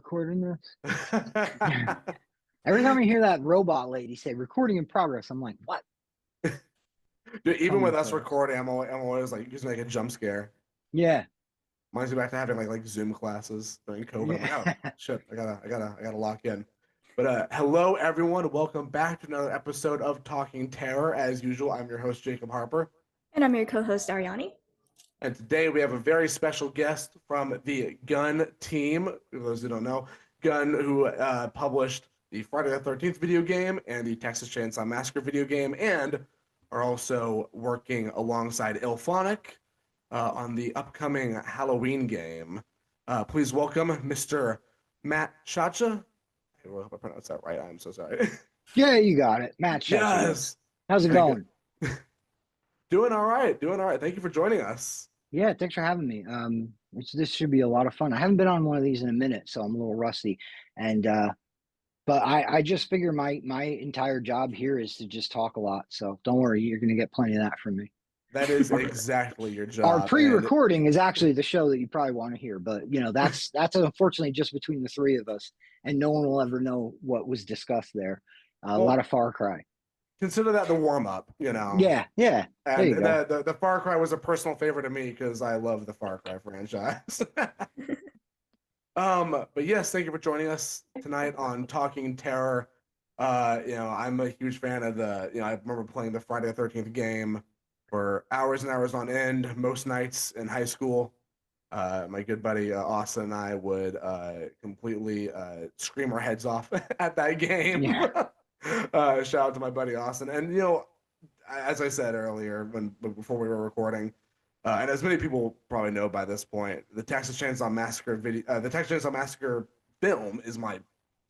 recording this? Every time I hear that robot lady say recording in progress, I'm like, what? Dude, even with Coming us for it. recording, I'm always like, just make a jump scare. Yeah. Reminds me back to having like Zoom classes during COVID. I'm like, oh Yeah. shit, I gotta lock in. But hello everyone, welcome back to another episode of Talking Terror. As usual, I'm your host Jacob Harper, And I'm your co-host, Arianee. and today we have a very special guest from the Gun team. For those who don't know, Gun, who published the Friday the 13th video game and the Texas Chainsaw Massacre video game, and are also working alongside Ilphonic on the upcoming Halloween game. Please welcome Mr. Matt Szep. I hope I pronounced that right. I'm so sorry. Yeah, you got it. Matt Szep. Yes. How's it going? Doing all right. Doing all right. Thank you for joining us. Yeah, thanks for having me. This should be a lot of fun. I haven't been on one of these in a minute, so I'm a little rusty. And but I just figure my entire job here is to just talk a lot. So don't worry, you're gonna get plenty of that from me. That is exactly your job. Our pre-recording is actually the show that you probably want to hear, but that's unfortunately just between the three of us, and no one will ever know what was discussed there. A lot of Far Cry. Consider that the warm-up, Yeah. There And you go. the Far Cry was a personal favorite to me because I love the Far Cry franchise. But yes, thank you for joining us tonight on Talking Terror. I'm a huge fan of I remember playing the Friday the 13th game for hours and hours on end, most nights in high school. My good buddy Austin and I would completely scream our heads off at that game. Yeah. Shout out to my buddy Austin. And as I said earlier, before we were recording, and as many people probably know by this point, the Texas Chainsaw Massacre the Texas Chainsaw Massacre film is my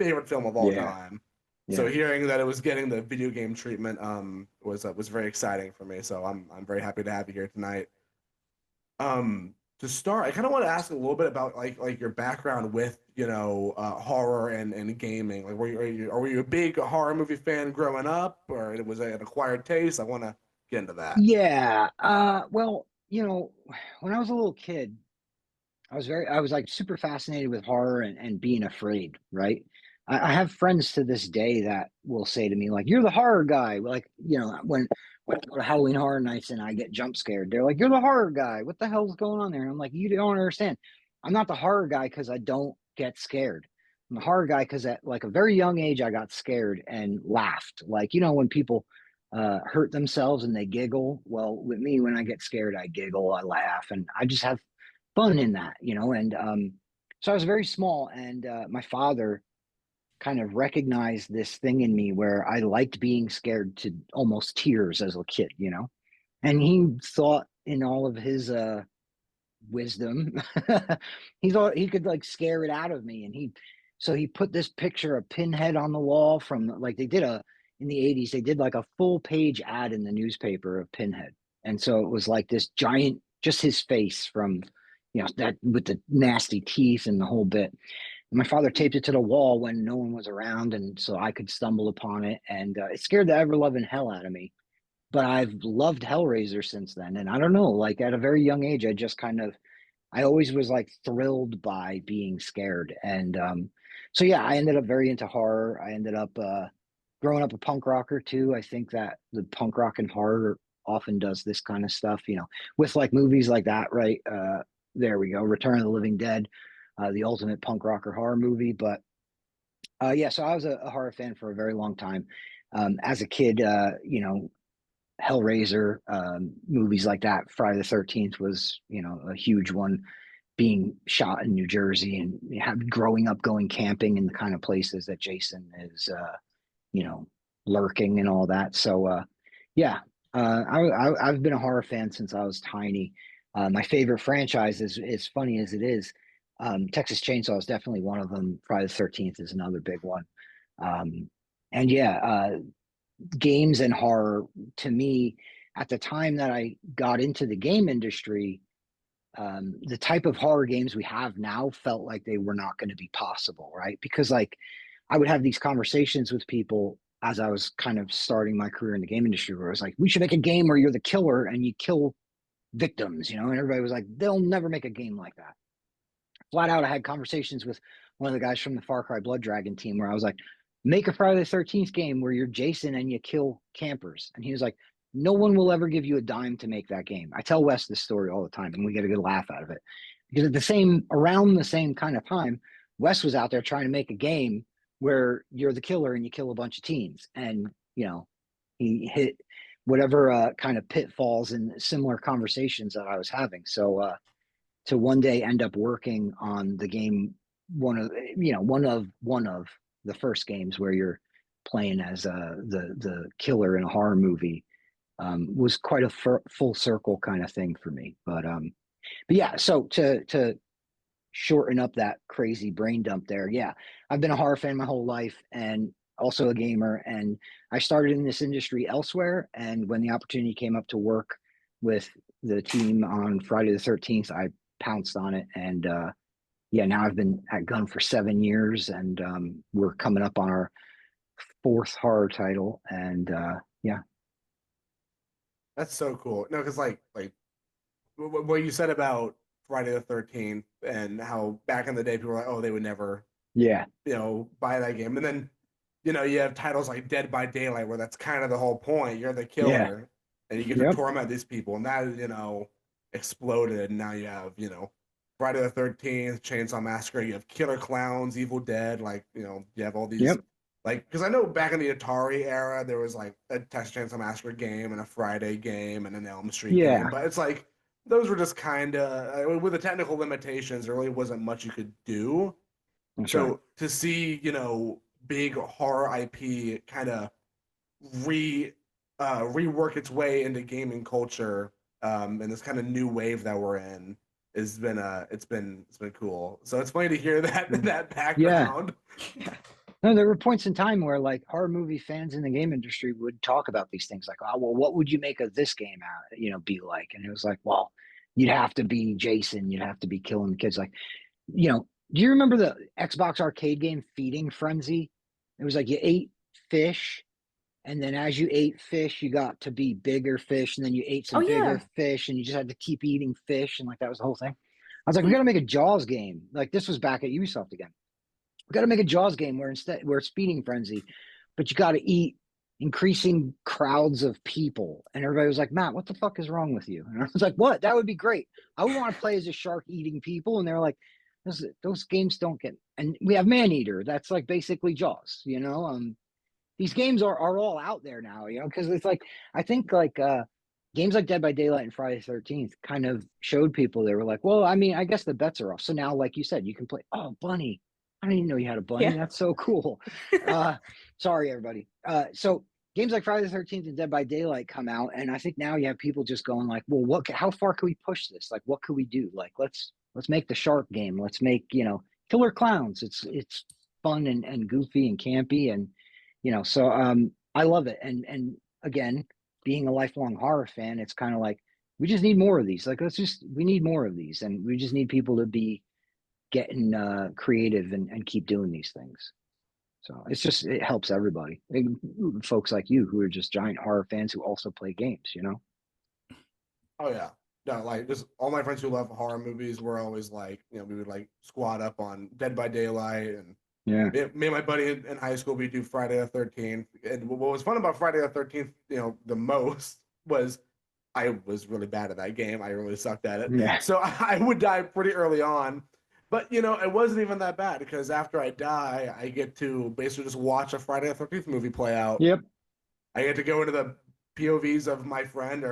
favorite film of all time. Yeah. So hearing that it was getting the video game treatment was very exciting for me. So I'm very happy to have you here tonight. To start, I kind of want to ask a little bit about like your background with horror and gaming. Like, were you a big horror movie fan growing up, or was it an acquired taste? I want to get into that. Yeah. Well, when I was a little kid, I was like super fascinated with horror and being afraid, right? I have friends to this day that will say to me, like, you're the horror guy. Like, when I go to Halloween Horror Nights and I get jump scared, they're like, you're the horror guy. What the hell's going on there? And I'm like, you don't understand. I'm not the horror guy because I don't get scared. I'm the horror guy because at like a very young age, I got scared and laughed. Like, when people hurt themselves and they giggle. Well, with me, when I get scared, I giggle, I laugh, and I just have fun in that, and so I was very small, and my father kind of recognized this thing in me where I liked being scared to almost tears as a kid, and he thought in all of his wisdom he thought he could like scare it out of me, and he put this picture of Pinhead on the wall from like they did in the 80s they did like a full page ad in the newspaper of Pinhead, and so it was like this giant, just his face from that with the nasty teeth and the whole bit. And my father taped it to the wall when no one was around, and so I could stumble upon it, and it scared the ever loving hell out of me. But I've loved Hellraiser since then, and I don't know, like at a very young age, I always was like thrilled by being scared, and so yeah, I ended up very into horror. I ended up growing up a punk rocker too. I think that the punk rock and horror often does this kind of stuff, with like movies like that, right? There we go, Return of the Living Dead, the ultimate punk rocker horror movie. But yeah, so I was a horror fan for a very long time. As a kid, Hellraiser, movies like that, Friday the 13th was, a huge one, being shot in New Jersey, and growing up going camping in the kind of places that Jason is, lurking and all that. So, yeah, I've been a horror fan since I was tiny. My favorite franchise is funny as it is. Texas Chainsaw is definitely one of them. Friday the 13th is another big one. And yeah, games and horror to me at the time that I got into the game industry, the type of horror games we have now felt like they were not going to be possible, right? Because like I would have these conversations with people as I was kind of starting my career in the game industry, where I was like, we should make a game where you're the killer and you kill victims, and everybody was like, they'll never make a game like that. Flat out, I had conversations with one of the guys from the Far Cry Blood Dragon team, where I was like, make a Friday the 13th game where you're Jason and you kill campers. And he was like, no one will ever give you a dime to make that game. I tell Wes this story all the time, and we get a good laugh out of it. Because around the same kind of time, Wes was out there trying to make a game where you're the killer and you kill a bunch of teens. And, he hit whatever kind of pitfalls and similar conversations that I was having. So to one day end up working on the game, one of the first games where you're playing as the killer in a horror movie, was quite a full circle kind of thing for me. But yeah, so to shorten up that crazy brain dump there, yeah, I've been a horror fan my whole life and also a gamer, and I started in this industry elsewhere, and when the opportunity came up to work with the team on Friday the 13th, I pounced on it. And yeah, now I've been at Gun for 7 years, and we're coming up on our fourth horror title. And yeah. That's so cool. No, because like what you said about Friday the 13th and how back in the day people were like, oh, they would never, Yeah. buy that game. And then, you have titles like Dead by Daylight where that's kind of the whole point. You're the killer and you get to torment these people. And that, exploded. And now you have, Friday the 13th, Chainsaw Massacre. You have Killer Clowns, Evil Dead. Like, you have all these. Like, because I know back in the Atari era, there was like a Texas Chainsaw Massacre game and a Friday game and an Elm Street game. But it's like, those were just kind of, with the technical limitations, there really wasn't much you could do. That's so right. To see, big horror IP kind of rework its way into gaming culture, and this kind of new wave that we're in has been it's been cool. So it's funny to hear that background. Yeah. No, there were points in time where like horror movie fans in the game industry would talk about these things like, oh, well, what would you make of this game out, be like? And it was like, well, you'd have to be Jason, you'd have to be killing the kids. Like, do you remember the Xbox arcade game Feeding Frenzy? It was like you ate fish, and then as you ate fish, you got to be bigger fish, and then you ate some bigger fish, and you just had to keep eating fish, and like that was the whole thing. I was like, we got to make a Jaws game. Like this was back at Ubisoft again. We got to make a Jaws game where it's Feeding Frenzy, but you got to eat increasing crowds of people. And everybody was like, Matt, what the fuck is wrong with you? And I was like, what? That would be great. I would want to play as a shark eating people. And they're like, those games don't get. And we have Maneater. That's like basically Jaws. These games are all out there now. Because it's like I think like games like Dead by Daylight and Friday the 13th kind of showed people. They were like, well, I mean, I guess the bets are off. So now, like you said, you can play. Oh, Bunny. I didn't even know you had a bunny. Yeah. That's so cool. Sorry, everybody. So games like Friday the 13th and Dead by Daylight come out, and I think now you have people just going like, well, how far can we push this? Like, what could we do? Like, let's make the shark game. Let's make, Killer Clowns. It's fun and goofy and campy, and so I love it. And again, being a lifelong horror fan, it's kind of like we just need more of these. Like we need more of these, and we just need people to be getting creative and keep doing these things. So it helps everybody, folks like you who are just giant horror fans who also play games. Oh yeah, no, like just all my friends who love horror movies were always like, we would like squad up on Dead by Daylight, and me and my buddy in high school, we do Friday the 13th. And what was fun about Friday the 13th, the most was I was really bad at that game. I really sucked at it. Yeah. So I would die pretty early on. But, it wasn't even that bad because after I die, I get to basically just watch a Friday the 13th movie play out. Yep. I get to go into the POVs of my friend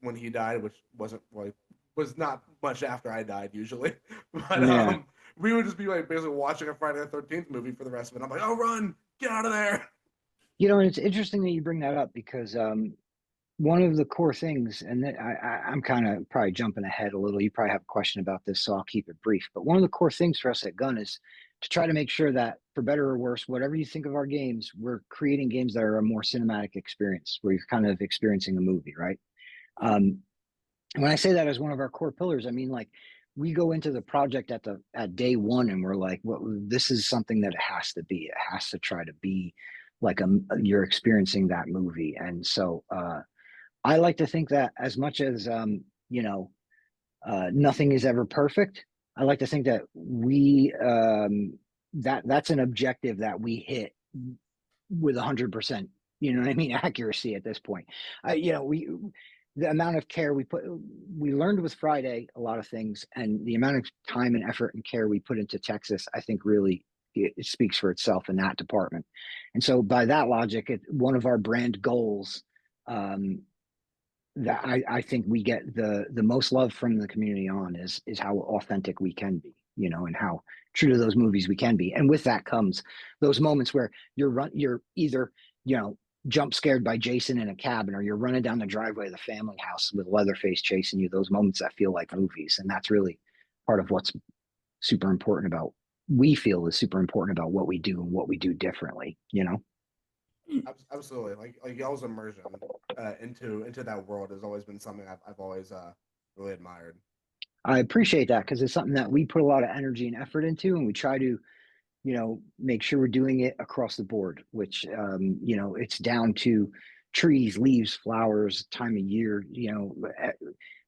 when he died, which was not much after I died usually. But we would just be like basically watching a Friday the 13th movie for the rest of it. I'm like, oh, run, get out of there. And it's interesting that you bring that up because one of the core things, and I'm kind of probably jumping ahead a little. You probably have a question about this, so I'll keep it brief. But one of the core things for us at Gun is to try to make sure that, for better or worse, whatever you think of our games, we're creating games that are a more cinematic experience, where you're kind of experiencing a movie, right? When I say that as one of our core pillars, I mean like we go into the project at day one, and we're like, well, this is something that it has to be. It has to try to be like you're experiencing that movie, and so. I like to think that as much as nothing is ever perfect, I like to think that we that's an objective that we hit with 100%, you know what I mean, accuracy at this point. You know, the amount of care we learned with Friday a lot of things, and the amount of time and effort and care we put into Texas, I think really it speaks for itself in that department. And so by that logic, one of our brand goals, that I think we get the most love from the community on is how authentic we can be, you know, and how true to those movies we can be. And with that comes those moments where you're either, you know, jump scared by Jason in a cabin, or you're running down the driveway of the family house with Leatherface chasing you. Those moments that feel like movies, and that's really part of what's super important about we feel is super important about what we do and what we do differently, you know. Absolutely, like y'all's immersion into that world has always been something I've always really admired. I appreciate that, because it's something that we put a lot of energy and effort into, and we try to, you know, make sure we're doing it across the board, which, you know, it's down to trees, leaves, flowers, time of year. You know,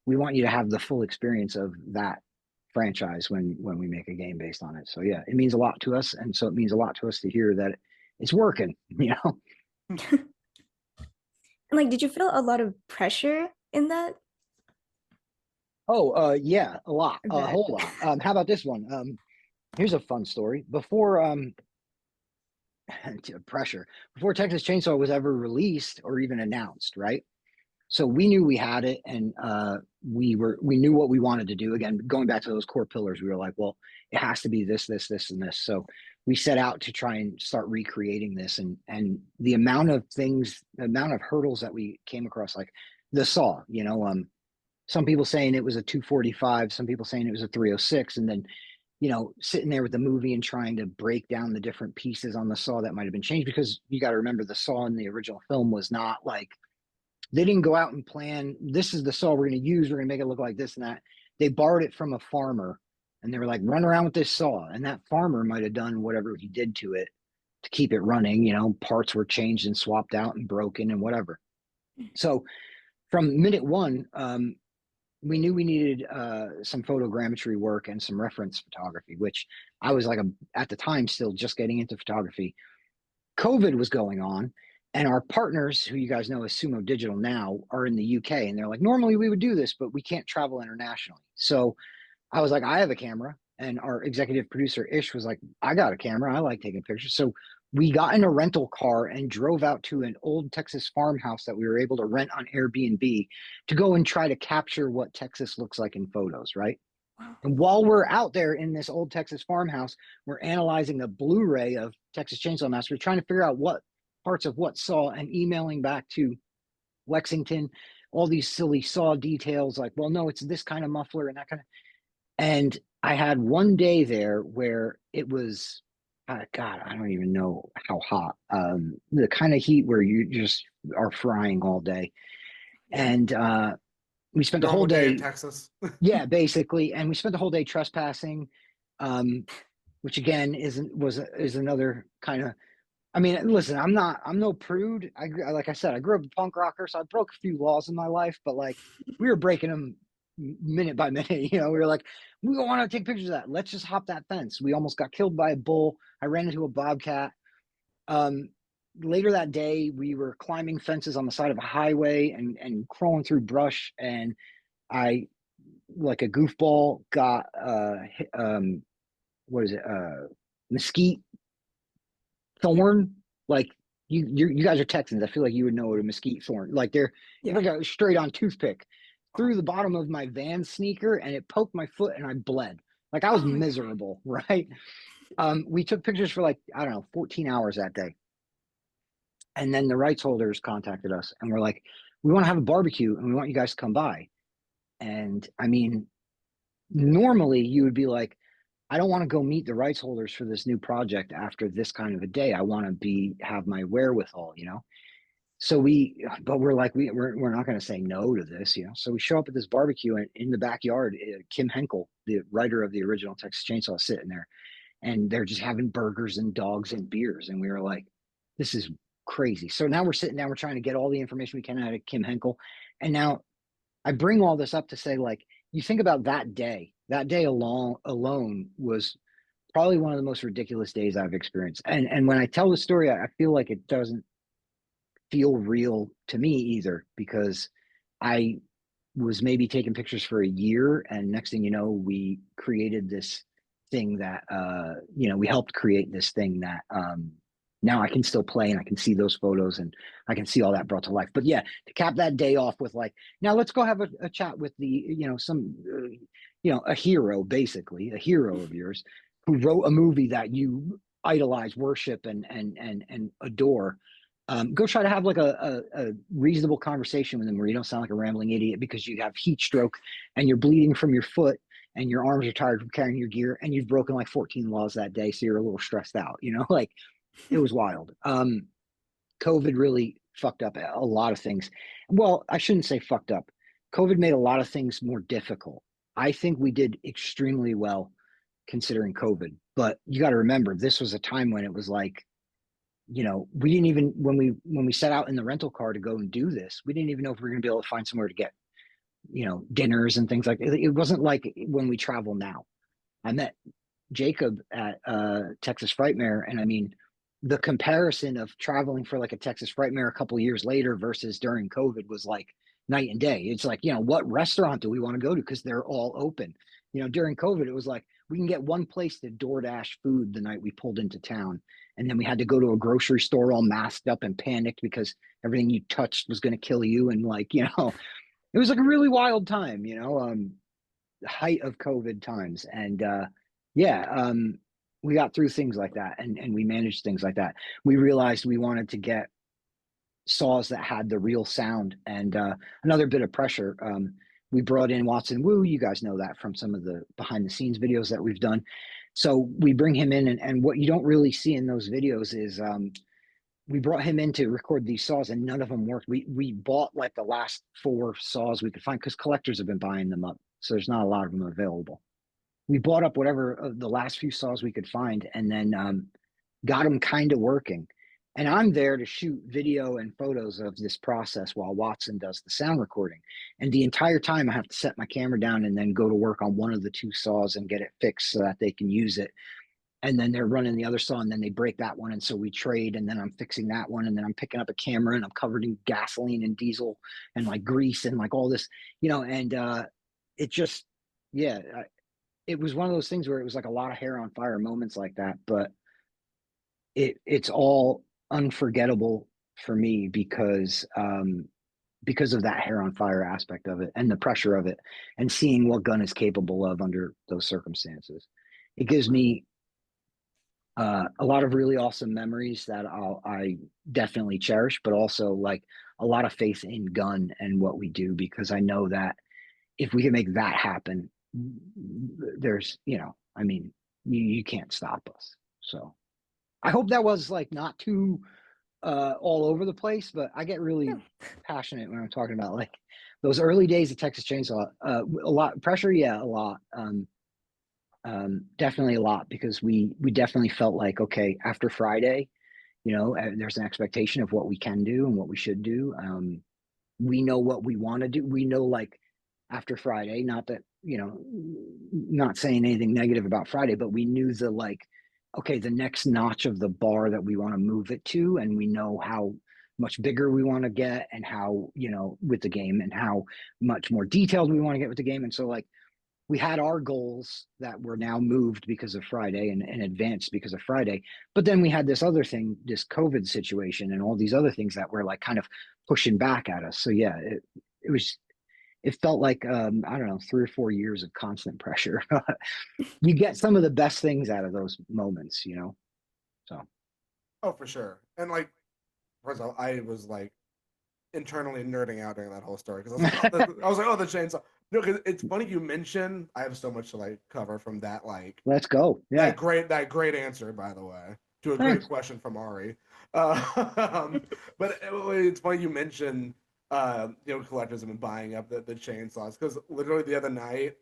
we want you to have the full experience of that franchise when we make a game based on it. So yeah, it means a lot to us, and so it means a lot to us to hear that it's working, you know. And like, did you feel a lot of pressure in that? Oh, yeah, a lot, I a bet. whole lot. How about this one? Here's a fun story. Before pressure, before Texas Chainsaw was ever released or even announced, right? So we knew we had it, and we knew what we wanted to do. Again, going back to those core pillars, we were like, well, it has to be this, this, this, and this. So we set out to try and start recreating this, and the amount of things, the amount of hurdles that we came across, like the saw, you know, some people saying it was a 245, some people saying it was a 306, and then, you know, sitting there with the movie and trying to break down the different pieces on the saw that might have been changed, because you got to remember the saw in the original film was not like, they didn't go out and plan, this is the saw we're going to use, we're going to make it look like this and that. They borrowed it from a farmer, and they were like, run around with this saw, and that farmer might have done whatever he did to it to keep it running. You know, parts were changed and swapped out and broken and whatever. So from minute one, we knew we needed some photogrammetry work and some reference photography, which I was like, at the time, still just getting into photography. COVID was going on, and our partners, who you guys know as Sumo Digital now, are in the UK, and they're like, normally we would do this, but we can't travel internationally. So I was like, I have a camera, and our executive producer Ish was like, I got a camera, I like taking pictures. So we got in a rental car and drove out to an old Texas farmhouse that we were able to rent on Airbnb to go and try to capture what Texas looks like in photos, right? Wow. And while we're out there in this old Texas farmhouse, we're analyzing a Blu-ray of Texas Chainsaw Massacre, trying to figure out what parts of what saw, and emailing back to Lexington all these silly saw details, like, well, no, it's this kind of muffler and that kind of. And I had one day there where it was, God, I don't even know how hot. The kind of heat where you just are frying all day. And we spent the whole Normal day in day, Texas. yeah, basically. And we spent the whole day trespassing, which again is another kind of. I mean, listen, I'm no prude. Like I said, I grew up a punk rocker, so I broke a few laws in my life, but like we were breaking them minute by minute. You know, we were like, we don't want to take pictures of that. Let's just hop that fence. We almost got killed by a bull. I ran into a bobcat. Um, Later that day, we were climbing fences on the side of a highway and crawling through brush, and I, like a goofball, got what is it, mesquite thorn. Like, you guys are Texans, I feel like you would know what a mesquite thorn, like they're like a straight on toothpick through the bottom of my Van sneaker, and it poked my foot and I bled. Like, I was miserable. Right. We took pictures for like, I don't know, 14 hours that day, and then the rights holders contacted us and we're like, we want to have a barbecue and we want you guys to come by. And I mean, normally you would be like, I don't want to go meet the rights holders for this new project after this kind of a day. I want to have my wherewithal, you know? So but we're like, we're not going to say no to this, you know? So we show up at this barbecue, and in the backyard, Kim Henkel, the writer of the original Texas Chainsaw, is sitting there, and they're just having burgers and dogs and beers. And we were like, this is crazy. So now we're sitting down, we're trying to get all the information we can out of Kim Henkel. And now I bring all this up to say, like, you think about that day alone was probably one of the most ridiculous days I've experienced. And when I tell the story, I feel like it doesn't feel real to me either, because I was maybe taking pictures for a year, and next thing you know, we created this thing that we helped create this thing that now I can still play and I can see those photos and I can see all that brought to life. But yeah, to cap that day off with like, now let's go have a chat with the some a hero, basically a hero of yours who wrote a movie that you idolize, worship, and adore. Go try to have like a reasonable conversation with them where you don't sound like a rambling idiot because you have heat stroke and you're bleeding from your foot and your arms are tired from carrying your gear and you've broken like 14 laws that day, so you're a little stressed out, like it was wild. COVID really fucked up a lot of things. Well, I shouldn't say fucked up. COVID made a lot of things more difficult. I think we did extremely well considering COVID, but you got to remember this was a time when it was like, we didn't even, when we set out in the rental car to go and do this, we didn't even know if we were going to be able to find somewhere to get dinners and things like that. It wasn't like when we travel now. I met Jacob at Texas Frightmare, and I mean, the comparison of traveling for like a Texas Frightmare a couple of years later versus during COVID was like night and day. It's like, what restaurant do we want to go to, because they're all open. During COVID, it was like we can get one place to DoorDash food the night we pulled into town, and then we had to go to a grocery store all masked up and panicked because everything you touched was going to kill you, and like it was like a really wild time, the height of COVID times. And yeah, we got through things like that, and we managed things like that. We realized we wanted to get saws that had the real sound, and another bit of pressure. We brought in Watson Wu. You guys know that from some of the behind the scenes videos that we've done. So we bring him in, and what you don't really see in those videos is we brought him in to record these saws, and none of them worked. We bought like the last 4 saws we could find because collectors have been buying them up, so there's not a lot of them available. We bought up whatever of the last few saws we could find, and then got them kind of working. And I'm there to shoot video and photos of this process while Watson does the sound recording. And the entire time I have to set my camera down and then go to work on one of the 2 saws and get it fixed so that they can use it. And then they're running the other saw, and then they break that one, and so we trade, and then I'm fixing that one, and then I'm picking up a camera, and I'm covered in gasoline and diesel and like grease and like all this, and it just, yeah, it was one of those things where it was like a lot of hair on fire moments like that, but it's all unforgettable for me because of that hair on fire aspect of it and the pressure of it and seeing what Gunn is capable of under those circumstances. It gives me a lot of really awesome memories that I definitely cherish, but also like a lot of faith in Gunn and what we do, because I know that if we can make that happen, there's, I mean, you can't stop us. So I hope that was like not too all over the place, but I get really passionate when I'm talking about like those early days of Texas Chainsaw. A lot pressure, yeah, a lot. Definitely a lot, because we definitely felt like, okay, after Friday, there's an expectation of what we can do and what we should do. We know what we want to do. We know, like, after Friday, not that, not saying anything negative about Friday, but we knew the, like, okay, the next notch of the bar that we want to move it to, and we know how much bigger we want to get, and how, with the game, and how much more detailed we want to get with the game. And so, like, we had our goals that were now moved because of Friday and advanced because of Friday. But then we had this other thing, this COVID situation, and all these other things that were like kind of pushing back at us. So yeah, it felt like, I don't know, 3 or 4 years of constant pressure. You get some of the best things out of those moments, so. Oh, for sure. And like, first of all, I was like internally nerding out during that whole story because I was like, oh, the chainsaw. No, because it's funny you mentioned. I have so much to like cover from that. Like, let's go. Yeah. That great answer, by the way, to a Thanks. great question from Ari. But it's funny you mentioned, collectors have been buying up the chainsaws, because literally the other night,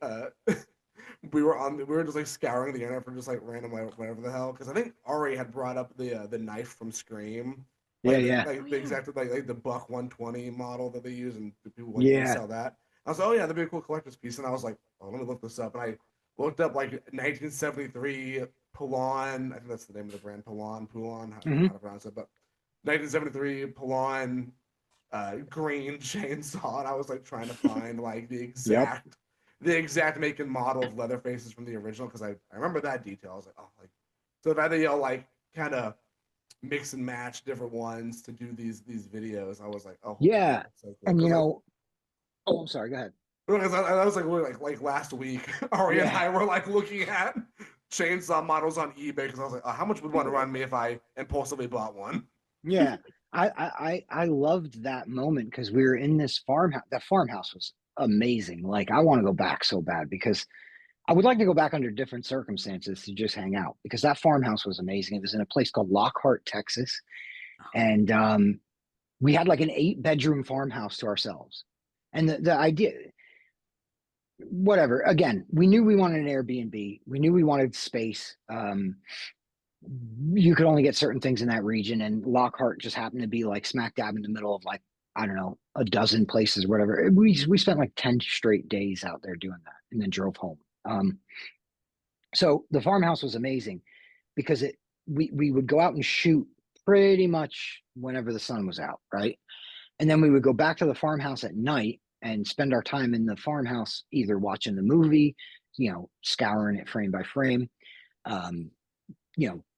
we were just like scouring the internet for just like random whatever the hell, because I think Ari had brought up the knife from Scream. Like Yeah. the exact like the buck 120 model that they use, and people want to Yeah. sell that. I was like, oh yeah, that'd be a cool collector's piece. And I was like, oh, let me look this up. And I looked up like 1973 Poulan. I think that's the name of the brand. Poulan. I don't know Hmm. how to pronounce it, but 1973 Poulan green chainsaw, and I was like trying to find like Yep. the exact make and model of Leatherface's from the original because I remember that detail. I was like, oh, like so that they all like kind of mix and match different ones to do these videos. I was like, oh, Yeah. that's so cool And because oh, I'm sorry. Go ahead. I was like last week, Ari and Yeah. I were like looking at chainsaw models on eBay because I was like, oh, how much would one run me if I impulsively bought one? Yeah. I loved that moment because we were in this farmhouse. That farmhouse was amazing. Like, I want to go back so bad because I would like to go back under different circumstances to just hang out because that farmhouse was amazing. It was in a place called Lockhart, Texas. And we had like an 8-bedroom farmhouse to ourselves. And the idea, whatever, again, we knew we wanted an Airbnb. We knew we wanted space. You could only get certain things in that region. And Lockhart just happened to be like smack dab in the middle of like, I don't know, a dozen places, whatever. We spent like 10 straight days out there doing that and then drove home. So the farmhouse was amazing because we would go out and shoot pretty much whenever the sun was out, right? And then we would go back to the farmhouse at night and spend our time in the farmhouse either watching the movie, scouring it frame by frame, um,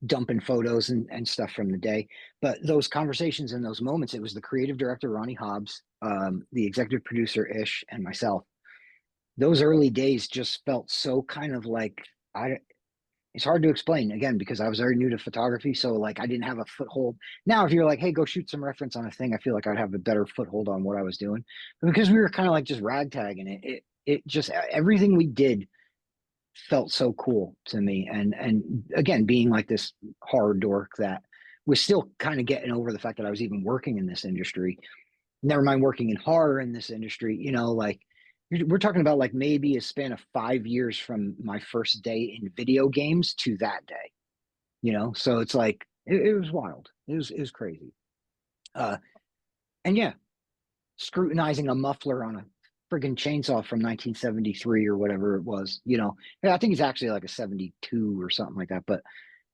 dumping photos and stuff from the day. But those conversations and those moments, it was the creative director, Ronnie Hobbs, the executive producer, Ish, and myself. Those early days just felt so kind of like it's hard to explain again because I was very new to photography. So like I didn't have a foothold. Now, if you're like, hey, go shoot some reference on a thing, I feel like I'd have a better foothold on what I was doing. But because we were kind of like just ragtagging it just everything we did felt so cool to me. And again, being like this hard dork that was still kind of getting over the fact that I was even working in this industry, never mind working in horror in this industry, like we're talking about like maybe a span of 5 years from my first day in video games to that day, so it's like it was wild. It was crazy. uh and yeah, scrutinizing a muffler on a friggin' chainsaw from 1973 or whatever it was. Yeah, I think it's actually like a 72 or something like that, but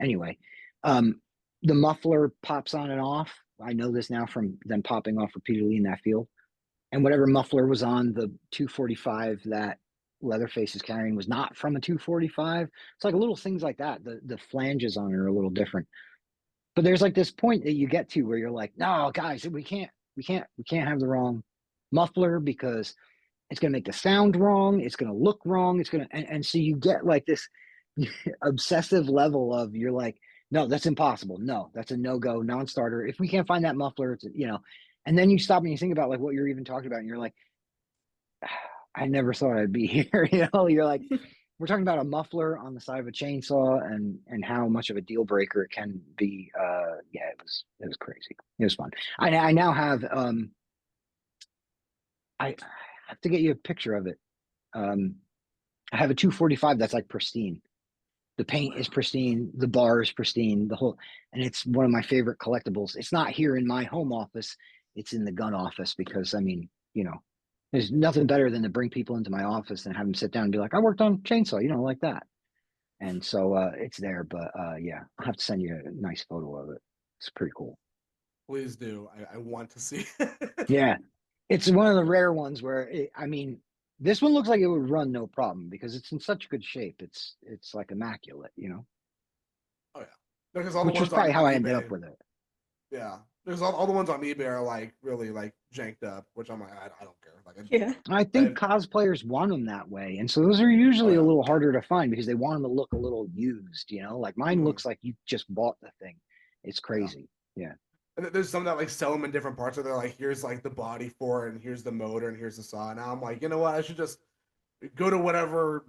anyway, um the muffler pops on and off. I know this now from them popping off repeatedly in that field. And whatever muffler was on the 245 that Leatherface is carrying was not from a 245. It's like little things like that. The flanges on it are a little different. But there's like this point that you get to where you're like, no, guys, we can't have the wrong muffler because it's gonna make the sound wrong, it's gonna look wrong, it's gonna and so you get like this obsessive level of you're like, no, that's impossible. No, that's a no-go, non-starter. If we can't find that muffler, and then you stop and you think about like what you're even talking about, and you're like, I never thought I'd be here. You're like, we're talking about a muffler on the side of a chainsaw and how much of a deal breaker it can be. Yeah, it was crazy. It was fun. I now have I have to get you a picture of it. I have a 245 that's like pristine. The paint is pristine, the bar is pristine, and it's one of my favorite collectibles. It's not here in my home office, it's in the gun office because I mean, there's nothing better than to bring people into my office and have them sit down and be like, I worked on chainsaw, like that. And so it's there, but yeah, I'll have to send you a nice photo of it. It's pretty cool. Please do. I want to see. Yeah, it's one of the rare ones where I mean, this one looks like it would run no problem because it's in such good shape. It's like immaculate, Oh yeah, because all the which was ones probably on how I ended up eBay. with it. Yeah, because all the ones on eBay are like really like janked up, which I'm like, I don't care. Like, Yeah. I think cosplayers want them that way, and so those are usually a yeah. little harder to find because they want them to look a little used. Like mine Mhm. looks like you just bought the thing. It's Yeah. crazy. Yeah. And there's some that like sell them in different parts. So they're like, here's like the body for it, and here's the motor, and here's the saw. Now I'm like, you know what? I should just go to whatever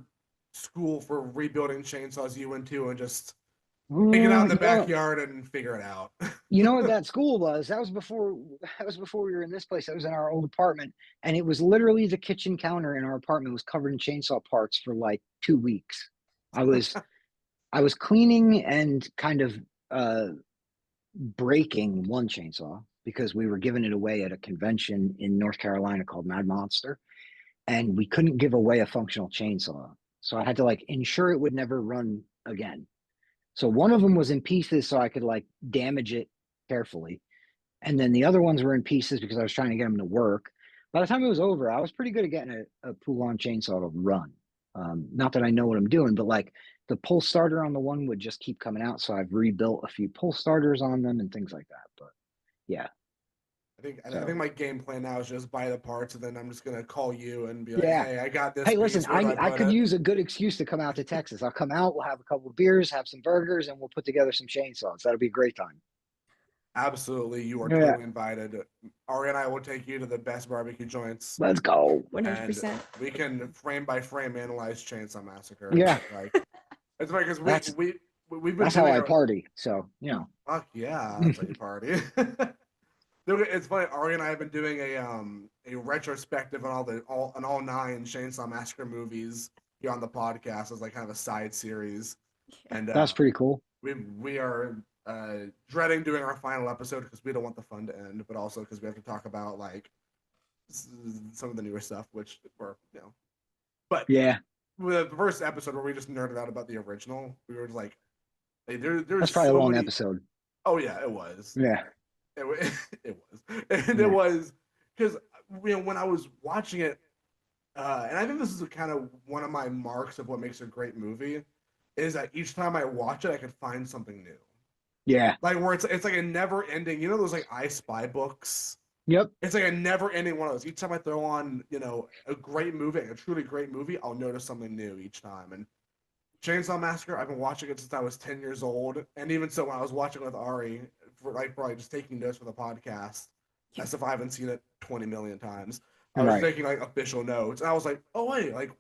school for rebuilding chainsaws you went to and just take it out Mm, in the backyard and figure it out. you know what that school was? That was before we were in this place. That was in our old apartment, and it was literally the kitchen counter in our apartment was covered in chainsaw parts for like 2 weeks. I was I was cleaning and kind of uh breaking one chainsaw because we were giving it away at a convention in North Carolina called Mad Monster, and we couldn't give away a functional chainsaw. So I had to like ensure it would never run again. So one of them was in pieces so I could like damage it carefully. And then the other ones were in pieces because I was trying to get them to work. By the time it was over, I was pretty good at getting a pull-on chainsaw to run. Not that I know what I'm doing, but like the pull starter on the one would just keep coming out. So I've rebuilt a few pull starters on them and things like that. But yeah. I think my game plan now is just buy the parts, and then I'm just gonna call you and be like, Yeah. "Hey, I got this Hey, listen, piece. Where do I I put could it?" use a good excuse to come out to Texas. I'll come out, we'll have a couple of beers, have some burgers, and we'll put together some chainsaws. That'll be a great time. Absolutely, you are Yeah. totally invited. Ari and I will take you to the best barbecue joints, Let's go. and 100%. we can frame by frame analyze Chainsaw Massacre. Yeah. Like it's funny because That's we've been that's how doing I a party. So, you know. fuck yeah, that's how you party. It's funny. Ari and I have been doing a retrospective on all nine Chainsaw Massacre movies here on the podcast as like kind of a side series, and That's pretty cool. we are dreading doing our final episode because we don't want the fun to end, but also because we have to talk about like some of the newer stuff, which were But Yeah. the first episode where we just nerded out about the original, we were just like, hey, there's That's probably so a long many. episode. Oh yeah, it was. Yeah. It was, and Yeah. it was because when I was watching it, and I think this is kind of one of my marks of what makes a great movie, is that each time I watch it, I can find something new. Yeah. Like where it's like a never ending. You know those like I Spy books. Yep. It's like a never ending one of those. Each time I throw on a great movie, a truly great movie, I'll notice something new each time. And Chainsaw Massacre, I've been watching it since I was 10 years old, and even so, when I was watching it with Ari, for like probably just taking notes for the podcast, as if I haven't seen it 20 million times, I was Right. taking like official notes, and I was like, oh wait, like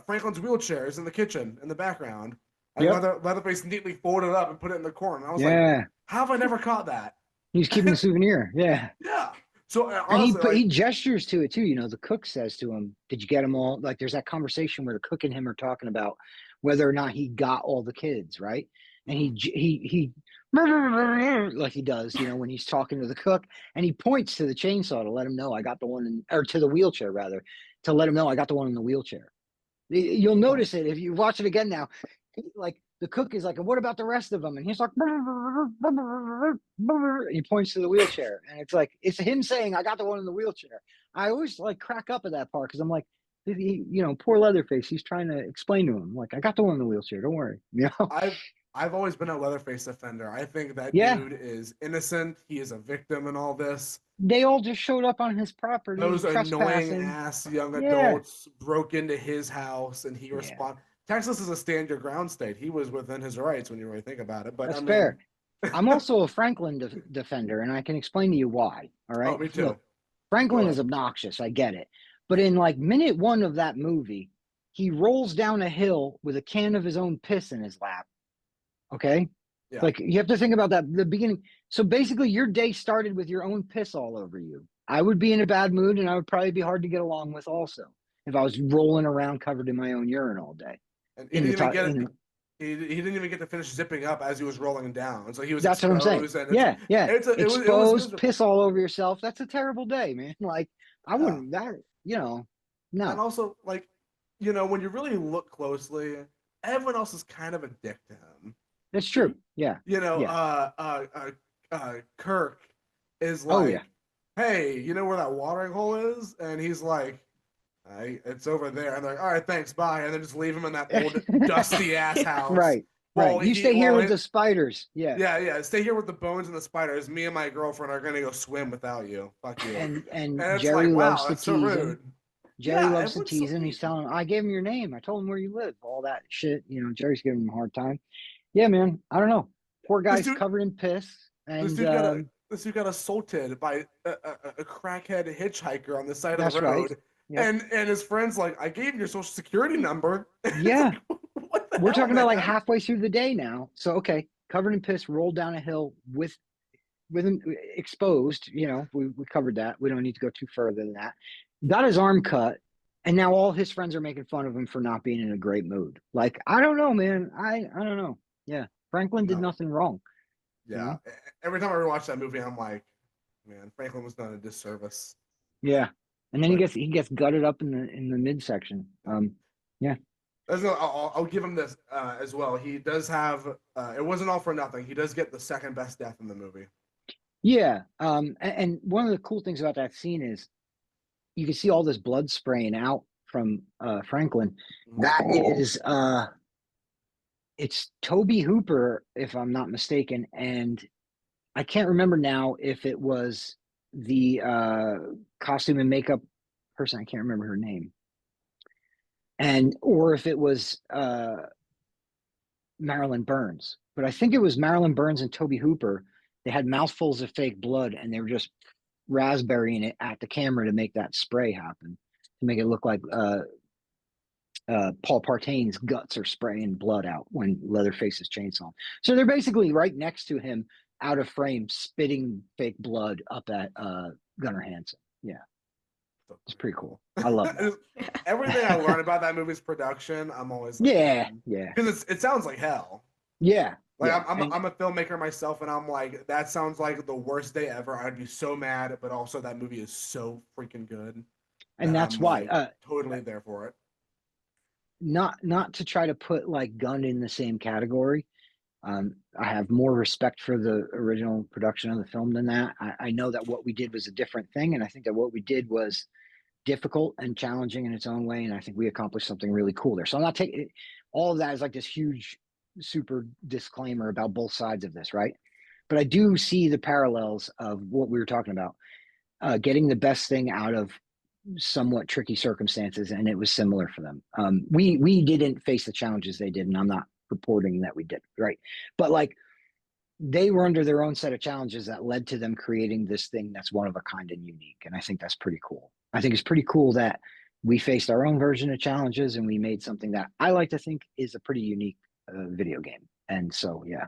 Franklin's wheelchair is in the kitchen in the background. Like Yep. Leatherface neatly folded it up and put it in the corner. And I was like, Yeah. how have I never caught that? He's keeping a souvenir. Yeah. Yeah. So And honestly, like, he gestures to it too. You know, the cook says to him, "Did you get them all?" Like, there's that conversation where the cook and him are talking about whether or not he got all the kids, right? And he like he does, you know, when he's talking to the cook, and he points to the chainsaw to let him know I got the one or to the wheelchair rather, to let him know I got the one in the wheelchair. You'll notice it if you watch it again now. Like the cook is like, "What about the rest of them?" And he's like, he points to the wheelchair, and it's like it's him saying, "I got the one in the wheelchair." I always like crack up at that part because I'm like, poor Leatherface. He's trying to explain to him, like, "I got the one in the wheelchair. Don't worry." You know? I've always been a Leatherface defender. I think that Yeah. dude is innocent. He is a victim in all this. They all just showed up on his property, Those annoying trespassing. ass young Yeah. adults broke into his house, and he responded. Texas is a stand your ground state. He was within his rights when you really think about it. But That's I mean, fair. I'm also a Franklin defender, and I can explain to you why. All right. oh, me too. Look, Franklin is obnoxious. I get it. But in like minute one of that movie, he rolls down a hill with a can of his own piss in his lap. Okay. Yeah. Like you have to think about that. The beginning. So basically, your day started with your own piss all over you. I would be in a bad mood, and I would probably be hard to get along with also if I was rolling around covered in my own urine all day. And he didn't even get to finish zipping up as he was rolling down. So he was That's what I'm saying. exposed. And Yeah. it was Exposed, piss all over yourself. That's a terrible day, man. Like I wouldn't no. And also, like, when you really look closely, everyone else is kind of a dick to him. That's true. Yeah. Kirk is Oh, like, yeah. hey, you know where that watering hole is? And he's like, it's over there. And they're like, all right, thanks, bye. And then just leave him in that old dusty ass house. Right. You stay here with the spiders. Yeah. Yeah. Stay here with the bones and the spiders. Me and my girlfriend are gonna go swim without you. Fuck you. And it's Jerry like, loves wow, to that's so tease rude. him. Jerry loves to everyone's tease so him. He's mean. telling him, I gave him your name. I told him where you live. All that shit. Jerry's giving him a hard time. Yeah, man. I don't know. Poor guy's covered in piss. And this dude got assaulted by a crackhead hitchhiker on the side of the right. road. Yep. And his friend's like, I gave him your social security number. Yeah. What the We're hell, talking about like man? halfway through the day now. So, okay. Covered in piss, rolled down a hill with him exposed. We covered that. We don't need to go too further than that. Got his arm cut. And now all his friends are making fun of him for not being in a great mood. Like, I don't know, man. I don't know. Yeah. Franklin did nothing wrong. Yeah. Every time I rewatch that movie, I'm like, man, Franklin was done a disservice. Yeah. And then he gets gutted up in the midsection. Yeah. I'll give him this as well. He does have it wasn't all for nothing. He does get the second best death in the movie. Yeah. And one of the cool things about that scene is you can see all this blood spraying out from Franklin. That is it's Toby Hooper, if I'm not mistaken, and I can't remember now if it was the costume and makeup person. I can't remember her name, and or if it was Marilyn Burns. But I think it was Marilyn Burns and Toby Hooper. They had mouthfuls of fake blood, and they were just raspberrying it at the camera to make that spray happen, to make it look like Paul Partain's guts are spraying blood out when Leatherface's chainsaw. So they're basically right next to him, out of frame, spitting fake blood up at Gunnar Hansen. Yeah, it's pretty cool. I love that. Everything I learn about that movie's production, I'm always like, yeah, because it sounds like hell. Yeah. Like yeah. I'm a filmmaker myself, and I'm like, that sounds like the worst day ever. I'd be so mad, but also that movie is so freaking good, and that's I'm why like, totally there for it. Not to try to put like Gunn in the same category. I have more respect for the original production of the film than that. I know that what we did was a different thing, and I think that what we did was difficult and challenging in its own way, and I think we accomplished something really cool there. So I'm not taking all of that as like this huge super disclaimer about both sides of this, right? But I do see the parallels of what we were talking about, getting the best thing out of somewhat tricky circumstances, and it was similar for them. We didn't face the challenges they did, and I'm not purporting that we did, right? But like they were under their own set of challenges that led to them creating this thing that's one of a kind and unique, and I think that's pretty cool. I think it's pretty cool that we faced our own version of challenges and we made something that I like to think is a pretty unique video game. And so yeah,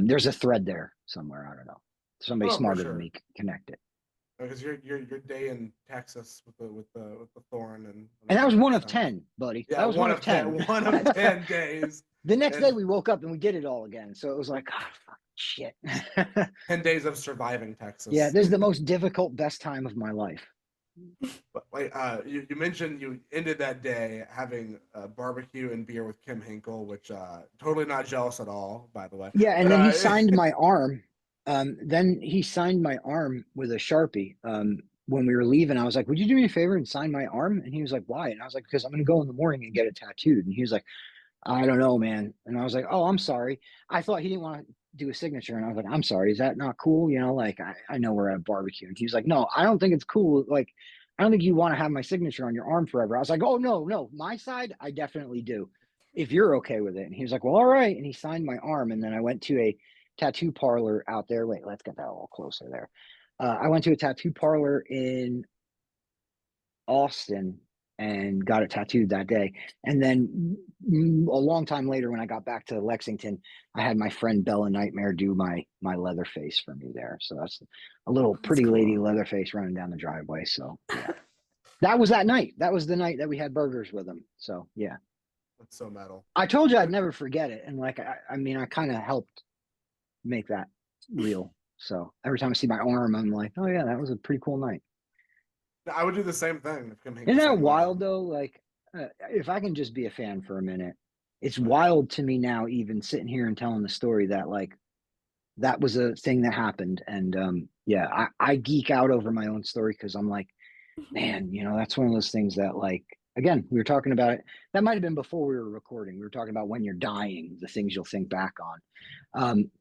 there's a thread there somewhere. I don't know. Somebody smarter than me can connect it. Because your day in Texas with the thorn and that was one of 10, buddy. Yeah, that was one of 10. 1 of 10 days. The next day we woke up and we did it all again. So it was like, oh, fuck, shit. 10 days of surviving Texas. Yeah, this is the most difficult, best time of my life. But like you mentioned, you ended that day having barbecue and beer with Kim Hinkle, which totally not jealous at all, by the way. Yeah, and then he signed my arm. Then he signed my arm with a Sharpie. When we were leaving, I was like, "Would you do me a favor and sign my arm?" And he was like, "Why?" And I was like, "Because I'm going to go in the morning and get it tattooed." And he was like, "I don't know, man." And I was like, "Oh, I'm sorry." I thought he didn't want to do a signature, and I was like, "I'm sorry. Is that not cool?" You know, like I know we're at a barbecue, and he was like, "No, I don't think it's cool. Like, I don't think you want to have my signature on your arm forever." I was like, "Oh no, my side, I definitely do. If you're okay with it." And he was like, "Well, all right." And he signed my arm, and then I went to a tattoo parlor out there. Wait, let's get that a little closer there. I went to a tattoo parlor in Austin and got it tattooed that day. And then a long time later, when I got back to Lexington, I had my friend Bella Nightmare do my Leatherface for me there. So that's a little pretty cool lady Leatherface running down the driveway. So yeah, that was that night. That was the night that we had burgers with him. So yeah, that's so metal. I told you I'd never forget it, and like I mean, I kind of helped make that real. So every time I see my arm, I'm like, oh yeah, that was a pretty cool night. I would do the same thing. Isn't that wild though? Like, if I can just be a fan for a minute, it's wild to me now, even sitting here and telling the story that like that was a thing that happened. And yeah, I geek out over my own story because I'm like, man, you know, that's one of those things that like, again, we were talking about it. That might have been before we were recording. We were talking about when you're dying, the things you'll think back on.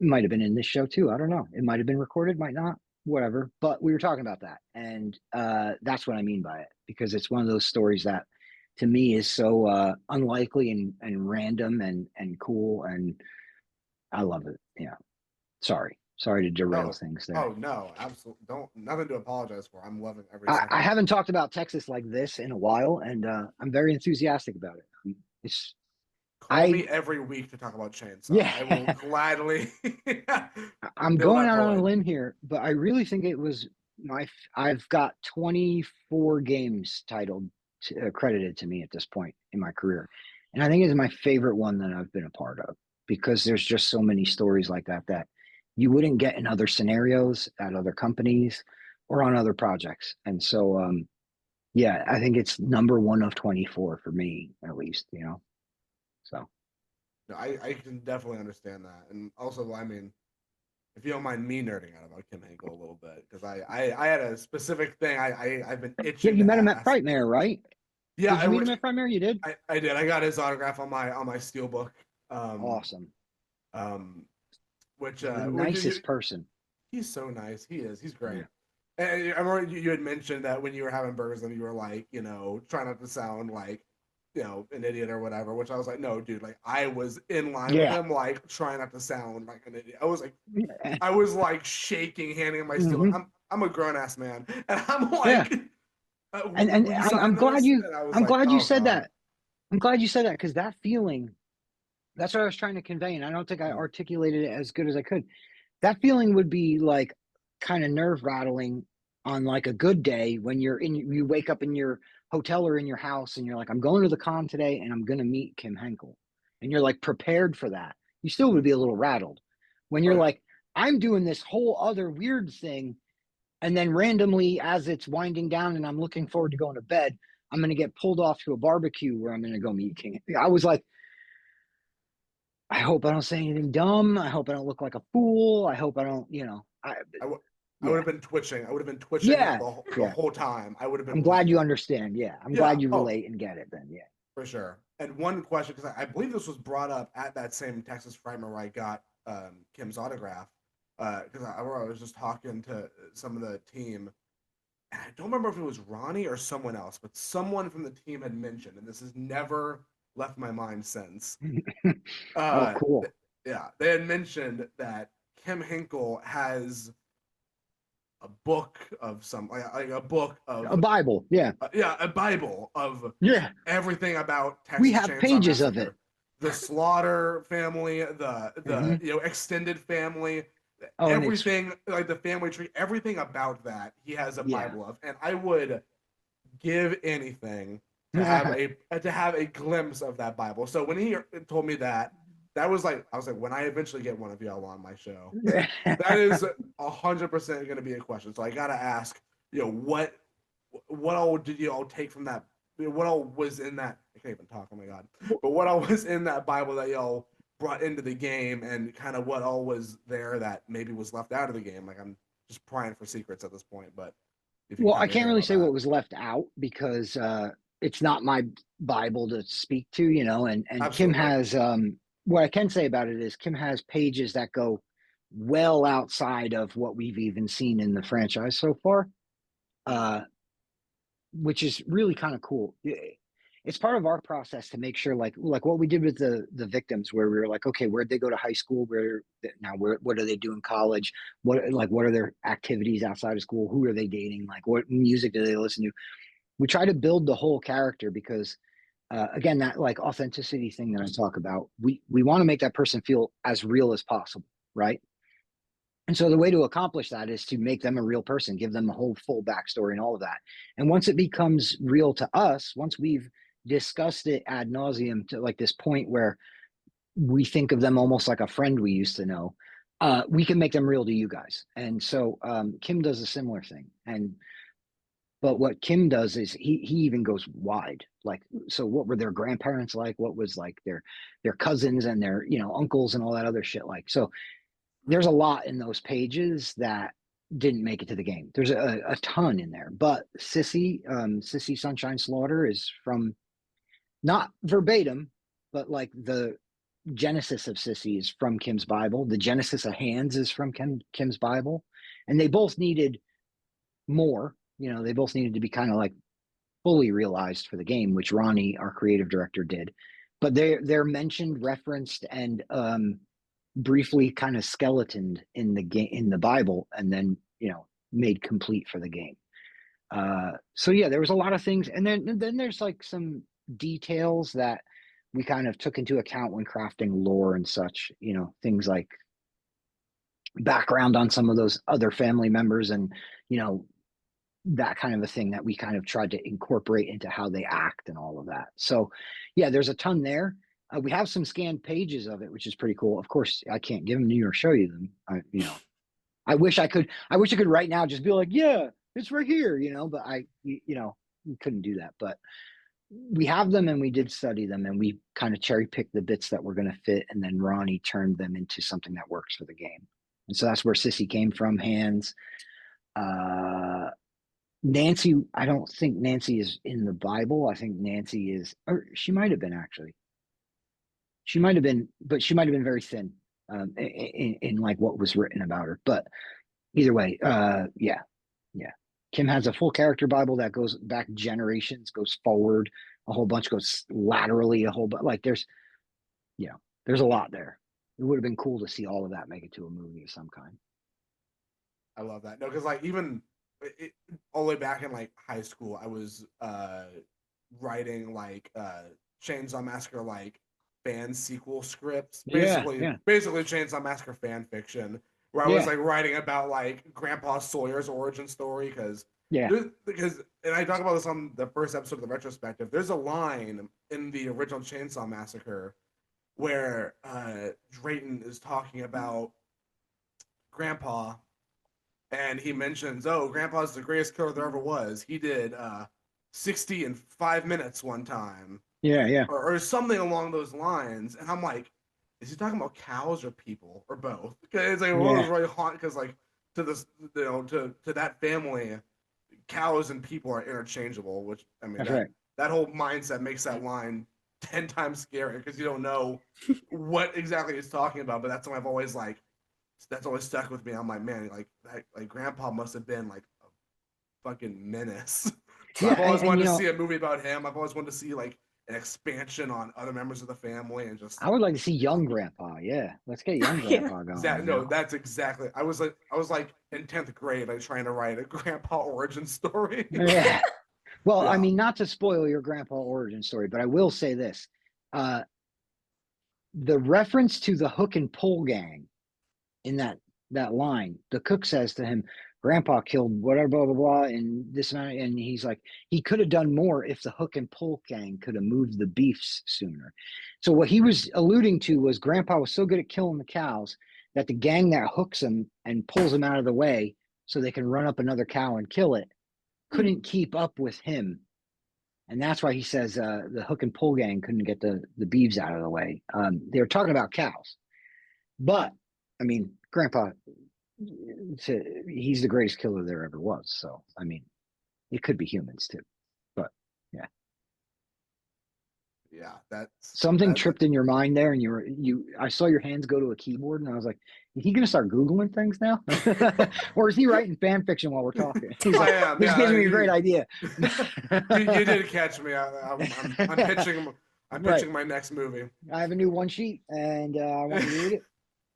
It might have been in this show too. I don't know. It might have been recorded, might not, whatever. But we were talking about that. And that's what I mean by it, because it's one of those stories that to me is so unlikely and random and cool. And I love it. Yeah. Sorry to derail things there. Oh no, absolutely. Nothing to apologize for. I'm loving every I haven't talked about Texas like this in a while, and I'm very enthusiastic about it. Call me every week to talk about Chainsaw. Yeah. I will gladly. I'm going out on a limb here, but I really think it was I've got 24 games titled credited to me at this point in my career, and I think it's my favorite one that I've been a part of, because there's just so many stories like that you wouldn't get in other scenarios at other companies or on other projects. And so, yeah, I think it's number one of 24 for me, at least, you know? I can definitely understand that, and also, I mean, if you don't mind me nerding out about Kim Hinkle a little bit, because I had a specific thing I've been Yeah, itching you to met him at ask. Frightmare, right? Yeah, Did you meet him at Frightmare? You did? I did. I got his autograph on my steelbook. Awesome. Um, which The you nicest person. he's so nice. He is. He's great. Yeah. And I remember you had mentioned that when you were having burgers and you were like, try not to sound like, an idiot or whatever, which I was like, no, dude, like I was in line with Yeah. him, like trying not to sound like an idiot. Yeah. I was like shaking, handing him my steel. Hmm. I'm a grown ass man. And I'm Yeah. like, And will you I'm sign glad this? you And I was I'm like, glad you oh said God. that. I'm glad you said that because that feeling, that's what I was trying to convey, and I don't think I Mm. articulated it as good as I could. That feeling would be like kind of nerve rattling on like a good day when you wake up in your hotel or in your house and you're like, I'm going to the con today and I'm going to meet Kim Henkel. And you're like prepared for that. You still would be a little rattled when Oh you're yeah. like, I'm doing this whole other weird thing. And then randomly, as it's winding down and I'm looking forward to going to bed, I'm going to get pulled off to a barbecue where I'm going to go meet King. I was like, I hope I don't say anything dumb. I hope I don't look like a fool. I hope I don't, I, w- I would yeah, have been twitching. I would have been twitching yeah, the yeah. whole time. I would have I'm been glad losing you it. understand. Yeah, I'm Yeah. glad you Oh, relate and get it. Then, yeah. for sure. And one question, because I believe this was brought up at that same Texas Frightmare where I got Kim's autograph. Because I was just talking to some of the team, and I don't remember if it was Ronnie or someone else, but someone from the team had mentioned, and this has never left my mind since. Oh, Uh, cool. yeah, they had mentioned that Kim Hinkle has a book of like a book A of Bible. Yeah, a Bible of yeah. everything about We Texas have Chainsaw pages of it. Massacre, the Slaughter family, the Hmm. extended family, Oh, and it's everything like the family tree, everything about that he has a yeah. Bible of, and I would give anything to have a glimpse of that Bible. So when he told me that, that was like I was like, when I eventually get one of y'all on my show, that is 100% going to be a question. So I got to ask, what all did you all take from that? What all was in that? I can't even talk. Oh my god! But what all was in that Bible that y'all brought into the game, and kind of what all was there that maybe was left out of the game? Like I'm just prying for secrets at this point, but if you can Well, tell I me can't anything really about say what that, was left out because it's not my Bible to speak to, and Kim absolutely. has what I can say about it is Kim has pages that go well outside of what we've even seen in the franchise so far. Mm-hmm. Uh, which is really kind of cool. It's part of our process to make sure, like what we did with the victims, where we were like, okay, where'd they go to high school? What do they do in college? What are their activities outside of school? Who are they dating? Like, what music do they listen to? We try to build the whole character because, again, that like authenticity thing that I talk about, we want to make that person feel as real as possible, right? And so the way to accomplish that is to make them a real person, give them a whole full backstory and all of that. And once it becomes real to us, once we've discussed it ad nauseum to like this point where we think of them almost like a friend we used to know, we can make them real to you guys. And so Kim does a similar thing. But what Kim does is he even goes wide. Like, so what were their grandparents like? What was like their cousins and their uncles and all that other shit like? So there's a lot in those pages that didn't make it to the game. There's a ton in there, but Sissy Sunshine Slaughter is from not verbatim, but like the genesis of Sissy is from Kim's Bible. The genesis of Hands is from Kim's Bible, and they both needed more. They both needed to be kind of like fully realized for the game, which Ronnie, our creative director, did. But they're mentioned, referenced, and briefly kind of skeletoned in the game in the Bible, and then made complete for the game. So yeah, there was a lot of things, and then there's like some details that we kind of took into account when crafting lore and such. Things like background on some of those other family members, and you know that kind of a thing that we kind of tried to incorporate into how they act and all of that. So yeah, there's a ton there. We have some scanned pages of it, which is pretty cool. Of course, I can't give them to you or show you them. I wish I could. I wish I could right now just be like, yeah, it's right here, but we couldn't do that. But we have them and we did study them, and we kind of cherry picked the bits that were going to fit, and then Ronnie turned them into something that works for the game. And so that's where Sissy came from. Hands. Nancy, I don't think Nancy is in the Bible. I think Nancy is, or she might have been actually. She might have been, but she might have been very thin in like what was written about her. But either way, yeah. Kim has a full character Bible that goes back generations, goes forward a whole bunch, goes laterally a whole bunch. Like there's a lot there. It would have been cool to see all of that make it to a movie of some kind. I love that. No, because like even all the way back in like high school, I was writing like Chainsaw Massacre like fan sequel scripts, basically Chainsaw Massacre fan fiction, where I was like writing about like Grandpa Sawyer's origin story because and I talk about this on the first episode of the retrospective. There's a line in the original Chainsaw Massacre where Drayton is talking about Grandpa, and he mentions, "Oh, Grandpa's the greatest killer there ever was. He did 60 in 5 minutes one time." Or something along those lines. And I'm like, is he talking about cows or people or both? Because like, what was really hot because like to this, to that family, cows and people are interchangeable. Which I mean, that whole mindset makes that line 10 times scarier because you don't know what exactly he's talking about. But that's what I've always like. That's always stuck with me. I'm like, man, like Grandpa must have been like a fucking menace. So I've always wanted to see a movie about him. I've always wanted to see like an expansion on other members of the family and just. I would like to see young Grandpa. Yeah, let's get young Grandpa going. No, that's exactly. I was like in 10th grade, like trying to write a Grandpa origin story. Yeah. Well, I mean, not to spoil your Grandpa origin story, but I will say this: the reference to the hook and pull gang in that line, the cook says to him, Grandpa killed whatever, blah blah blah, and this and he's like, he could have done more if the hook and pull gang could have moved the beefs sooner. So what he was alluding to was Grandpa was so good at killing the cows that the gang that hooks him and pulls him out of the way so they can run up another cow and kill it couldn't keep up with him. And that's why he says the hook and pull gang couldn't get the beeves out of the way. They were talking about cows. But, I mean, Grandpa, he's the greatest killer there ever was. So, I mean, it could be humans too. But, yeah. Yeah, something tripped in your mind there, and I saw your hands go to a keyboard, and I was like, is he going to start Googling things now? Or is he writing fan fiction while we're talking? He's like, this gives me a great idea. you did catch me. I'm pitching. I'm pitching my next movie. I have a new one sheet, and I want to read it.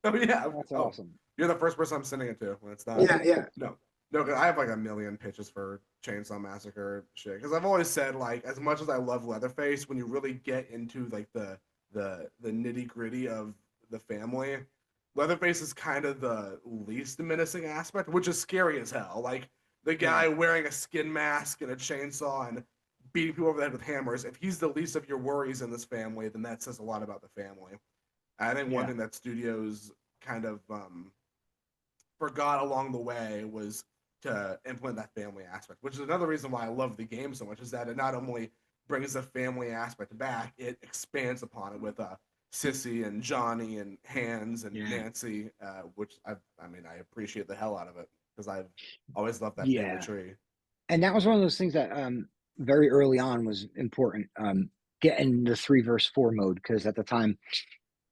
Oh yeah, that's awesome. You're the first person I'm sending it to when it's done. Yeah. No, because I have like a million pitches for Chainsaw Massacre shit. Because I've always said, like, as much as I love Leatherface, when you really get into like the nitty gritty of the family, Leatherface is kind of the least menacing aspect, which is scary as hell. Like the guy wearing a skin mask and a chainsaw and beating people over the head with hammers. If he's the least of your worries in this family, then that says a lot about the family. I think one thing that studios kind of forgot along the way was to implement that family aspect, which is another reason why I love the game so much, is that it not only brings the family aspect back, it expands upon it with Sissy and Johnny and Hands and Nancy, which I appreciate the hell out of it because I've always loved that family tree. And that was one of those things that very early on was important, getting the 3 verse 4 mode, because at the time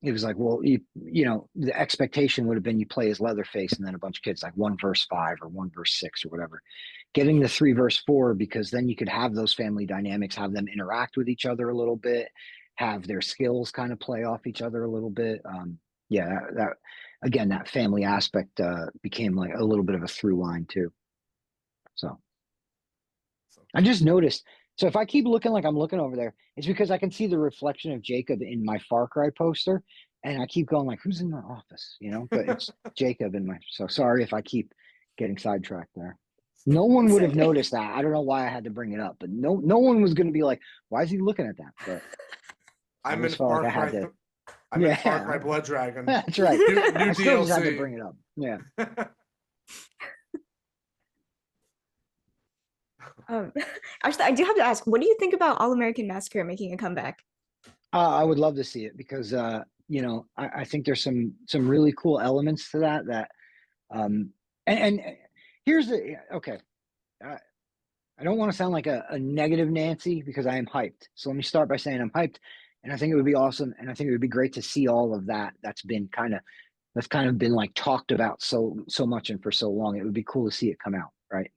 it was like, well, you know, the expectation would have been you play as Leatherface and then a bunch of kids like 1 verse 5 or 1 verse 6 or whatever. Getting the 3 verse 4, because then you could have those family dynamics, have them interact with each other a little bit, have their skills kind of play off each other a little bit. That again, that family aspect became like a little bit of a through line too. So I just noticed. So if I keep looking like I'm looking over there, it's because I can see the reflection of Jacob in my Far Cry poster, and I keep going like, who's in my office? You know, but it's Jacob in my. So sorry if I keep getting sidetracked there. No one would have noticed that. I don't know why I had to bring it up, but no one was going to be like, why is he looking at that? But I'm in Far Cry. I'm in Far Cry Blood Dragon. That's right. New I still DLC. just had to bring it up. Yeah. Um, actually, I do have to ask, what do you think about All American Massacre making a comeback? I would love to see it because I think there's some really cool elements to that um and here's the okay. I, I don't want to sound like a negative Nancy because I am hyped. So let me start by saying I'm hyped, and I think it would be awesome, and I think it would be great to see all of that. That's kind of been like talked about so much and for so long. It would be cool to see it come out, right?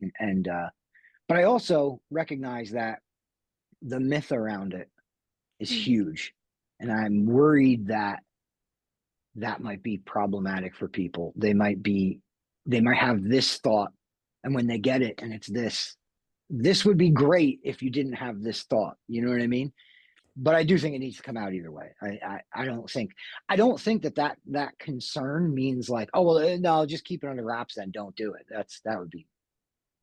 But I also recognize that the myth around it is huge, and I'm worried that that might be problematic for people. They might have this thought, and when they get it, and it's this would be great if you didn't have this thought. You know what I mean? But I do think it needs to come out either way. I don't think that concern means like, oh well, no, just keep it under wraps, then don't do it. That would be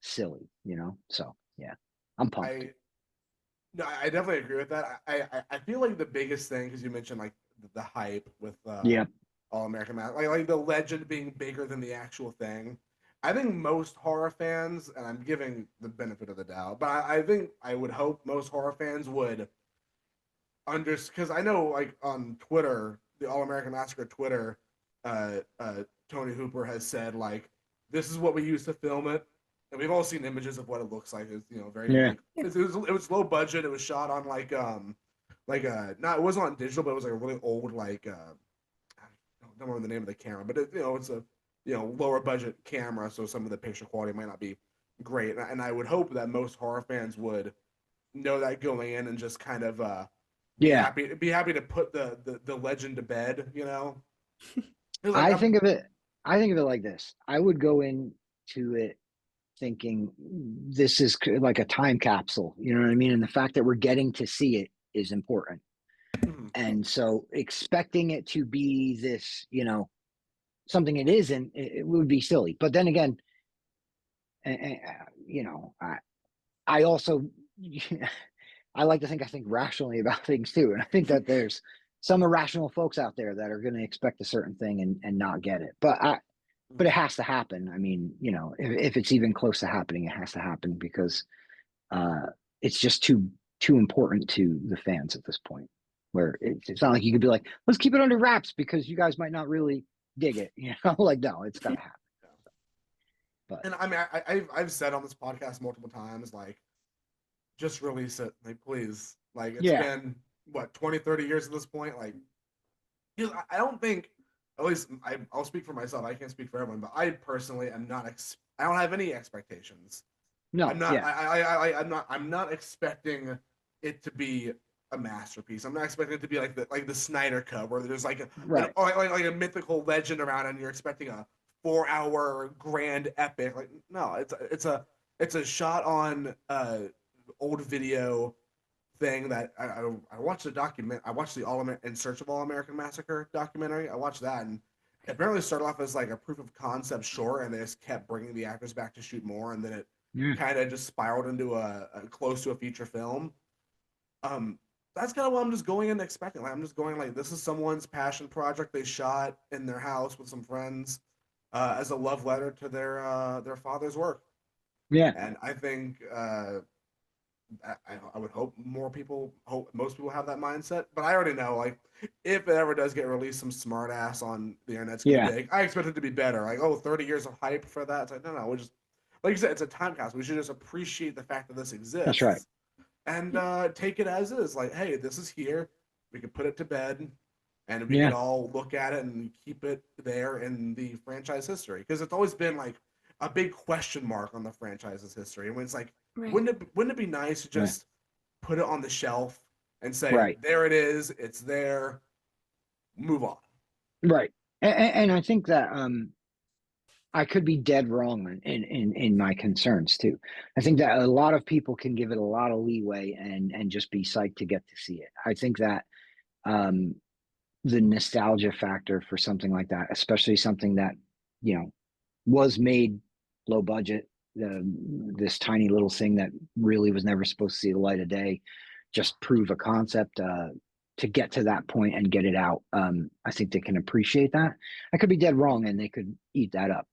silly, you know. So yeah, I'm pumped. I no, I definitely agree with that. I feel like the biggest thing, because you mentioned like the hype with Yeah, All American Math, like the legend being bigger than the actual thing. I think most horror fans, and I'm giving the benefit of the doubt, but I think I would hope most horror fans would because I know like on Twitter, the All American Massacre Twitter, Tony Hooper has said like this is what we used to film it, and we've all seen images of what it looks like. It's very yeah, like it was low budget. It was shot on like not it wasn't on digital, but it was like a really old like I don't remember the name of the camera, but it's a lower budget camera, so some of the picture quality might not be great. And I would hope that most horror fans would know that going in and just kind of yeah. be happy to put the legend to bed. Like I think of it. I think of it like this. I would go into it thinking this is like a time capsule. You know what I mean? And the fact that we're getting to see it is important. And so expecting it to be this, something it isn't, it would be silly. But then again, you know, I also I like to think rationally about things too, and I think that there's some irrational folks out there that are going to expect a certain thing and not get it. But it has to happen. I mean, if it's even close to happening, it has to happen because uh, it's just too important to the fans at this point. Where it's not like you could be like, let's keep it under wraps because you guys might not really dig it. Like no, it's got to happen. But and I mean, I've said on this podcast multiple times, like, just release it, like, please. Like, it's yeah, been what 20, 30 years at this point. Like, I don't think, at least I'll speak for myself. I can't speak for everyone, but I personally am not. I don't have any expectations. I'm no, not. yeah, I'm not expecting it to be a masterpiece. I'm not expecting it to be like the Snyder Cut, where there's like right, like a mythical legend around, and you're expecting a 4 hour grand epic. Like, no, it's a shot on old video thing that I watched the document. I watched the In Search of All American Massacre documentary. I watched that, and it apparently started off as like a proof of concept short, and they just kept bringing the actors back to shoot more, and then it yeah, kind of just spiraled into a close to a feature film. Um, that's kind of what I'm just going in expecting. Like, I'm just going like, this is someone's passion project they shot in their house with some friends as a love letter to their father's work. yeah, And I think I would hope most people have that mindset. But I already know, like, if it ever does get released, some smart ass on the internet's gonna be yeah. like, I expect it to be better. Like, oh, 30 years of hype for that. It's like, no, we just, like you said, it's a time capsule. We should just appreciate the fact that this That's right. exists and take it as is. Like, hey, this is here. We could put it to bed, and we could Yeah, all look at it and keep it there in the franchise history, because it's always been like a big question mark on the franchise's history. And when it's like, Right. wouldn't it be nice to yeah, just put it on the shelf and say, right, there it is, it's there, move on. right. And I think that I could be dead wrong in my concerns too. I think that a lot of people can give it a lot of leeway and just be psyched to get to see it. I think that um, the nostalgia factor for something like that, especially something that you know was made low budget, this tiny little thing that really was never supposed to see the light of day, just prove a concept to get to that point and get it out. I think they can appreciate that. I could be dead wrong, and they could eat that up.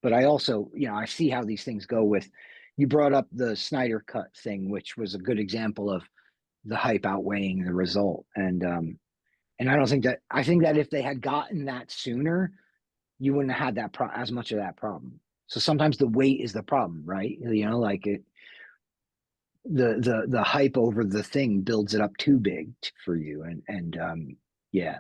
But I also, I see how these things go with, you brought up the Snyder Cut thing, which was a good example of the hype outweighing the result. And I don't think that I think that if they had gotten that sooner, you wouldn't have had that as much of that problem. So sometimes the wait is the problem, right? You know, like the hype over the thing builds it up too big for you, and yeah.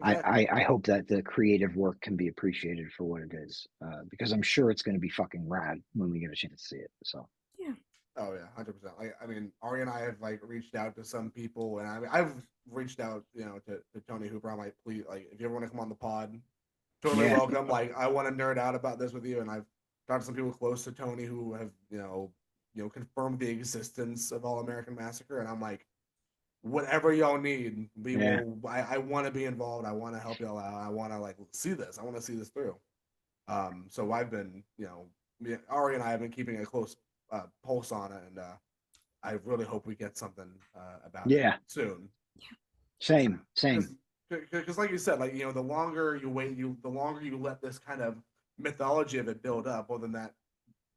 Exactly. I hope that the creative work can be appreciated for what it is, because I'm sure it's going to be fucking rad when we get a chance to see it. So Yeah. Oh yeah, 100%. Like I mean, Ari and I have like reached out to some people, and I've reached out, to Tony Hooper. I'm like, please, like, if you ever want to come on the pod, totally yeah, welcome. Like, I want to nerd out about this with you, and I've talked to some people close to Tony who have, confirmed the existence of All American Massacre, and I'm like, whatever y'all need, we yeah, will. I want to be involved. I want to help y'all out. I want to like see this. I want to see this through. So I've been, Ari and I have been keeping a close pulse on it, and I really hope we get something about it yeah. soon. Same, same. Because, like you said, like the longer you wait, the longer you let this kind of mythology of it build up. Well, then that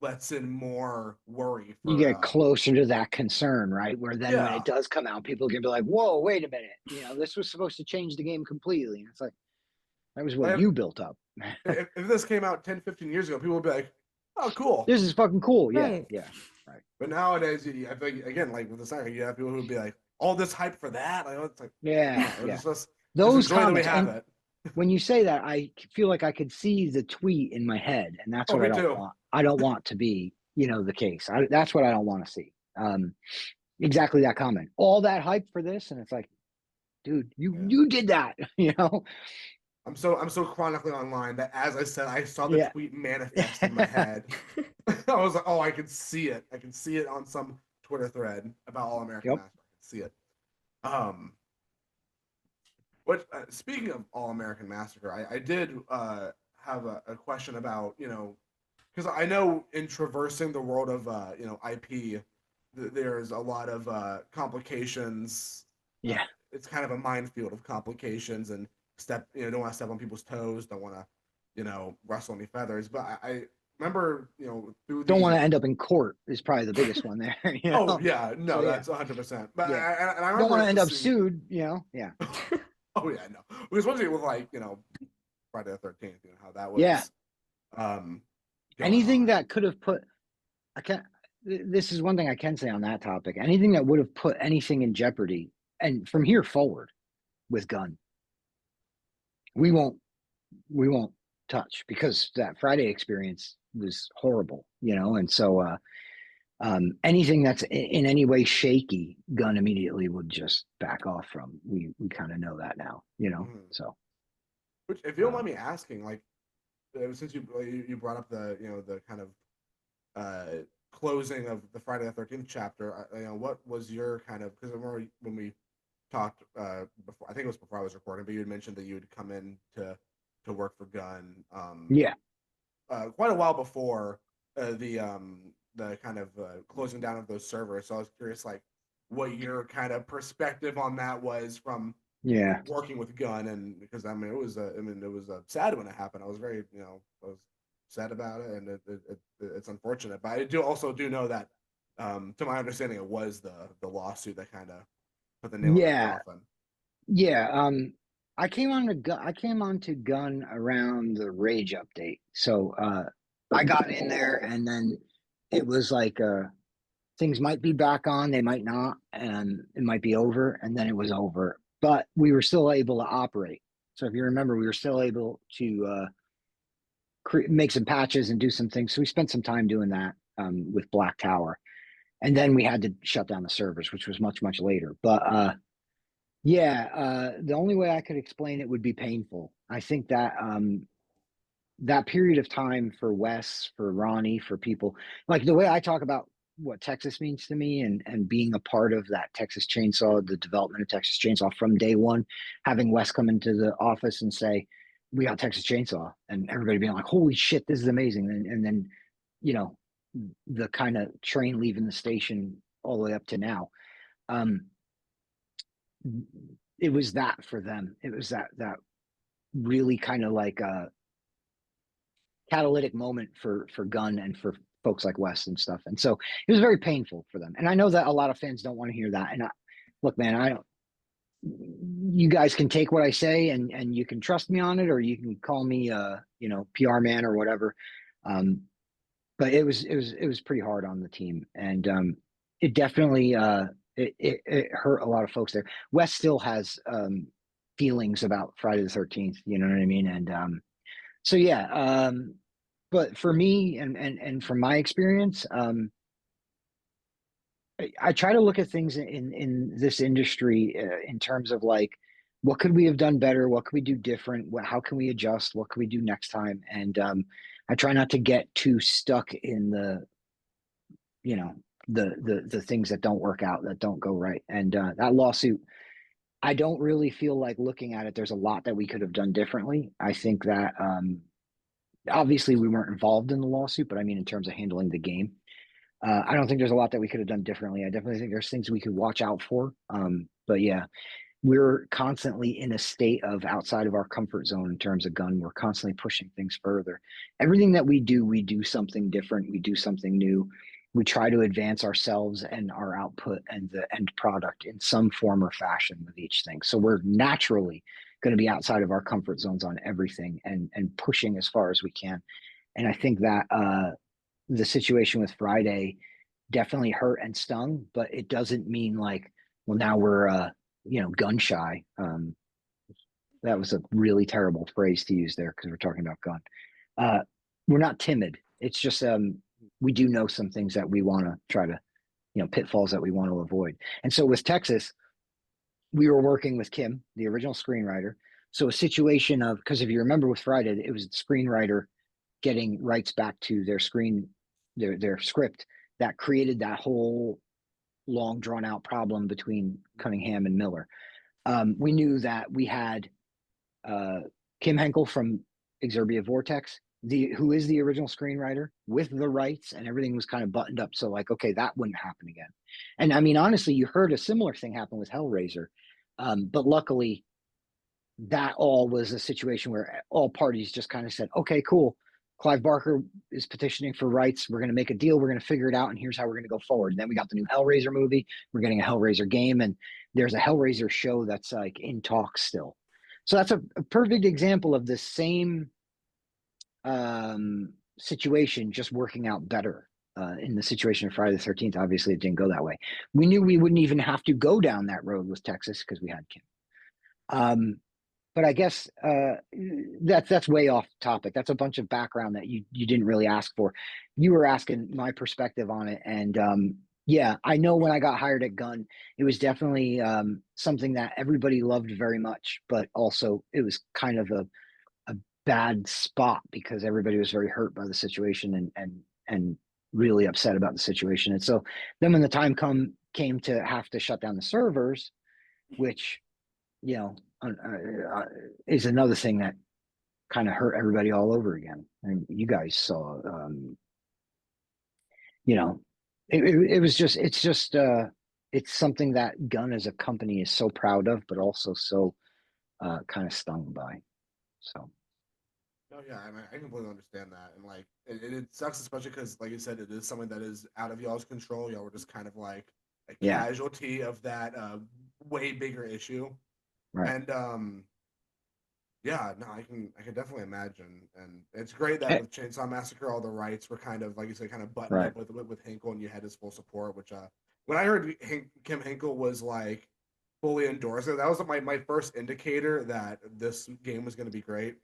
lets in more worry You for. get closer to that concern, right? Where then when Yeah, it does come out, people can be like, "Whoa, wait a minute! This was supposed to change the game completely." And it's like that was what like you built up. if this came out 10, 15 years ago, people would be like, "Oh, cool." This is fucking cool. Yeah, Right. yeah, right. But nowadays, I think again, like with the saga, you have people who would be like, "All this hype for that?" Like, it's like, Yeah, no, yeah. just Those enjoy that we comments, have and it. when you say that, I feel like I could see the tweet in my head, and that's Oh, what I me don't too. want. I don't want to be, the case. That's what I don't want to see. Exactly that comment. All that hype for this, and it's like, dude, you Yeah. you did that, I'm so chronically online that, as I said, I saw the Yeah. tweet manifest in my head. I was like, oh, I can see it. I can see it on some Twitter thread about All American Yep. Massacre. I can see it. Um, What speaking of All American Massacre, I did have a question about, because I know in traversing the world of IP, there's a lot of complications. Uh, Yeah. it's kind of a minefield of complications, and don't want to step on people's toes, don't want to rustle any feathers. But I remember, through Don't want the to end up in court is probably the biggest one there, oh yeah, So no, yeah, that's 100%. But yeah. and I Don't want to remember end up seeing. sued, Yeah. Oh yeah, no, especially with like Friday the 13th, how that Yeah. was um, going Anything on. that could have put I can't this is one thing I can say on that topic. Anything that would have put anything in jeopardy, and from here forward with gun, we won't we won't touch, because that Friday experience was horrible, and so anything that's in any way shaky, gun immediately would just back off from. We kind of know that now, Mhm. so Which, if you don't mind um, me asking, like, since you brought up the kind of closing of the Friday the 13th chapter, what was your kind of, because I remember when we talked before, I think it was before I was recording, but you had mentioned that you would come in to work for Gun yeah. quite a while before the kind of closing down of those servers. So I was curious, like, what your kind of perspective on that was from Yeah. working with Gun, and because it was sad when it happened. I was very I was sad about it, and it's unfortunate. But I do know that to my understanding, it was the lawsuit that kind of put the nail in that Yeah. coffin. Yeah. I came on to gun around the rage update. So I got in there, and then it was like things might be back on, they might not, and it might be over, and then it was over. But we were still able to operate. So if you remember, we were still able to make some patches and do some things. So we spent some time doing that with Black Tower, and then we had to shut down the servers, which was much, much later. But yeah, the only way I could explain it would be painful. I think that that period of time for Wes, for Ronnie, for people, like the way I talk about what Texas means to me, and being a part of that Texas Chainsaw, the development of Texas Chainsaw from day one, having Wes come into the office and say, "We got Texas Chainsaw," and everybody being like, "Holy shit, this is amazing!" And then, you know, the kind of train leaving the station all the way up to now. Um, it was that for them. It was that really kind of like a catalytic moment for Gun and for folks like Wes and stuff. And so it was very painful for them. And I know that a lot of fans don't want to hear that. And look, man, I don't. You guys can take what I say and you can trust me on it, or you can call me PR man or whatever. But it was pretty hard on the team, and it definitely it hurt a lot of folks there. Wes still has feelings about Friday the 13th, you know what I mean? And so yeah, but for me and from my experience, I try to look at things in this industry in terms of like, what could we have done better? What could we do different? How can we adjust? What can we do next time? And I try not to get too stuck in you know, the things that don't work out, that don't go right. And that lawsuit, I don't really feel like looking at it. There's a lot that we could have done differently. I think that obviously we weren't involved in the lawsuit, but I mean in terms of handling the game. I don't think there's a lot that we could have done differently. I definitely think there's things we could watch out for. But yeah, we're constantly in a state of outside of our comfort zone in terms of gun. We're constantly pushing things further. Everything that we do something different. We do something new. We try to advance ourselves and our output and the end product in some form or fashion with each thing. So we're naturally going to be outside of our comfort zones on everything and pushing as far as we can. And I think that the situation with Friday definitely hurt and stung, but it doesn't mean like, well, now we're gun shy. That was a really terrible phrase to use there because we're talking about gun. We're not timid. It's just we do know some things that we want to try to, pitfalls that we want to avoid. And so with Texas, we were working with Kim, the original screenwriter. So a situation of, because if you remember with Friday, it was the screenwriter getting rights back to their script that created that whole long drawn out problem between Cunningham and Miller. We knew that we had Kim Henkel from Exerbia Vortex, who is the original screenwriter with the rights, and everything was kind of buttoned up. So like, okay, that wouldn't happen again. And I mean, honestly, you heard a similar thing happen with Hellraiser. But luckily that all was a situation where all parties just kind of said, okay, cool. Clive Barker is petitioning for rights. We're going to make a deal. We're going to figure it out. And here's how we're going to go forward. And then we got the new Hellraiser movie. We're getting a Hellraiser game. And there's a Hellraiser show that's like in talks still. So that's a perfect example of the same situation just working out better. In the situation of Friday the 13th, obviously it didn't go that way. We knew we wouldn't even have to go down that road with Texas because we had Kim. But I guess that's way off topic. That's a bunch of background that you didn't really ask for. You were asking my perspective on it, and yeah, I know when I got hired at Gun, it was definitely something that everybody loved very much, but also it was kind of a bad spot because everybody was very hurt by the situation and really upset about the situation. And so then when the time came to have to shut down the servers, which is another thing that kind of hurt everybody all over again. And you guys saw, it's something that Gun as a company is so proud of, but also so kind of stung by. So. Oh yeah, I mean, I completely understand that, and like, it sucks, especially because, like you said, it is something that is out of y'all's control. Y'all were just kind of like a casualty of that way bigger issue, right. And yeah, no, I can definitely imagine, and it's great that with Chainsaw Massacre, all the rights were kind of, like you said, kind of buttoned up with Hinkle, and you had his full support. Which when I heard Kim Hinkle was like fully endorsed it, that was my first indicator that this game was going to be great.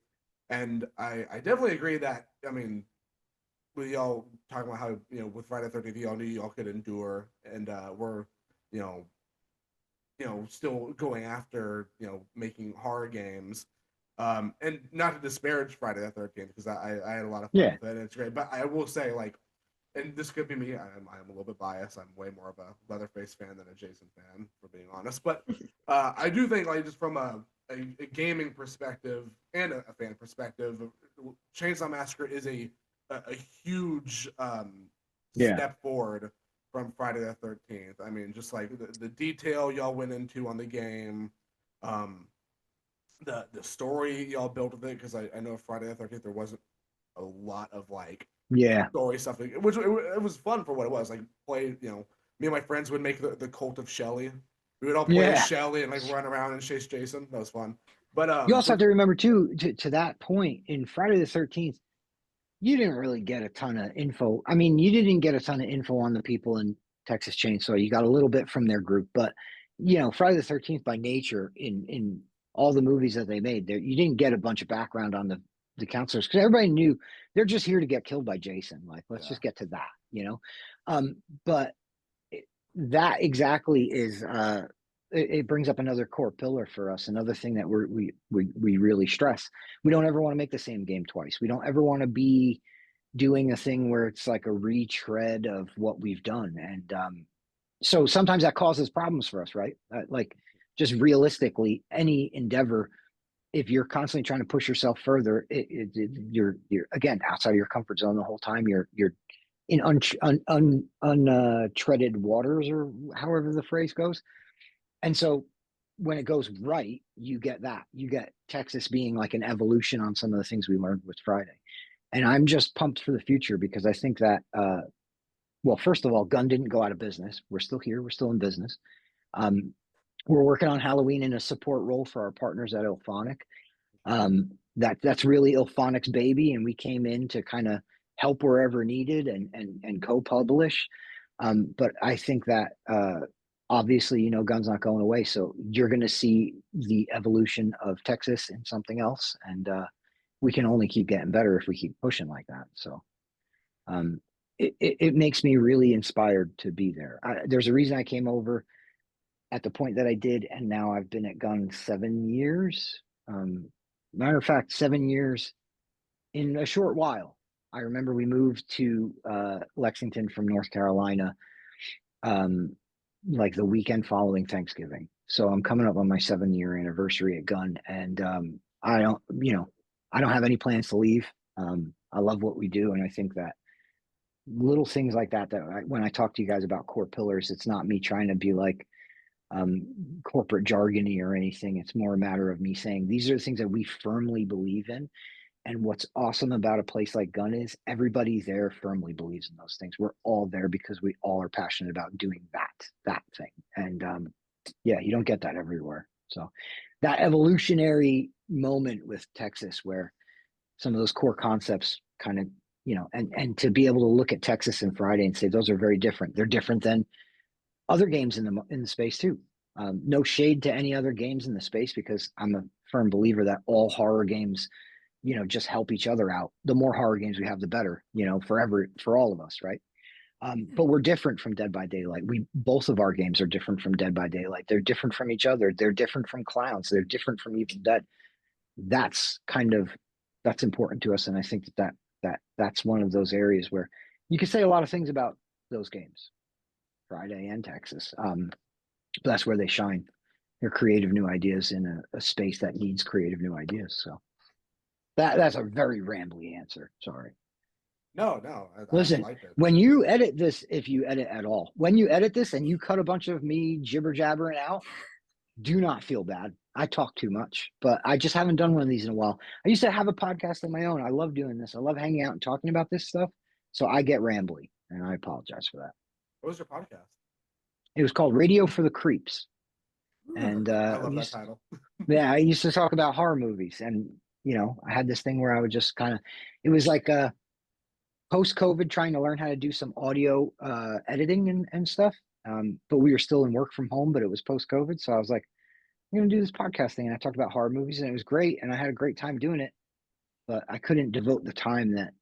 And I definitely agree that, I mean, with y'all talking about how, with Friday the 13th, y'all knew y'all could endure, and we're, you still going after, making horror games. And not to disparage Friday the 13th, because I had a lot of fun with it, and it's great. But I will say, like, and this could be me, I'm a little bit biased. I'm way more of a Leatherface fan than a Jason fan, for being honest. But I do think, like, just from a gaming perspective and a fan perspective, Chainsaw Massacre is a huge step forward from Friday the 13th. I mean, just like the detail y'all went into on the game, the story y'all built with it, because I know Friday the 13th there wasn't a lot of like Yeah. story stuff, which it was fun for what it was. Like play, me and my friends would make the cult of Shelly. We would all play as Yeah. Shelly and like run around and chase Jason. That was fun. But You also have to remember too, to that point in Friday the 13th, you didn't really get a ton of info. I mean, you didn't get a ton of info on the people in Texas Chainsaw. You got a little bit from their group, but Friday the 13th by nature in all the movies that they made, there you didn't get a bunch of background on the counselors because everybody knew they're just here to get killed by Jason. Like, let's just get to that. But that exactly is it brings up another core pillar for us, another thing that we really stress. We don't ever want to make the same game twice. We don't ever want to be doing a thing where it's like a retread of what we've done, and so sometimes that causes problems for us, right? Like, just realistically, any endeavor, if you're constantly trying to push yourself further, you're again outside of your comfort zone the whole time. You're in untreaded waters, or however the phrase goes. And so when it goes right, you get that. You get Texas being like an evolution on some of the things we learned with Friday. And I'm just pumped for the future because I think that, well, first of all, Gun didn't go out of business. We're still here. We're still in business. We're working on Halloween in a support role for our partners at Ilphonic. That's really Ilphonic's baby, and we came in to kind of help wherever needed and co-publish. But I think that obviously, Gun's not going away, so you're going to see the evolution of Texas in something else, and we can only keep getting better if we keep pushing like that. So it makes me really inspired to be there. There's a reason I came over at the point that I did, and now I've been at Gun 7 years. Matter of fact, 7 years in a short while. I remember we moved to Lexington from North Carolina like the weekend following Thanksgiving. So I'm coming up on my 7-year anniversary at Gun, and I don't have any plans to leave. I love what we do, and I think that little things like that when I talk to you guys about core pillars, it's not me trying to be like corporate jargony or anything. It's more a matter of me saying these are the things that we firmly believe in. And what's awesome about a place like Gun is everybody there firmly believes in those things. We're all there because we all are passionate about doing that thing. And you don't get that everywhere. So that evolutionary moment with Texas where some of those core concepts kind of, and to be able to look at Texas and Friday and say those are very different. They're different than other games in the space too. No shade to any other games in the space, because I'm a firm believer that all horror games, just help each other out. The more horror games we have, the better, for all of us, right? But we're different from Dead by Daylight. Both of our games are different from Dead by Daylight. They're different from each other. They're different from Clowns. They're different from Evil Dead. That's important to us, and I think that's one of those areas where you can say a lot of things about those games, Friday and Texas. But that's where they shine. They're creative new ideas in a space that needs creative new ideas. So that's a very rambly answer. Sorry. No, Listen, I liked it. when you edit this, if you edit at all, when you edit this and you cut a bunch of me jibber jabbering out, do not feel bad. I talk too much, but I just haven't done one of these in a while. I used to have a podcast of my own. I love doing this. I love hanging out and talking about this stuff. So I get rambly, and I apologize for that. What was your podcast? It was called Radio for the Creeps. And I love that title. Yeah, I used to talk about horror movies, and I had this thing where I would just it was like post-COVID trying to learn how to do some audio editing and stuff. But we were still in work from home, but it was post-COVID. So I was like, I'm going to do this podcast thing. And I talked about horror movies, and it was great. And I had a great time doing it, but I couldn't devote the time that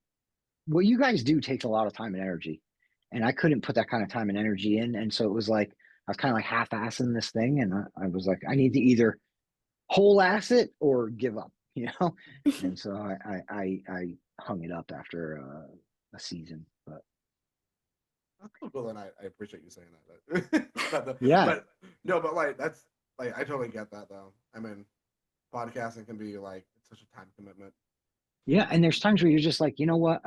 what you guys do takes a lot of time and energy. And I couldn't put that kind of time and energy in. And so it was like, I was kind of like half-assing this thing. And I was like, I need to either whole ass it or give up, And so I hung it up after a season, but Well, then I appreciate you saying that. yeah, but no, but like that's like I totally get that though. I mean, podcasting can be like it's such a time commitment. yeah. And there's times where you're just like, you know what,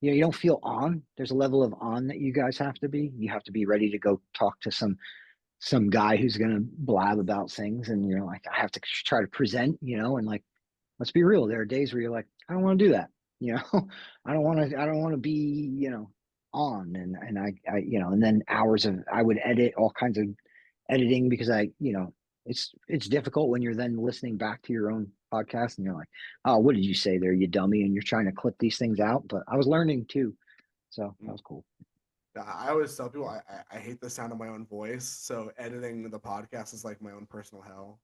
you don't feel on. There's a level of on that you guys have to be. You have to be ready to go talk to some guy who's going to blab about things, and like, I have to try to present, and like, let's be real. There are days where you're like, I don't want to do that. You know, I don't want to be, on and and then hours of I would edit all kinds of editing because it's difficult when you're then listening back to your own podcast and you're like, oh, what did you say there, you dummy? And you're trying to clip these things out. But I was learning too. So that was cool. I always tell people I hate the sound of my own voice, so editing the podcast is like my own personal hell.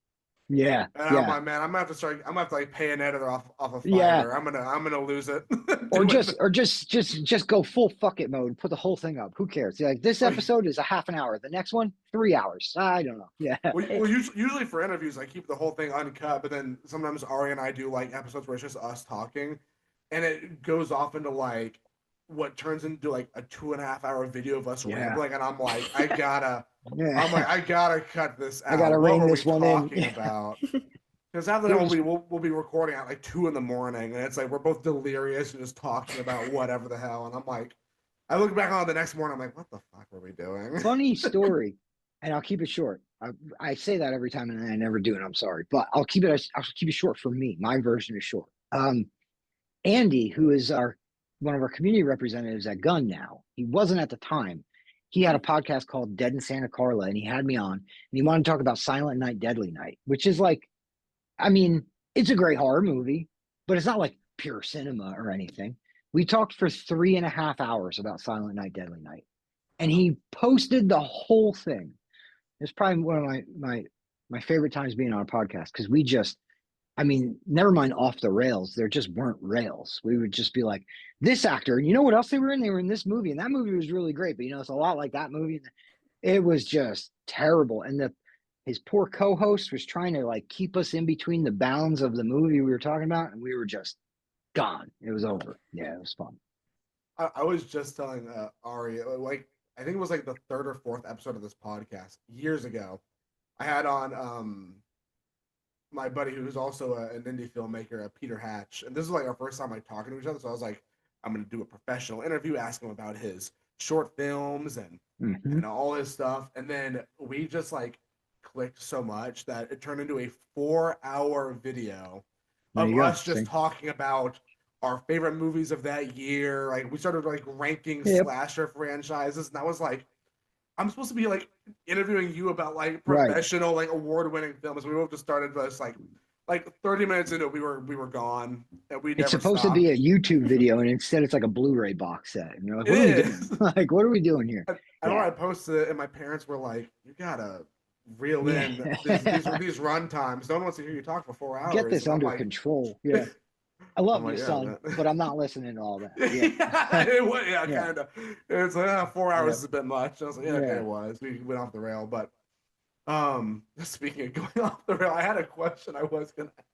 Yeah. And I'm Yeah. like, man, I'm gonna have to like pay an editor off of Yeah. Fiverr. I'm gonna lose it. Or just go full fuck it mode, put the whole thing up. Who cares? Like this episode is a half an hour. The next one, 3 hours. I don't know. Yeah. Well, usually for interviews, I keep the whole thing uncut, but then sometimes Ari and I do like episodes where it's just us talking, and it goes off into like what turns into like a 2.5 hour video of us rambling, and I'm like, I gotta cut this out. I gotta What rein were this we one talking in. about? Because half the time we'll be recording at like 2 a.m, and it's like we're both delirious and just talking about whatever the hell, and I'm like, I look back on it the next morning, I'm like, what the fuck were we doing? Funny story, and I'll keep it short. I say that every time, and I never do, and I'm sorry, but I'll keep it short for me. My version is short. Andy, who is one of our community representatives at Gun now, he wasn't at the time. He had a podcast called Dead in Santa Carla, and he had me on, and he wanted to talk about Silent Night, Deadly Night, which is like, I mean, it's a great horror movie, but it's not like pure cinema or anything. We talked for 3.5 hours about Silent Night, Deadly Night, and he posted the whole thing. It's probably one of my favorite times being on a podcast because I mean, never mind off the rails. There just weren't rails. We would just be like, this actor, and you know what else they were in? They were in this movie, and that movie was really great. But it's a lot like that movie. It was just terrible. And his poor co-host was trying to like keep us in between the bounds of the movie we were talking about, and we were just gone. It was over. Yeah, it was fun. I was just telling Ari, like, I think it was like the third or fourth episode of this podcast years ago. I had on my buddy who's also an indie filmmaker, Peter Hatch, and this is like our first time like talking to each other. So I was like, I'm gonna do a professional interview, ask him about his short films and all his stuff, and then we just like clicked so much that it turned into a 4-hour video of us just talking about our favorite movies of that year. Like we started like ranking slasher franchises, and that was like, I'm supposed to be like interviewing you about like professional, like award-winning films. We both just started this like 30 minutes into it, we were gone, and we never It's supposed stopped. to be a YouTube video, and instead it's like a Blu-ray box set. And you're like, what are we doing? Like, what are we doing here? I remember I posted it, and my parents were like, "You gotta reel in these run times. No one wants to hear you talk for 4 hours. Get this under control." Yeah. I love you, son, but I'm not listening to all that. Yeah, kind of. It's like 4 hours is a bit much. I was like, okay, it was. We went off the rail, but speaking of going off the rail, I had a question I was gonna ask.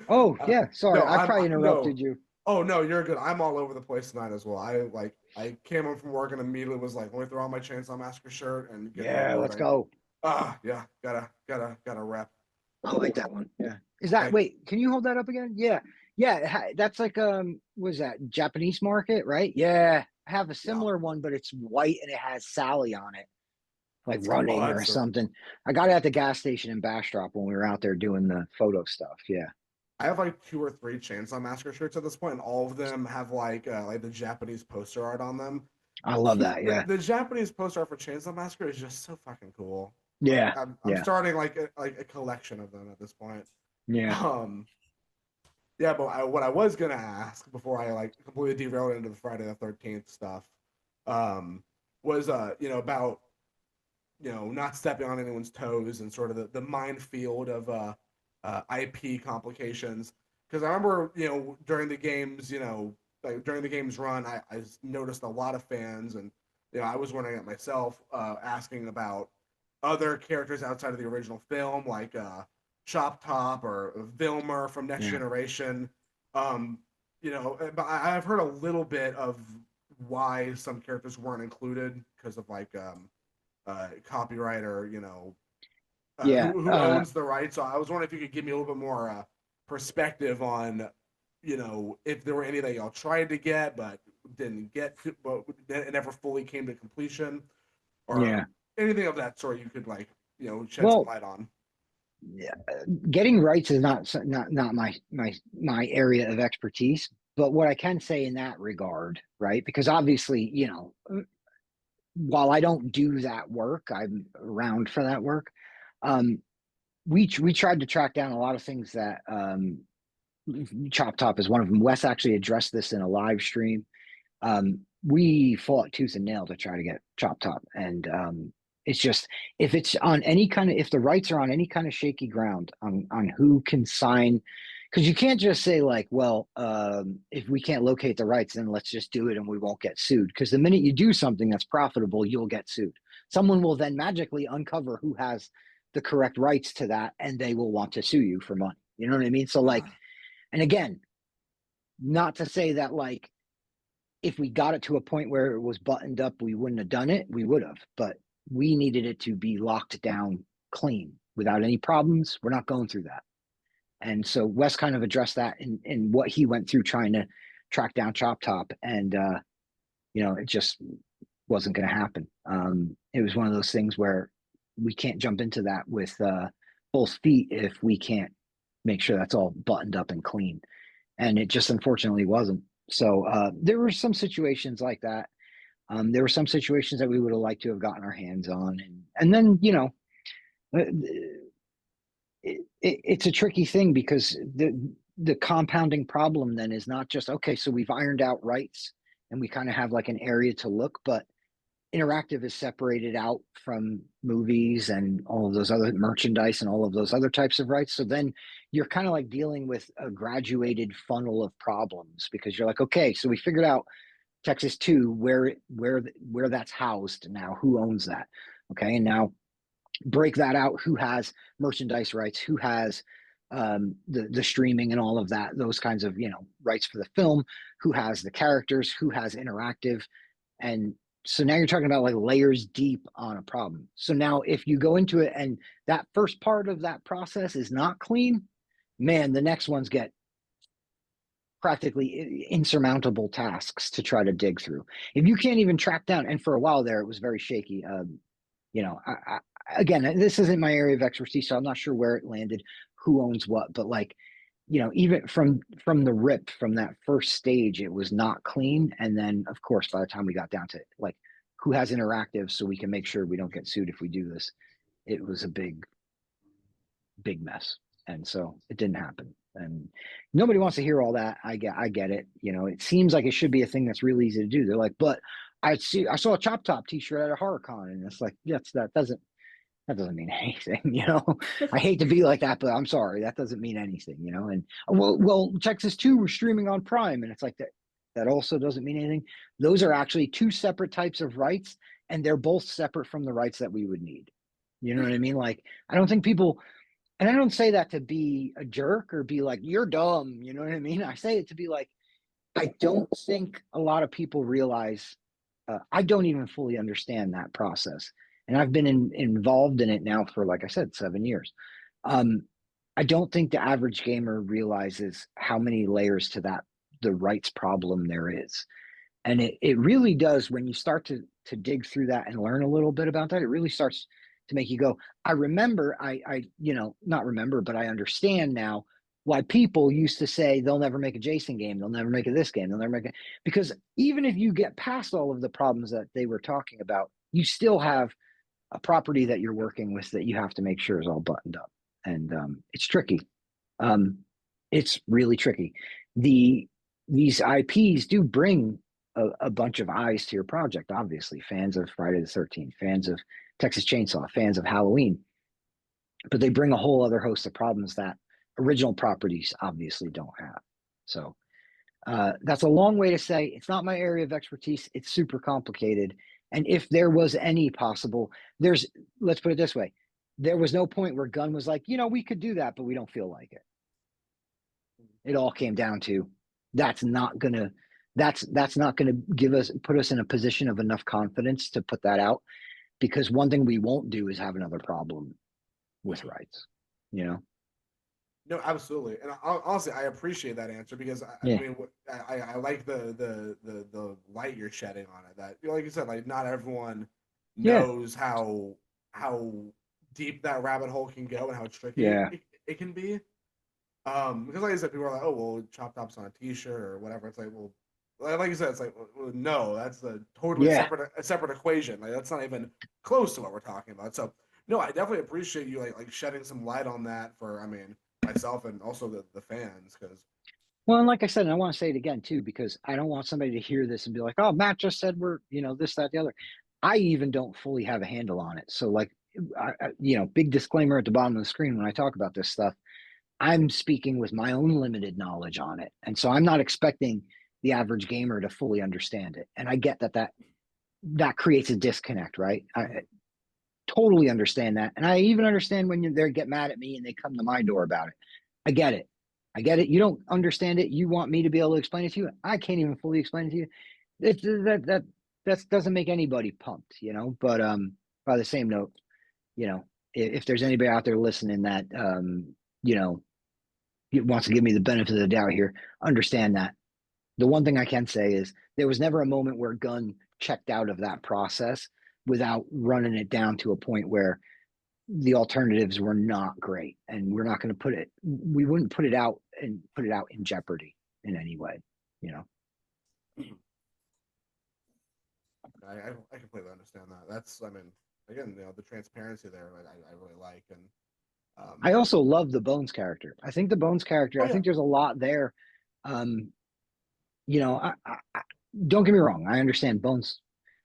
Oh yeah, sorry, I probably interrupted you. Oh no, you're good. I'm all over the place tonight as well. I came home from work and immediately was like, let me throw on my Chainsaw Massacre shirt and get let's go. Yeah, gotta rep. I like that one. Yeah. Is that wait? Can you hold that up again? Yeah. Yeah, that's like was that Japanese market, right? Yeah, I have a similar one, but it's white and it has Sally on it, like running or something. I got it at the gas station in Bastrop when we were out there doing the photo stuff. Yeah, I have like 2 or 3 Chainsaw Massacre shirts at this point, and all of them have like the Japanese poster art on them. I love that. Yeah, the Japanese poster art for Chainsaw Massacre is just so fucking cool. Yeah, I'm starting like a collection of them at this point. Yeah. Yeah, but what I was gonna ask before I like completely derailed into the Friday the 13th stuff, was about not stepping on anyone's toes and sort of the minefield of IP complications. Because I remember during the games during the game's run, I noticed a lot of fans, and I was wondering it myself, asking about other characters outside of the original film, like Chop Top or Vilmer from Next Generation. But I've heard a little bit of why some characters weren't included because of like copyright or who owns the rights. So I was wondering if you could give me a little bit more perspective on if there were any that y'all tried to get but didn't get to, but it never fully came to completion, or anything of that sort you could like shed some light on. Yeah, getting rights is not my area of expertise, But what I can say in that regard, right? Because obviously, you know, while I don't do that work, I'm around for that work. Um, we tried to track down a lot of things that Chop Top is one of them. Wes actually addressed this in a live stream. We fought tooth and nail to try to get Chop Top, and it's just if it's on any kind of if the rights are on any kind of shaky ground on who can sign, because you can't just say like, well, if we can't locate the rights, then let's just do it and we won't get sued. Because the minute you do something that's profitable, you'll get sued. Someone will then magically uncover who has the correct rights to that, and they will want to sue you for money. You know what I mean? So like, and again, not to say that like if we got it to a point where it was buttoned up, we wouldn't have done it. We would have, but we needed it to be locked down clean without any problems. We're not going through that. And so Wes kind of addressed that in what he went through trying to track down Chop Top. And, you know, it just wasn't going to happen. It was one of those things where we can't jump into that with both feet if we can't make sure that's all buttoned up and clean. And it just unfortunately wasn't. So there were some situations like that. There were some situations that we would have liked to have gotten our hands on, and then you know, it's a tricky thing because the compounding problem then is not just okay. So we've ironed out rights and we kind of have like an area to look, but interactive is separated out from movies and all of those other merchandise and all of those other types of rights. So then you're kind of like dealing with a graduated funnel of problems because you're like, okay, so we figured out Texas 2 where that's housed now, who owns that, okay, and now break that out, who has merchandise rights, who has the streaming and all of that, those kinds of rights for the film, who has the characters, who has interactive, and so now you're talking about like layers deep on a problem. So now if you go into it and that first part of that process is not clean, man, the next ones get practically insurmountable tasks to try to dig through. If you can't even track down, and for a while there, it was very shaky. Again, this isn't my area of expertise, so I'm not sure where it landed, who owns what, but like, even from the rip, from that first stage, it was not clean. And then, of course, by the time we got down to like who has interactive, so we can make sure we don't get sued if we do this, it was a big mess. And so it didn't happen. And nobody wants to hear all that. I get it. It seems like it should be a thing that's really easy to do. They're like, but I saw a Chop Top T-shirt at a HorrorCon, and it's like, yes, that doesn't mean anything, I hate to be like that, but I'm sorry, that doesn't mean anything, and well, Texas 2 was streaming on Prime, and it's like that also doesn't mean anything. Those are actually two separate types of rights, and they're both separate from the rights that we would need. You know what I mean? Like, I don't think people, and I don't say that to be a jerk or be like, you're dumb, you know what I mean? I say it to be like, I don't think a lot of people realize, I don't even fully understand that process. And I've been involved in it now for, like I said, 7 years. I don't think the average gamer realizes how many layers to the rights problem there is. And it really does, when you start to dig through that and learn a little bit about that, it really starts to make you go, I remember, not remember, but I understand now why people used to say they'll never make a Jason game, they'll never make this game, they'll never make it. Because even if you get past all of the problems that they were talking about, you still have a property that you're working with that you have to make sure is all buttoned up. And it's tricky. It's really tricky. These IPs do bring a bunch of eyes to your project, obviously. Fans of Friday the 13th, fans of Texas Chainsaw, fans of Halloween. But they bring a whole other host of problems that original properties obviously don't have. So that's a long way to say it's not my area of expertise. It's super complicated. And if there was any possible, let's put it this way. There was no point where Gunn was like, we could do that, but we don't feel like it. It all came down to that's not gonna put us in a position of enough confidence to put that out, because one thing we won't do is have another problem with rights, No, absolutely, and honestly, I appreciate that answer because I mean, I like the light you're shedding on it. That, like you said, like not everyone knows how deep that rabbit hole can go and how tricky it can be. Because like I said, people are like, oh well, Chop Top's on a T-shirt or whatever. It's like, well, like you said, it's like, well, no, that's a totally Yeah. separate equation. Like that's not even close to what we're talking about. So no, I definitely appreciate you like shedding some light on that for, I mean, myself and also the fans, because Well, and like I said, and I want to say it again too, because I don't want somebody to hear this and be like, "Oh, Matt just said we're, this, that, the other." I even don't fully have a handle on it. So, like, big disclaimer at the bottom of the screen when I talk about this stuff. I'm speaking with my own limited knowledge on it, and so I'm not expecting the average gamer to fully understand it. And I get that creates a disconnect, right? I totally understand that, and I even understand when they get mad at me and they come to my door about it. I get it. I get it. You don't understand it. You want me to be able to explain it to you. I can't even fully explain it to you. That doesn't make anybody pumped. But by the same note, if there's anybody out there listening that wants to give me the benefit of the doubt here, understand that. The one thing I can say is there was never a moment where Gunn checked out of that process without running it down to a point where the alternatives were not great, and we're not going to we wouldn't put it out in jeopardy in any way. I completely understand that. That's, I mean, again, the transparency there, I really like, and I also love the Bones character. I think the Bones character, oh I yeah, think there's a lot there. um don't get me wrong, I understand Bones,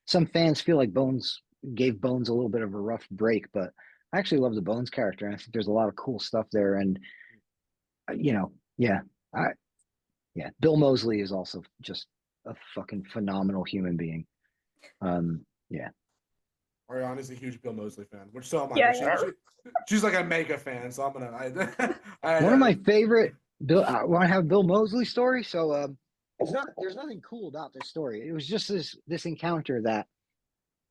some fans feel like Bones gave Bones a little bit of a rough break, but I actually love the Bones character, and I think there's a lot of cool stuff there. And yeah, I Bill Moseley is also just a fucking phenomenal human being. Yeah. Arianee's a huge Bill Moseley fan, which so am I, Yeah, but yeah. she's like a mega fan, so I'm gonna One of my favorite Bill. I want to have Bill Moseley story. So there's nothing cool about this story. It was just this encounter that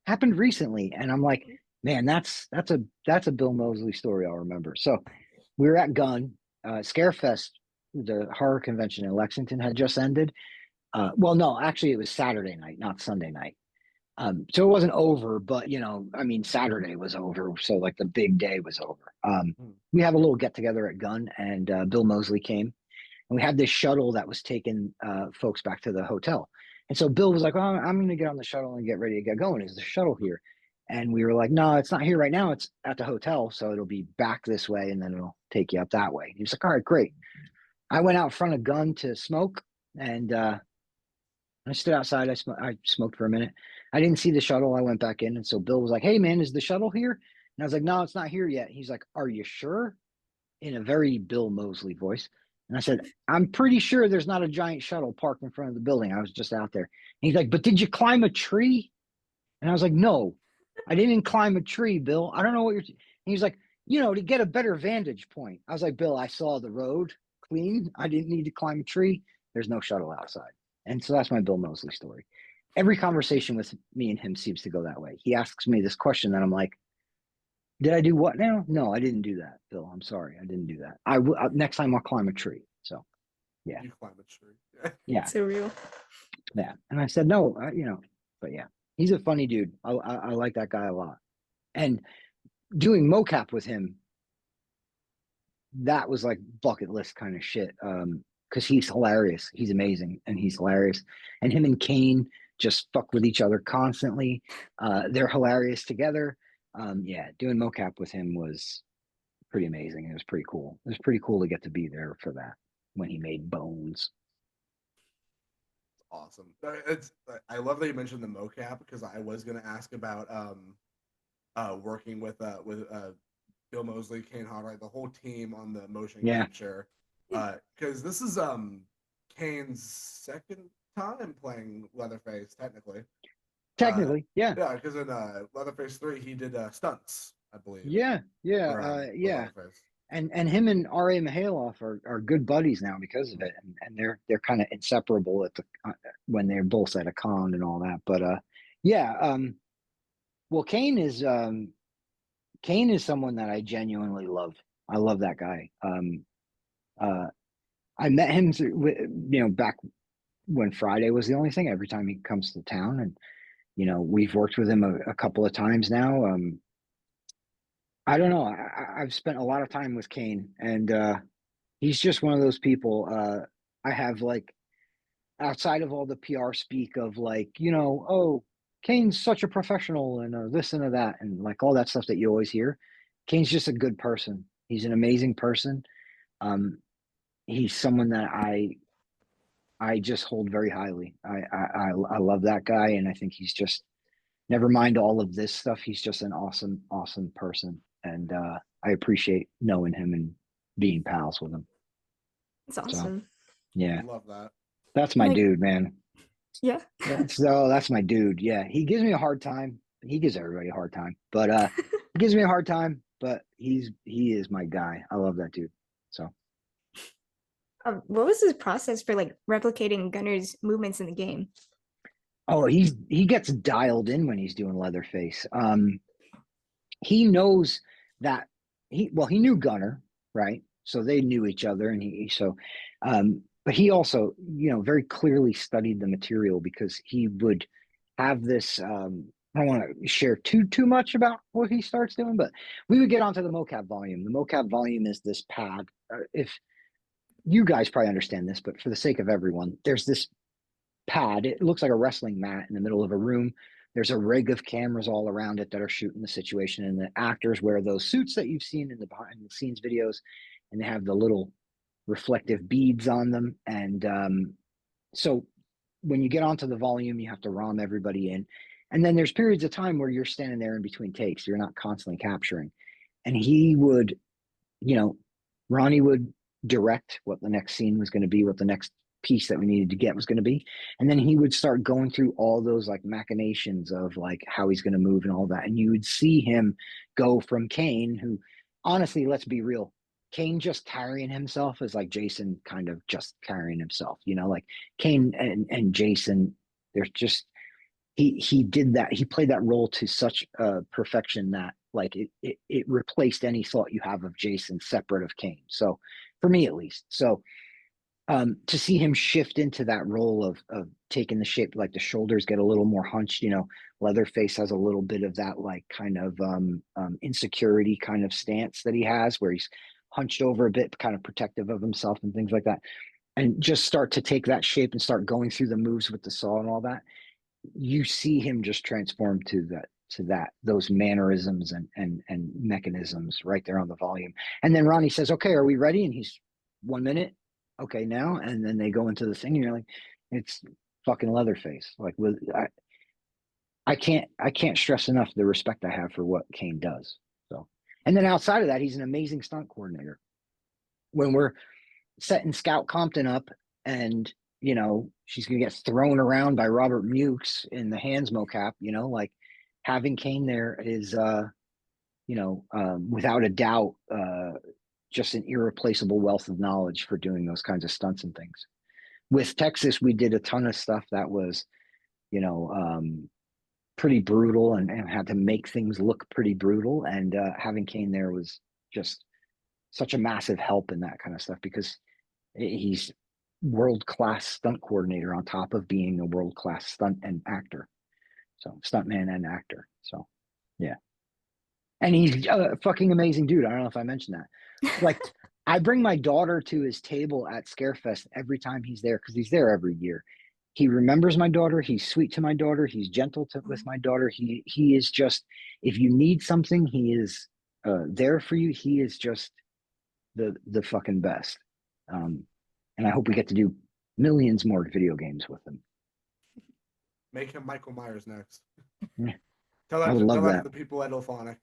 happened recently, and I'm like, man, that's a Bill Moseley story I'll remember. So we were at Gun Scarefest, the horror convention in Lexington had just ended. Well, no, actually, it was Saturday night, not Sunday night. So it wasn't over, but I mean, Saturday was over, so like the big day was over. We have a little get together at Gun, and Bill Moseley came, and we had this shuttle that was taking folks back to the hotel. And so Bill was like, "Well, I'm going to get on the shuttle and get ready to get going. Is the shuttle here?" And we were like, "No, it's not here right now. It's at the hotel, so it'll be back this way, and then it'll take you up that way." He was like, "All right, great." I went out front of Gun to smoke, and I stood outside. I smoked for a minute. I didn't see the shuttle. I went back in, and so Bill was like, "Hey, man, is the shuttle here?" And I was like, "No, it's not here yet." He's like, "Are you sure?" In a very Bill Moseley voice. And I said, "I'm pretty sure there's not a giant shuttle parked in front of the building. I was just out there." And he's like, "But did you climb a tree?" And I was like, "No, I didn't climb a tree, Bill. I don't know what you're." And he's like, "To get a better vantage point." I was like, "Bill, I saw the road clean. I didn't need to climb a tree. There's no shuttle outside." And so that's my Bill Moseley story. Every conversation with me and him seems to go that way. He asks me this question, that I'm like, "Did I do what now?" "No, I didn't do that, Bill. I'm sorry, I didn't do that. Next time I'll climb a tree." So yeah, you climb a tree. yeah, So real. yeah. And I said, "No, but yeah, he's a funny dude. I like that guy a lot." And doing mocap with him, that was like bucket list kind of shit. Because he's hilarious. He's amazing, and he's hilarious. And him and Kane just fuck with each other constantly. They're hilarious together. Yeah, doing mocap with him was pretty amazing. It was pretty cool. It was pretty cool to get to be there for that when he made Bones. Awesome. I love that you mentioned the mocap, because I was going to ask about working with Bill Moseley, Kane Hodright, the whole team on the motion Yeah, capture, because this is Kane's second time playing Leatherface, technically. technically, yeah, Yeah, because in Leatherface 3 he did stunts, I believe, yeah, yeah, for yeah. Leatherface. And him and R.A. Mihailoff are good buddies now because of it, and they're kind of inseparable at the when they're both at a con and all that. But yeah, well, Kane is someone that I genuinely love. I love that guy. Uh, I met him back when Friday was the only thing. Every time he comes to town, and we've worked with him a couple of times now. I don't know. I've spent a lot of time with Kane, and He's just one of those people. I have like outside of all the PR speak of like, oh, Kane's such a professional and this and that and like all that stuff that you always hear. Kane's just a good person. He's an amazing person. Um, he's someone that I just hold very highly. I love that guy, and I think he's just never mind all of this stuff. He's just an awesome person, and I appreciate knowing him and being pals with him. It's So awesome. yeah, Love that. that's my Like, dude, man. yeah. That's my dude. Yeah, he gives me a hard time. He gives everybody a hard time, but he gives me a hard time. But he is my guy. I love that dude. So What was his process for like replicating Gunner's movements in the game? oh, he gets dialed in when he's doing Leatherface. He knows that he knew Gunner, right? So they knew each other, and but he also, very clearly studied the material because he would have this. I don't want to share too much about what he starts doing, but we would get onto the mocap volume. The mocap volume is this pad. If you guys probably understand this, but for the sake of everyone, there's this pad. It looks like a wrestling mat in the middle of a room. There's a rig of cameras all around it that are shooting the situation, and the actors wear those suits that you've seen in the behind the scenes videos, and they have the little reflective beads on them. And so when you get onto the volume, you have to ROM everybody in. And then there's periods of time where you're standing there in between takes. You're not constantly capturing. And he would, you know, Ronnie would direct what the next scene was going to be, what the next piece that we needed to get was going to be. And then he would start going through all those like machinations of like how he's going to move and all that. And you would see him go from Kane, who honestly, let's be real, Kane just carrying himself is like Jason kind of just carrying himself, like Kane and Jason, there's just he did that. He played that role to such perfection that like it replaced any thought you have of Jason separate of Kane. So for me at least. So to see him shift into that role of taking the shape, like the shoulders get a little more hunched, Leatherface has a little bit of that like kind of insecurity kind of stance that he has where he's hunched over a bit, kind of protective of himself and things like that. And just start to take that shape and start going through the moves with the saw and all that. You see him just transform to those mannerisms and mechanisms right there on the volume. And then Ronnie says, "Okay, are we ready?" And he's 1 minute. Okay, now. And then they go into the thing, and you're like, it's fucking Leatherface. Like I can't stress enough the respect I have for what Kane does. So, and then outside of that, he's an amazing stunt coordinator. When we're setting Scout Compton up and she's gonna get thrown around by Robert Mukes in the hands mocap, like having Kane there is without a doubt just an irreplaceable wealth of knowledge for doing those kinds of stunts and things. With Texas, we did a ton of stuff that was pretty brutal and had to make things look pretty brutal, and having Kane there was just such a massive help in that kind of stuff because he's world-class stunt coordinator on top of being a world-class stunt and actor. So stuntman and actor. So yeah. And he's a fucking amazing dude. I don't know if I mentioned that. Like I bring my daughter to his table at Scarefest every time he's there because he's there every year. He remembers my daughter. He's sweet to my daughter. He's gentle with my daughter. He is just, if you need something, he is there for you. He is just the fucking best. And I hope we get to do millions more video games with him. Make him Michael Myers next. Yeah, Tell that, I would to, love tell that that. to the people at Ilphonic.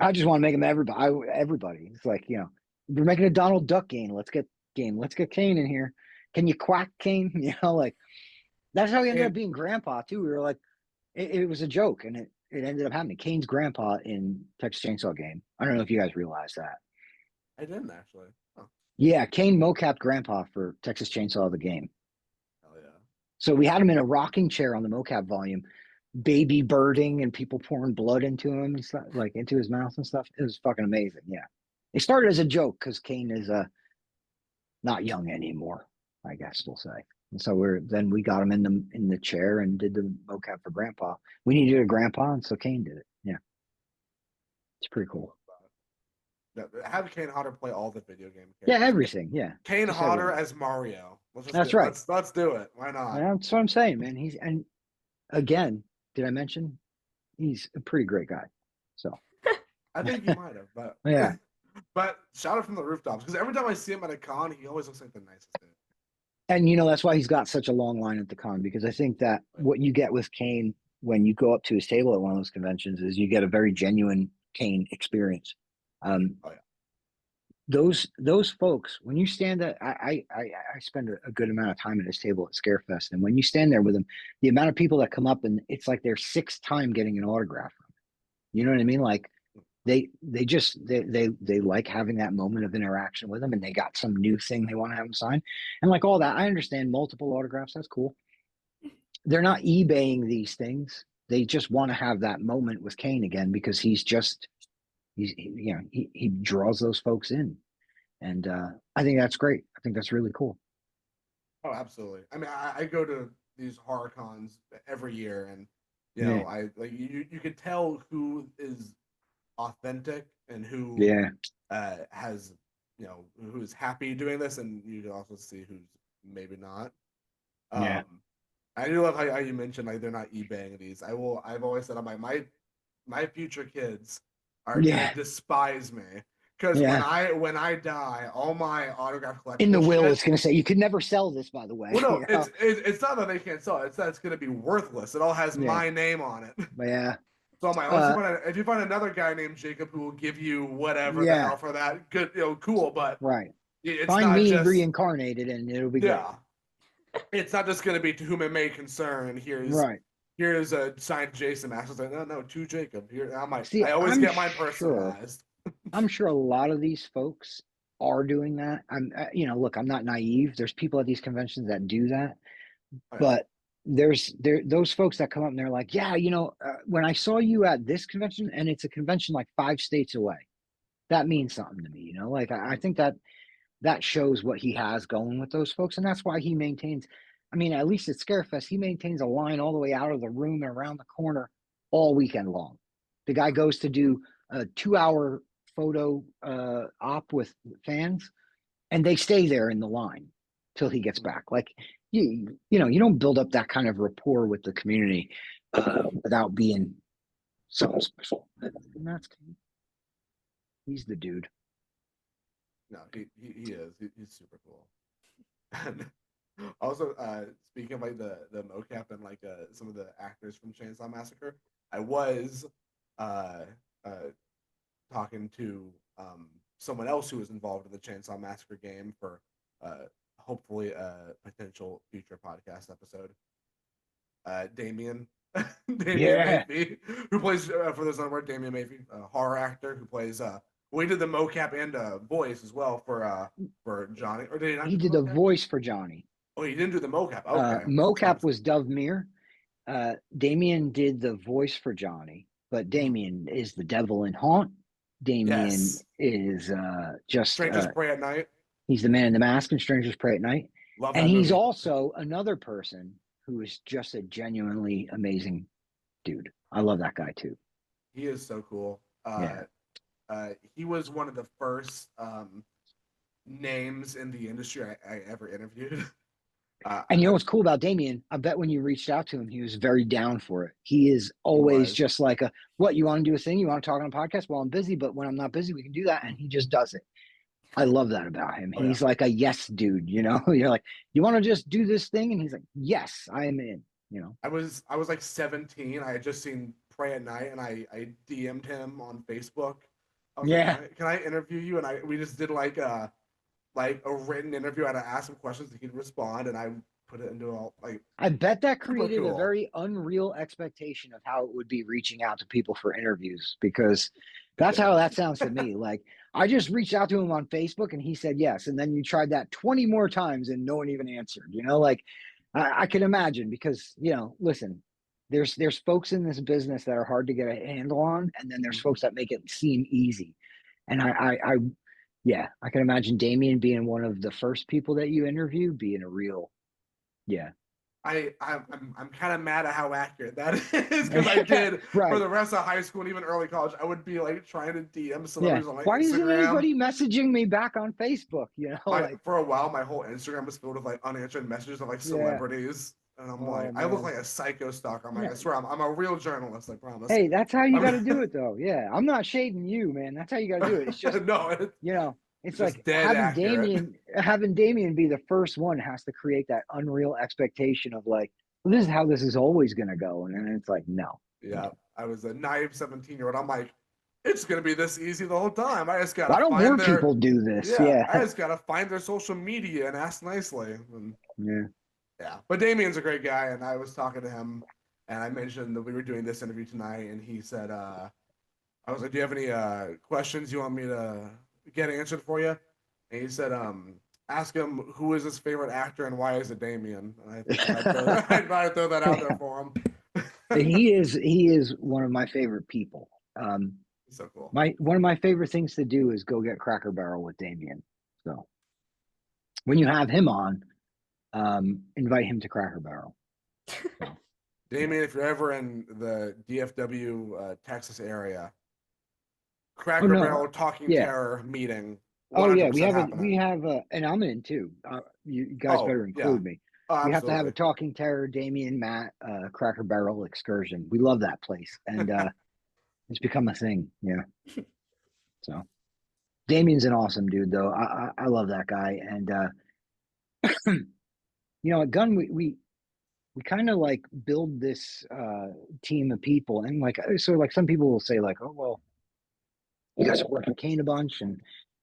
I just want to make him everybody. It's like, we're making a Donald Duck game. Let's get Kane in here. Can you quack Kane? Like that's how he ended up being grandpa too. We were like, it was a joke, and it ended up happening. Kane's grandpa in Texas Chainsaw game. I don't know if you guys realize that. I didn't actually. Oh. Yeah, Kane mocapped grandpa for Texas Chainsaw the game. Hell yeah. So we had him in a rocking chair on the mocap volume, baby birding and people pouring blood into him and stuff, like into his mouth and stuff. It was fucking amazing. Yeah. It started as a joke because Kane is not young anymore, I guess we'll say. And so we got him in the chair and did the mocap for grandpa. We needed a grandpa, and so Kane did it. Yeah. It's pretty cool. Have Kane Hodder play all the video game Yeah, characters. everything. Yeah, Kane just Hodder everything. as Mario. That's right. Let's do it. Why not? That's what I'm saying, man. And again, did I mention he's a pretty great guy? So I think you might have, but yeah, but shout out from the rooftops because every time I see him at a con, he always looks like the nicest dude. and that's why he's got such a long line at the con, because I think that what you get with Kane when you go up to his table at one of those conventions is you get a very genuine Kane experience. Oh yeah. Those folks, when you stand at, I spend a good amount of time at his table at Scarefest, and when you stand there with him, the amount of people that come up and it's like their sixth time getting an autograph from him. You know what I mean? Like they like having that moment of interaction with him, and they got some new thing they want to have him sign, and like all that. I understand multiple autographs. That's cool. They're not eBaying these things. They just want to have that moment with Kane again because he draws those folks in, and I think that's great. I think that's really cool. Oh, absolutely. I mean, I go to these horror cons every year, and you Yeah. know, I like you can tell who is authentic and who Yeah, has who's happy doing this, and you can also see who's maybe not. yeah, I do love how you mentioned like they're not eBaying these. I've always said I'm like my future kids are gonna yeah, despise me because yeah. when I die, all my autograph In the collectible will, shit. it's going to say you could never sell this. By the way, Well, no, it's not that they can't sell it. It's that it's gonna be worthless. It all has Yeah, my name on it. yeah, So I'm like, if you find another guy named Jacob who will give you whatever the yeah. hell for that, good, cool. But Right. it's Find not me just reincarnated, and it'll be great. yeah. It's not just gonna be to whom it may concern. Right. Here's a signed Jason Max. I was like, no, to Jacob. Here, See, I always get mine personalized. I'm sure a lot of these folks are doing that. Look, I'm not naive. There's people at these conventions that do that, Oh, yeah. but there those folks that come up and they're like, yeah, when I saw you at this convention, and it's a convention like 5 states away, that means something to me. Like I think that shows what he has going with those folks, and that's why he maintains. I mean, at least at Scarefest, he maintains a line all the way out of the room and around the corner all weekend long. The guy goes to do a 2 hour photo op with fans, and they stay there in the line till he gets back. Like you don't build up that kind of rapport with the community without being so special. And that's he's the dude. No, he is. He's super cool. And also, speaking of like the mocap and like some of the actors from Chainsaw Massacre, I was uh, talking to someone else who was involved in the Chainsaw Massacre game for hopefully a potential future podcast episode. Damien, Damien Yeah. Mayfie, who plays for those unaware, Damien Mayfie, a horror actor who plays. We did the mocap and voice as well for Johnny, or did he not He do the did the mocap? voice for Johnny. Oh, he didn't do the mocap. Okay, Mocap was Dove Meir. Damien did the voice for Johnny, but Damien is the devil in Haunt. Damien yes, is just Strangers Pray at Night. he's the man in the mask in Strangers Pray at Night. Love And that he's movie. also another person who is just a genuinely amazing dude. I love that guy too. He is so cool. Yeah. He was one of the first names in the industry I ever interviewed. And you know what's cool about Damien? I bet when you reached out to him, he was very down for it. He is always just like what, you want to do a thing? You want to talk on a podcast? Well, I'm busy, but when I'm not busy, we can do that. And he just does it. I love that about him. He's like a yes dude, You're like, you want to just do this thing? And he's like, yes, I am in, I was like 17. I had just seen Pray at Night and I DM'd him on Facebook. I was like, can I interview you? And we just did like a written interview. I had to ask him questions and he'd respond, and I put it into all like. I bet that created cool. a very unreal expectation of how it would be reaching out to people for interviews, because that's how that sounds to me. Like, I just reached out to him on Facebook and he said yes. And then you tried that 20 more times and no one even answered, like I can imagine, because, listen, there's folks in this business that are hard to get a handle on. And then there's folks that make it seem easy. And I can imagine Damien being one of the first people that you interview being a real, I'm kind of mad at how accurate that is because I did for Right. the rest of high school and even early college. I would be like trying to DM Yeah. celebrities on my Why isn't Instagram. anybody messaging me back on Facebook? My Like, for a while, my whole Instagram was filled with like unanswered messages of like yeah. celebrities, and I'm Oh like, I look man. like a psycho stalker. I'm like, I Yeah. swear, I'm a real journalist. I promise. Hey, that's how you I'm got to do it, though. Yeah, I'm not shading you, man. That's how you got to do it. It's just, no, it's it's just like dead accurate. Having Damien be the first one has to create that unreal expectation of like, well, this is how this is always going to go, and then it's like, no. Yeah, I was a naive 17-year-old. I'm like, it's gonna be this easy the whole time. I just gotta Why don't find more their people do this? yeah, I Yeah, just gotta find their social media and ask nicely. And yeah. yeah, but Damien's a great guy, and I was talking to him, and I mentioned that we were doing this interview tonight, and he said, I was like, "Do you have any questions you want me to get answered for you?" And he said, "Ask him who is his favorite actor and why is it Damien?" And I thought I'd throw that out there for him. He is one of my favorite people. So cool. One of my favorite things to do is go get Cracker Barrel with Damien. So when you have him on, invite him to Cracker Barrel. So, Damien, if you're ever in the DFW, Texas area, oh Cracker no, Barrel Talking yeah. Terror meeting, Oh yeah, 100% we happening. have and I'm in too. You guys Oh better yeah, include me. oh, We have to have a absolutely. Talking Terror, Damien, Matt, Cracker Barrel excursion. We love that place, and it's become a thing. Yeah. So Damien's an awesome dude, though. I love that guy, and at Gun we kind of like build this team of people, and like so like some people will say like, oh well, you guys are working Kane a bunch, and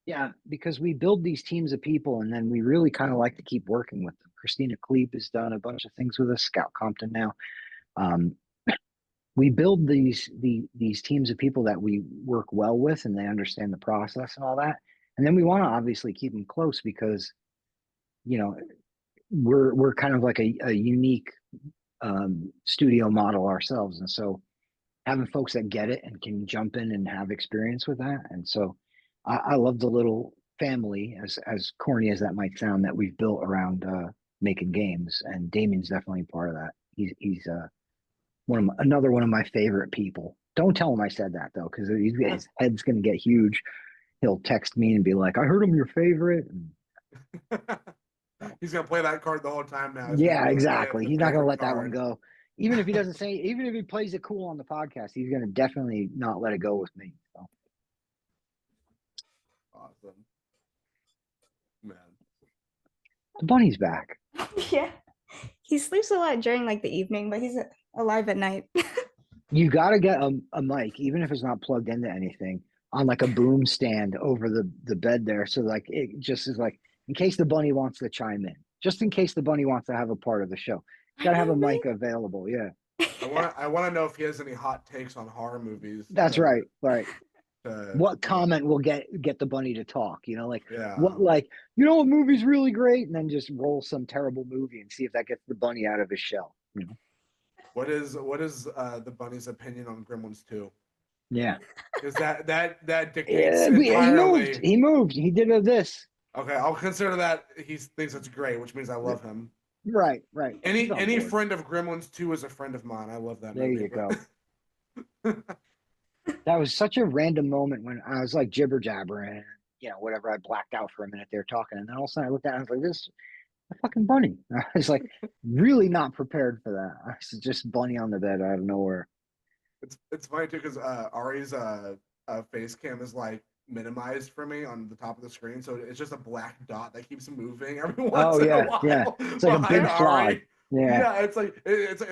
yeah, because we build these teams of people, and then we really kind of like to keep working with them. Christina Kleeb has done a bunch of things with us. Scout Compton now. Um, we build these teams of people that we work well with, and they understand the process and all that. And then we want to obviously keep them close because you know we're kind of like a unique studio model ourselves, and so having folks that get it and can jump in and have experience with that. And so I love the little family, as corny as that might sound, that we've built around making games. And Damien's definitely part of that. He's another one of my favorite people. Don't tell him I said that though, because his head's gonna get huge. He'll text me and be like, "I heard him your favorite." And so, He's gonna play that card the whole time now. He's gonna yeah, be exactly. the He's not gonna favorite let that one card. go. Even if he plays it cool on the podcast, he's gonna definitely not let it go with me. So. Awesome, man. The bunny's back. Yeah. He sleeps a lot during like the evening, but he's alive at night. You got to get a mic, even if it's not plugged into anything, on like a boom stand over the bed there. So like it just is like in case the bunny wants to chime in, just in case the bunny wants to have a part of the show. I Got to have know, a mic right? available. Yeah, I want to know if he has any hot takes on horror movies. that's right. Right. To What comment will get the bunny to talk? Like yeah. what like what movie's really great, and then just roll some terrible movie and see if that gets the bunny out of his shell. What is the bunny's opinion on Gremlins 2? Yeah. Because that dictates Yeah, he moved. entirely. He moved. He did this. Okay, I'll consider that he thinks it's great, which means I love him. Right, right. He's on Any board. friend of Gremlins 2 is a friend of mine. I love that There movie. you go. That was such a random moment when I was like jibber jabbering and whatever. I blacked out for a minute there talking, and then all of a sudden I looked at it and I was like, "This is a fucking bunny." I was like, really not prepared for that. I was just bunny on the bed out of nowhere. It's funny too because Ari's face cam is like minimized for me on the top of the screen, so it's just a black dot that keeps moving every Oh once in a yeah, yeah. while It's like a behind big fly. Ari. Yeah, Yeah, it's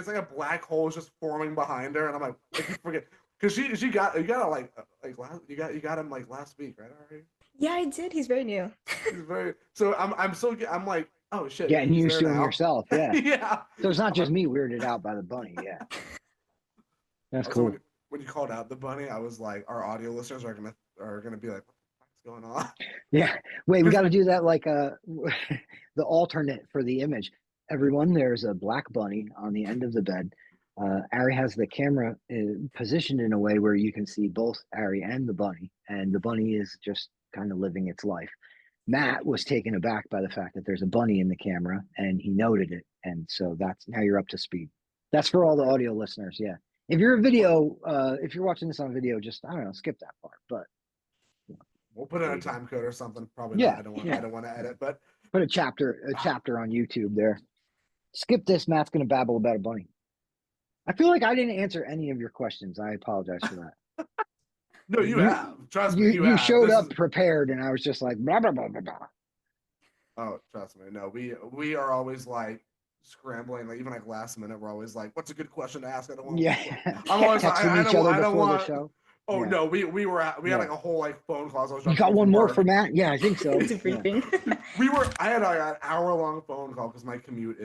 like a black hole is just forming behind her, and I'm like, I keep forgetting because she got you got like last you got him like last week, right, Ari? Yeah, I did. He's very new. He's very so I'm like, oh shit, getting he's used there to him now. yourself. Yeah. Yeah. So it's not I'm just like, me weirded out by the bunny. Yeah, that's also cool. when you called out the bunny, I was like, our audio listeners are gonna be like, what's going on? Yeah. Wait, we got Because to do that like the alternate for the image. Everyone, there's a black bunny on the end of the bed. Ari has the camera positioned in a way where you can see both Ari and the bunny is just kind of living its life. Matt was taken aback by the fact that there's a bunny in the camera, and he noted it. And so that's now you're up to speed. That's for all the audio listeners. Yeah. If you're a video, if you're watching this on video, just I don't know, skip that part. But we'll put in a time code or something. Probably yeah, not. I don't want. yeah. I don't want to edit, but put a chapter on YouTube there. Skip this. Matt's gonna babble about a bunny. I feel like I didn't answer any of your questions. I apologize for that. No, you have. Trust me, you showed up prepared, and I was just like blah blah blah blah blah. Oh, trust me. No, we are always like scrambling. Like even like last minute, we're always like, "What's a good question to ask?" I don't want. Yeah. I'm always like, texting each other before the show. Oh Yeah. no, we had like a whole like phone call. You got one more for Matt? Yeah, I think so. It's a briefing. I had like an hour-long phone call because my commute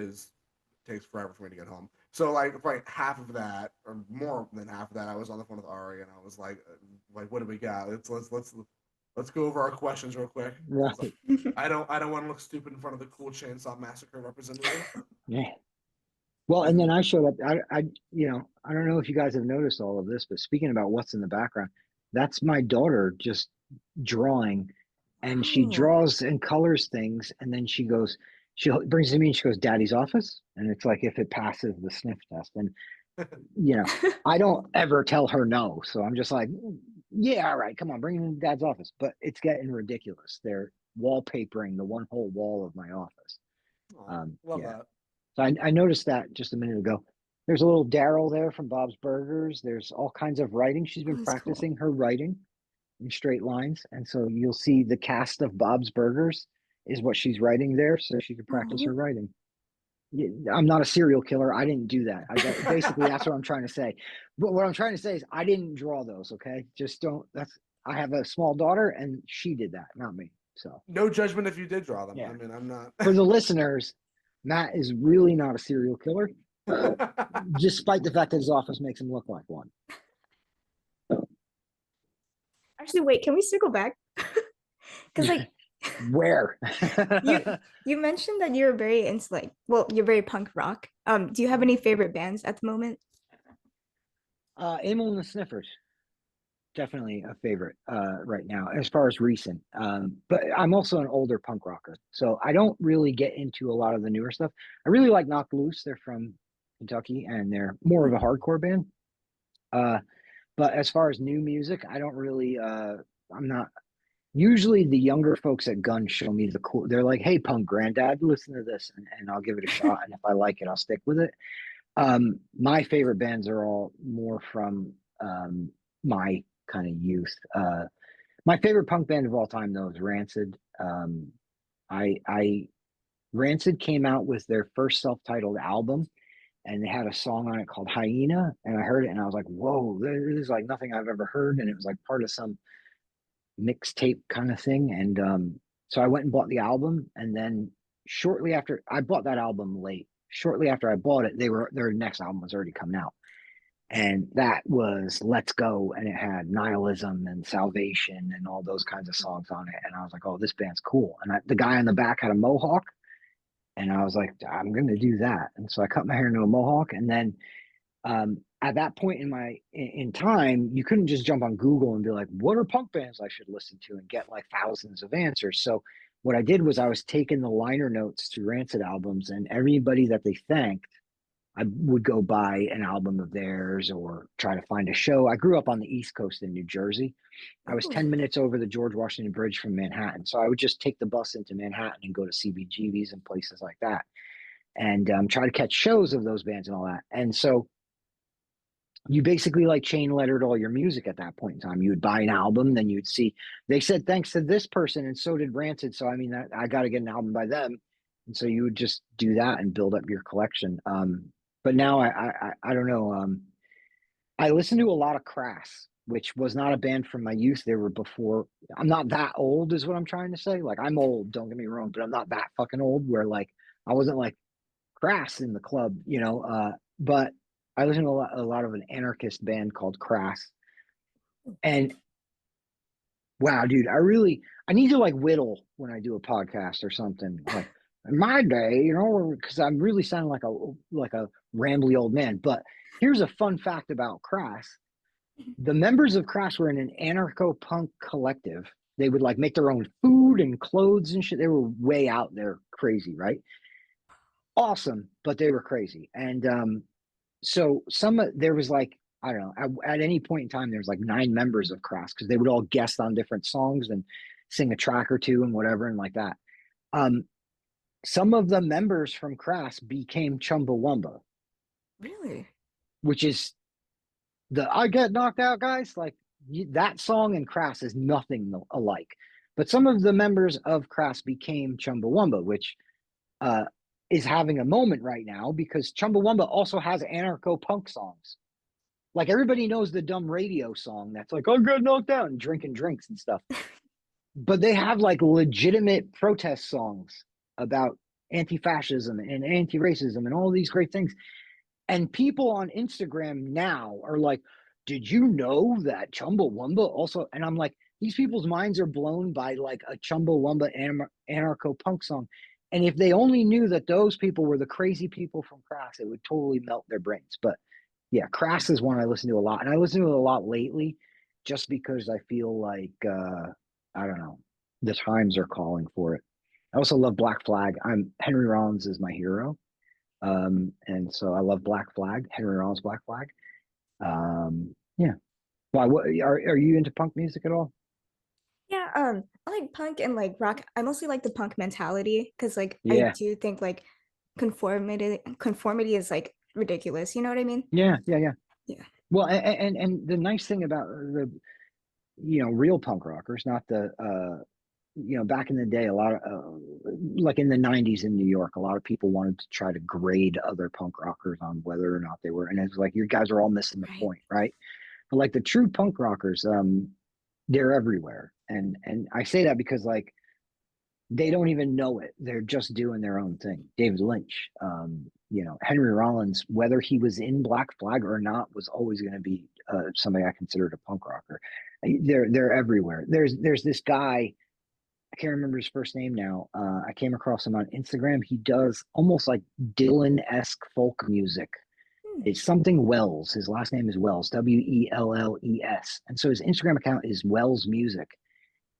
takes forever for me to get home. So like half of that, or more than half of that, I was on the phone with Ari, and I was like, what do we got? Let's go over our questions real quick. Right. I don't want to look stupid in front of the cool Chainsaw Massacre representative. Yeah. Well, and then I showed up. I don't know if you guys have noticed all of this, but speaking about what's in the background, that's my daughter just drawing, and she draws and colors things, and then she brings it to me and she goes, "Daddy's office," and it's like if it passes the sniff test, and I don't ever tell her no, so I'm just like, yeah, all right, come on, bring it in Dad's office, but it's getting ridiculous. They're wallpapering the one whole wall of my office. Love that. So I noticed that just a minute ago. There's a little Daryl there from Bob's Burgers. There's all kinds of writing. She's been practicing her writing in straight lines. And so you'll see the cast of Bob's Burgers is what she's writing there, so she can practice her writing. I'm not a serial killer. I didn't do that. Basically, that's what I'm trying to say. But what I'm trying to say is I didn't draw those, okay? Just don't. I have a small daughter, and she did that, not me. So no judgment if you did draw them. Yeah. I mean, I'm not. For the listeners, Matt is really not a serial killer, despite the fact that his office makes him look like one. Actually, wait, can we circle back? Because like where you mentioned that you're very into you're very punk rock. Do you have any favorite bands at the moment? Emil and the Sniffers, definitely a favorite right now as far as recent. But I'm also an older punk rocker, so I don't really get into a lot of the newer stuff. I really like Knocked Loose. They're from Kentucky, and they're more of a hardcore band. But as far as new music, I don't really. I'm not. Usually, the younger folks at Gun show me the cool. They're like, "Hey, punk granddad, listen to this," and I'll give it a shot. And if I like it, I'll stick with it. My favorite bands are all more from my kind of youth. My favorite punk band of all time, though, is Rancid. Rancid came out with their first self-titled album, and they had a song on it called Hyena, and I heard it, and I was like, "Whoa, this is like nothing I've ever heard," and it was like part of some mixtape kind of thing. And so I went and bought the album, and then shortly after I bought that album late. Shortly after I bought it, their next album was already coming out. And that was Let's Go, and it had Nihilism and Salvation and all those kinds of songs on it. And I was like, oh, this band's cool. And the guy on the back had a mohawk, and I was like, I'm going to do that. And so I cut my hair into a mohawk. And then at that point in time, you couldn't just jump on Google and be like, what are punk bands I should listen to, and get like thousands of answers. So what I did was I was taking the liner notes to Rancid albums, and everybody that they thanked, I would go buy an album of theirs or try to find a show. I grew up on the East Coast in New Jersey. I was 10 minutes over the George Washington Bridge from Manhattan. So I would just take the bus into Manhattan and go to CBGB's and places like that, and try to catch shows of those bands and all that. And so you basically like chain lettered all your music at that point in time. You would buy an album, then you'd see, they said thanks to this person, and so did Rancid. So I mean, I got to get an album by them. And so you would just do that and build up your collection. But now I don't know. I listen to a lot of Crass, which was not a band from my youth. They were before. I'm not that old, is what I'm trying to say. Like, I'm old, don't get me wrong, but I'm not that fucking old where like I wasn't like Crass in the club, but I listen to a lot of an anarchist band called Crass. And wow, dude, I need to like whittle when I do a podcast or something. Like in my day, because I'm really sounding like a rambly old man. But here's a fun fact about Crass. The members of Crass were in an anarcho-punk collective They would like make their own food and clothes and shit. They were way out there crazy, right? Awesome, but they were crazy. And so there was like, I don't know, at any point in time there was like 9 members of Crass because they would all guest on different songs and sing a track or two and whatever and like that. Um, some of the members from Crass became Chumbawamba, Really? which is the I Get Knocked Out guys. Like that song and Crass is nothing alike. But some of the members of Crass became Chumbawamba, which uh, is having a moment right now because Chumbawamba also has anarcho punk songs. Like everybody knows the dumb radio song that's like, "I got knocked out" and drinking drinks and stuff. But they have like legitimate protest songs about anti-fascism and anti-racism and all these great things. And people on Instagram now are like, "Did you know that Chumbawamba also?" And I'm like, these people's minds are blown by like a Chumbawamba anarcho punk song. And if they only knew that those people were the crazy people from Crass, it would totally melt their brains. But yeah, Crass is one I listen to a lot, and I listen to it a lot lately, just because I feel like I don't know, the times are calling for it. I also love Black Flag. I'm Henry Rollins is my hero, and so I love Black Flag, Henry Rollins, Black Flag. Yeah. Why? What are you into punk music at all? Yeah, I like punk and like rock. I mostly like the punk mentality because like I Yeah, do think like conformity is like ridiculous. You know what I mean? yeah. Yeah. Well, and the nice thing about the real punk rockers, not the back in the day, a lot of like in the 90s in New York, a lot of people wanted to try to grade other punk rockers on whether or not they were, and it's like you guys are all missing the Right. point, right? But like the true punk rockers, they're everywhere, and I say that because like they don't even know it. They're just doing their own thing. David Lynch, Henry Rollins, whether he was in Black Flag or not, was always going to be somebody I considered a punk rocker. They're everywhere. There's this guy. I can't remember his first name now. I came across him on Instagram. He does almost like Dylan-esque folk music. Hmm. It's something Wells. His last name is Wells, Welles. And so his Instagram account is Wells Music.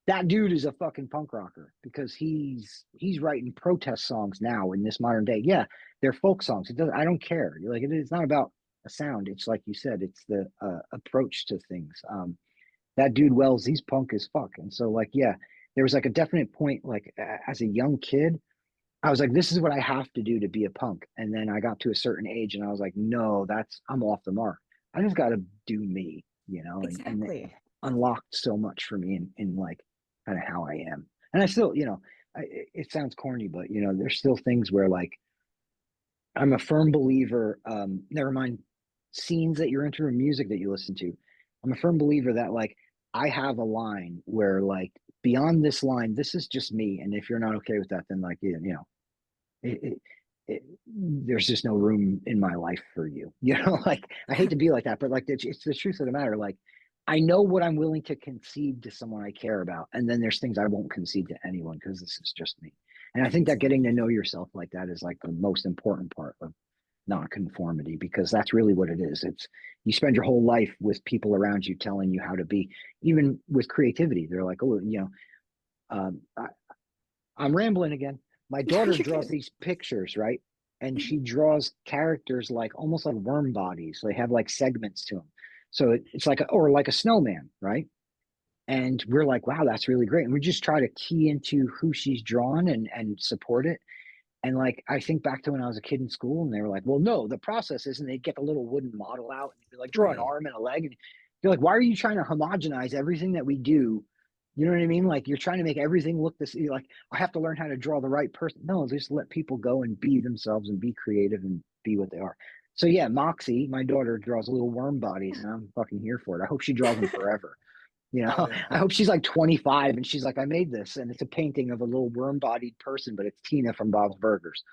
That dude is a fucking punk rocker because he's writing protest songs now in this modern day. Yeah, they're folk songs. It does. I don't care. Like it's not about a sound. It's like you said. It's the approach to things. That dude Wells, he's punk as fuck. And so like yeah, there was like a definite point. Like as a young kid, I was like, this is what I have to do to be a punk. And then I got to a certain age, and I was like, no, I'm off the mark. I just got to do me, and it Exactly. unlocked so much for me in like kind of how I am. And I still, it sounds corny, but there's still things where like I'm a firm believer. Never mind scenes that you're into or music that you listen to. I'm a firm believer that like I have a line where like beyond this line, this is just me. And if you're not okay with that, then like it, it, there's just no room in my life for you. Like I hate to be like that, but like it's the truth of the matter. Like I know what I'm willing to concede to someone I care about, and then there's things I won't concede to anyone because this is just me. And I think that getting to Exactly. know yourself like that is like the most important part of nonconformity because that's really what it is. It's you spend your whole life with people around you telling you how to be. Even with creativity, they're like, oh, I, I'm rambling again. My No, daughter you're draws good. these pictures, right? And she draws characters like almost like worm bodies. They have like segments to them. So it's like or like a snowman, right? And we're like, wow, that's really great. And we just try to key into who she's drawn and support it. And like I think back to when I was a kid in school, and they were like, well, no, the process is, and they'd get the little wooden model out and be like, draw an Right. arm and a leg. And you're like, why are you trying to homogenize everything that we do? You know what I mean? Like you're trying to make everything look this like I have to learn how to draw the right person. No, just let people go and be themselves and be creative and be what they are. So yeah, Moxie, my daughter draws little worm bodies, and I'm fucking here for it. I hope she draws them forever. Hell yeah. I hope she's like 25 and she's like, I made this, and it's a painting of a little worm-bodied person, but it's Tina from Bob's Burgers.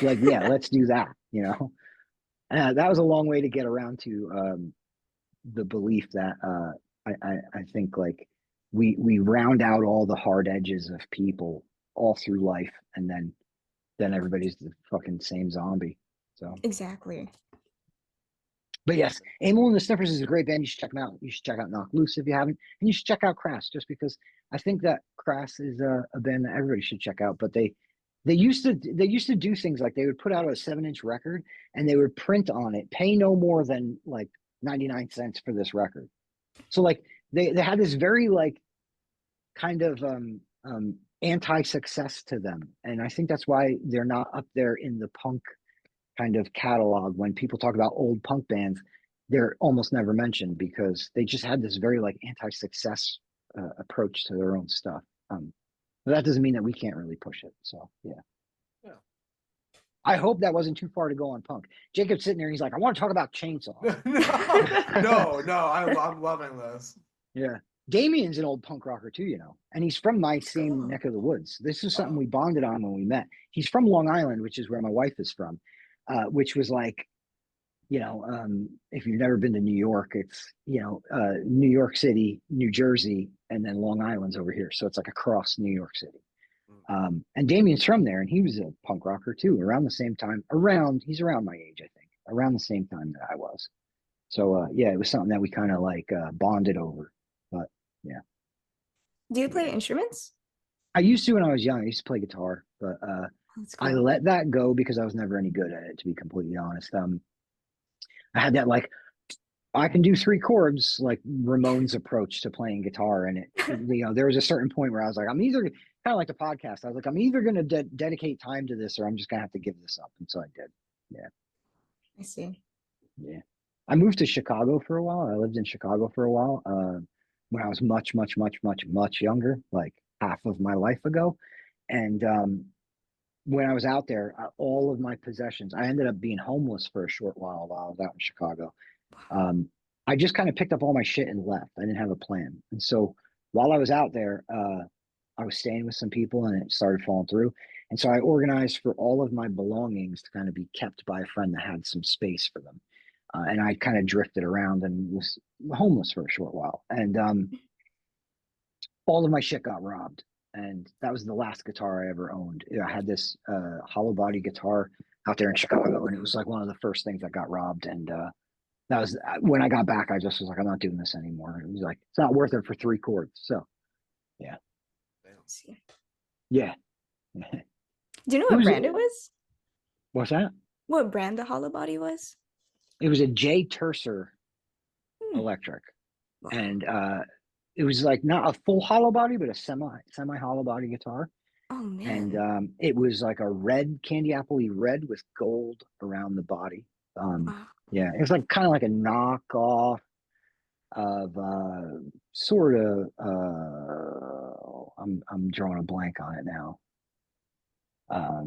Like, yeah, let's do that. That was a long way to get around to the belief that I think like we round out all the hard edges of people all through life, and then everybody's the fucking same zombie. So Exactly. But yes, Amyl and the Sniffers is a great band. You should check them out. You should check out Knock Loose if you haven't, and you should check out Crass just because I think that Crass is a band that everybody should check out. But they used to do things like they would put out a 7-inch record and they would print on it, pay no more than like 99 cents for this record. So like they had this very like kind of anti-success to them, and I think that's why they're not up there in the punk kind of catalog. When people talk about old punk bands, they're almost never mentioned because they just had this very like anti-success approach to their own stuff. But that doesn't mean that we can't really push it. So yeah. Yeah. I hope that wasn't too far to go on punk. Jacob's sitting there, he's like, I want to talk about Chainsaw. no, I'm loving this. Yeah. Damien's an old punk rocker too, you know, and he's from my same neck of the woods. This is something we bonded on when we met. He's from Long Island, which is where my wife is from, which was like, you know, if you've never been to New York, it's, you know, New York City, New Jersey, and then Long Island's over here. So it's like across New York City. And Damien's from there, and he was a punk rocker too, around the same time. He's around my age, I think, around the same time that I was. So yeah, it was something that we kind of like bonded over. But yeah. Do you play instruments? I used to when I was young. I used to play guitar, but That's I cool. let that go because I was never any good at it, to be completely honest. I had that like I can do 3 chords, like Ramones approach to playing guitar, and it you know there was a certain point where I was like, I'm either kind of like the podcast. I was like, I'm either going to dedicate time to this, or I'm just going to have to give this up, and so I did. Yeah, I see. yeah. I moved to Chicago for a while. I lived in Chicago for a while when I was much, much, much, much, much younger, like half of my life ago, and when I was out there, all of my possessions, I ended up being homeless for a short while I was out in Chicago. I just kind of picked up all my shit and left. I didn't have a plan. And so while I was out there, I was staying with some people and it started falling through. And so I organized for all of my belongings to kind of be kept by a friend that had some space for them. And I kind of drifted around and was homeless for a short while. And all of my shit got robbed. And that was the last guitar I ever owned. I had this hollow body guitar out there in Chicago, and it was like one of the first things that got robbed. And that was when I got back. I just was like, I'm not doing this anymore. It was like it's not worth it for 3 chords. So, yeah, I see. yeah. Do you know It what was brand it was? what's that? What brand the hollow body was? It was a J Tercer Hmm. electric, Wow. and it was like not a full hollow body, but a semi hollow body guitar. Oh And man. it was like a red candy apple-y red with gold around the body. Wow. Yeah, it was like kind of like a knockoff of sort of I'm drawing a blank on it now. I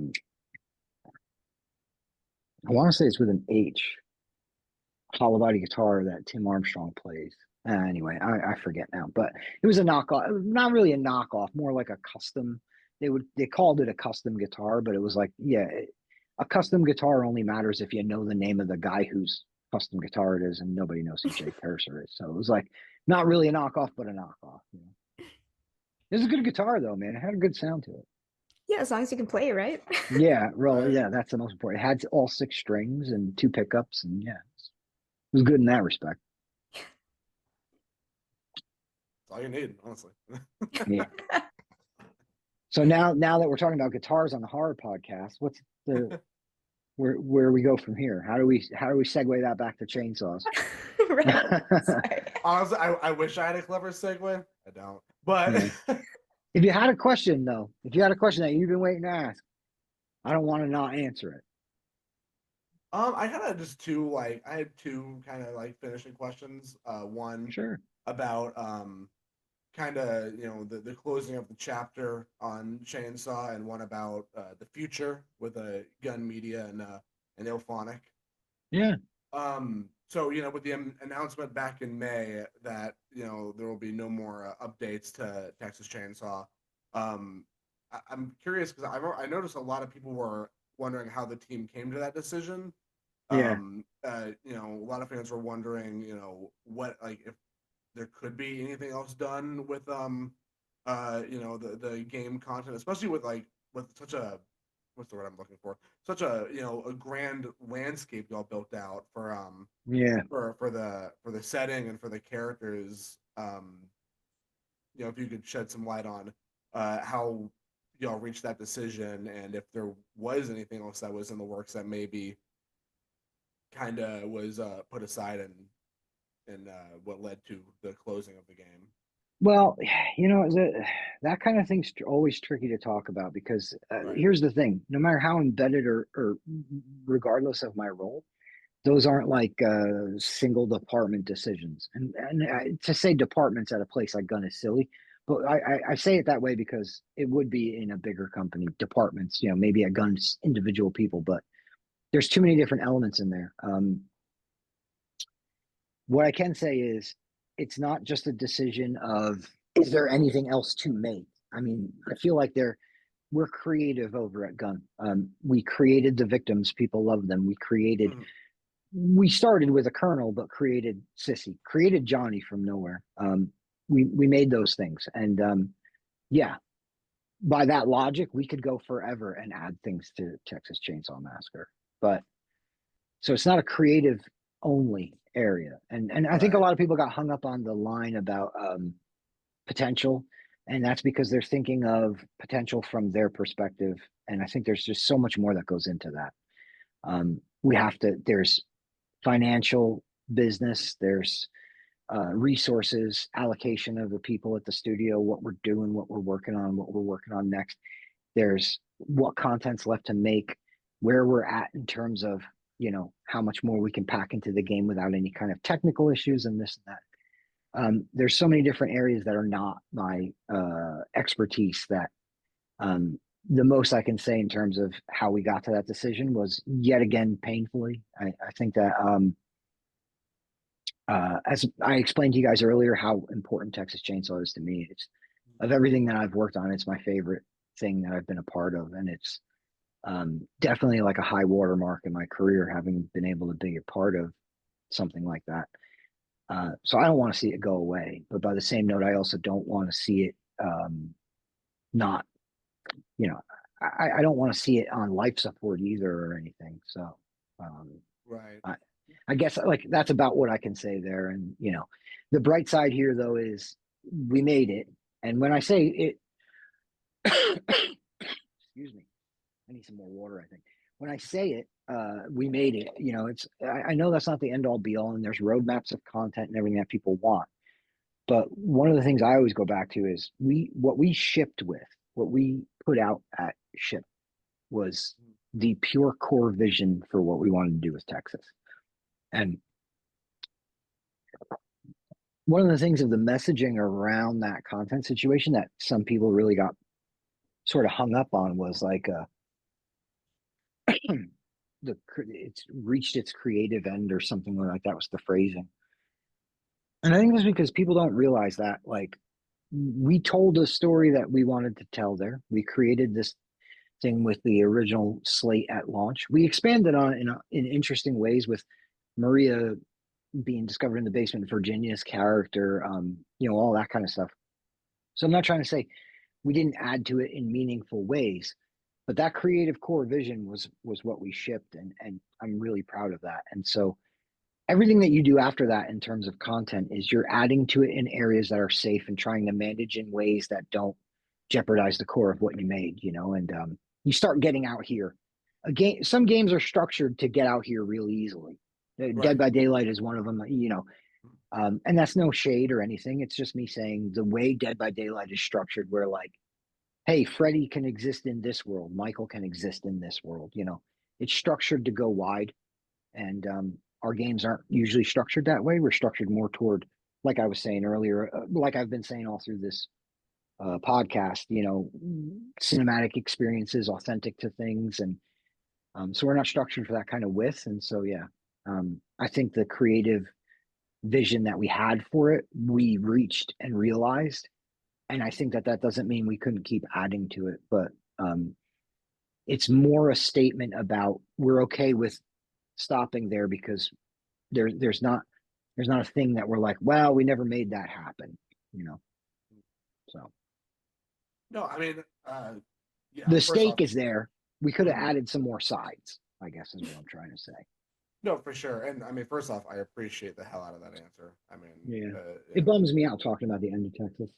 want to say it's with an H, hollow body guitar that Tim Armstrong plays. Anyway, I forget now, but it was a knockoff, not really a knockoff, more like a custom. They called it a custom guitar, but it was like, yeah, a custom guitar only matters if you know the name of the guy whose custom guitar it is, and nobody knows who Jay Tercer is. So it was like not really a knockoff, but a knockoff. You know? It was a good guitar though, man. It had a good sound to it. Yeah, as long as you can play, right? Yeah, well, Right. yeah, that's the most important. It had all 6 strings and 2 pickups, and yeah, it was good in that respect. That's all you need, honestly. Yeah. So now that we're talking about guitars on the horror podcast, what's the where we go from here? How do we segue that back to chainsaws? Right. Sorry. Honestly, I wish I had a clever segue. I don't. But Yeah. If you had a question though, if you had a question that you've been waiting to ask, I don't want to not answer it. I kind of just I had two kind of like finishing questions. One Sure. about kind of the closing of the chapter on Chainsaw, and one about the future with a gun media and Ilphonic. Yeah. So with the announcement back in May that there will be no more updates to Texas Chainsaw. I'm curious because I noticed a lot of people were wondering how the team came to that decision. Yeah. A lot of fans were wondering, what, like, if there could be anything else done with the game content, especially with such a what's the word I'm looking for? Such a a grand landscape y'all built out Yeah. for the setting and for the characters. If you could shed some light on how y'all reached that decision, and if there was anything else that was in the works that maybe kind of was put aside and what led to the closing of the game. Well, that kind of thing's always tricky to talk about because Right. here's the thing: no matter how embedded or regardless of my role, those aren't like single department decisions. And to say departments at a place like Gun is silly, but I say it that way because it would be in a bigger company, departments. Maybe at Gun's individual people, but there's too many different elements in there. What I can say is it's not just a decision of is there anything else to make. I mean, I feel like we're creative over at Gun. We created the victims, people love them. We started with a Colonel, but created Sissy, created Johnny from nowhere. We made those things, and yeah, by that logic, we could go forever and add things to Texas Chainsaw Massacre. But so it's not a creative only area, and I think a Right. lot of people got hung up on the line about potential, and that's because they're thinking of potential from their perspective, and I think there's just so much more that goes into that. There's financial business, there's resources, allocation of the people at the studio, what we're doing, what we're working on next. There's what content's left to make, where we're at in terms of how much more we can pack into the game without any kind of technical issues and this and that. There's so many different areas that are not my expertise that the most I can say in terms of how we got to that decision was yet again painfully. I think that as I explained to you guys earlier, how important Texas Chainsaw is to me. It's of everything that I've worked on, it's my favorite thing that I've been a part of, and it's definitely like a high watermark in my career, having been able to be a part of something like that. So I don't want to see it go away, but by the same note, I also don't want to see it not, I don't want to see it on life support either or anything. So Right. I guess like that's about what I can say there. And the bright side here though is we made it, and when I say it, excuse me, I need some more water, I think. When I say it, we made it, I know that's not the end all be all, and there's roadmaps of content and everything that people want. But one of the things I always go back to is what we shipped with, what we put out at ship was the pure core vision for what we wanted to do with Texas. And one of the things of the messaging around that content situation that some people really got sort of hung up on was like it's reached its creative end or something like that was the phrasing. And I think it's because people don't realize that like we told a story that we wanted to tell there. We created this thing with the original slate at launch. We expanded on it in interesting ways with Maria being discovered in the basement, Virginia's character, all that kind of stuff. So I'm not trying to say we didn't add to it in meaningful ways, but that creative core vision was what we shipped, and I'm really proud of that. And so everything that you do after that in terms of content is you're adding to it in areas that are safe and trying to manage in ways that don't jeopardize the core of what you made, and you start getting out here. Some games are structured to get out here real easily. Right. Dead by Daylight is one of them, and that's no shade or anything. It's just me saying the way Dead by Daylight is structured, where like, hey, Freddy can exist in this world, Michael can exist in this world. It's structured to go wide, and our games aren't usually structured that way. We're structured more toward, like I was saying earlier, like I've been saying all through this podcast, cinematic experiences, authentic to things, and so we're not structured for that kind of width. And so, yeah, I think the creative vision that we had for it, we reached and realized. And I think that doesn't mean we couldn't keep adding to it, but it's more a statement about we're okay with stopping there because there's not a thing that we're like, well, we never made that happen, So No, I mean, yeah. the First stake off, is there. We could have added some more sides, I guess is what I'm trying to say. No, for sure. And I mean, first off, I appreciate the hell out of that answer. I mean, Yeah. you It know, bums me out talking about the end of Texas.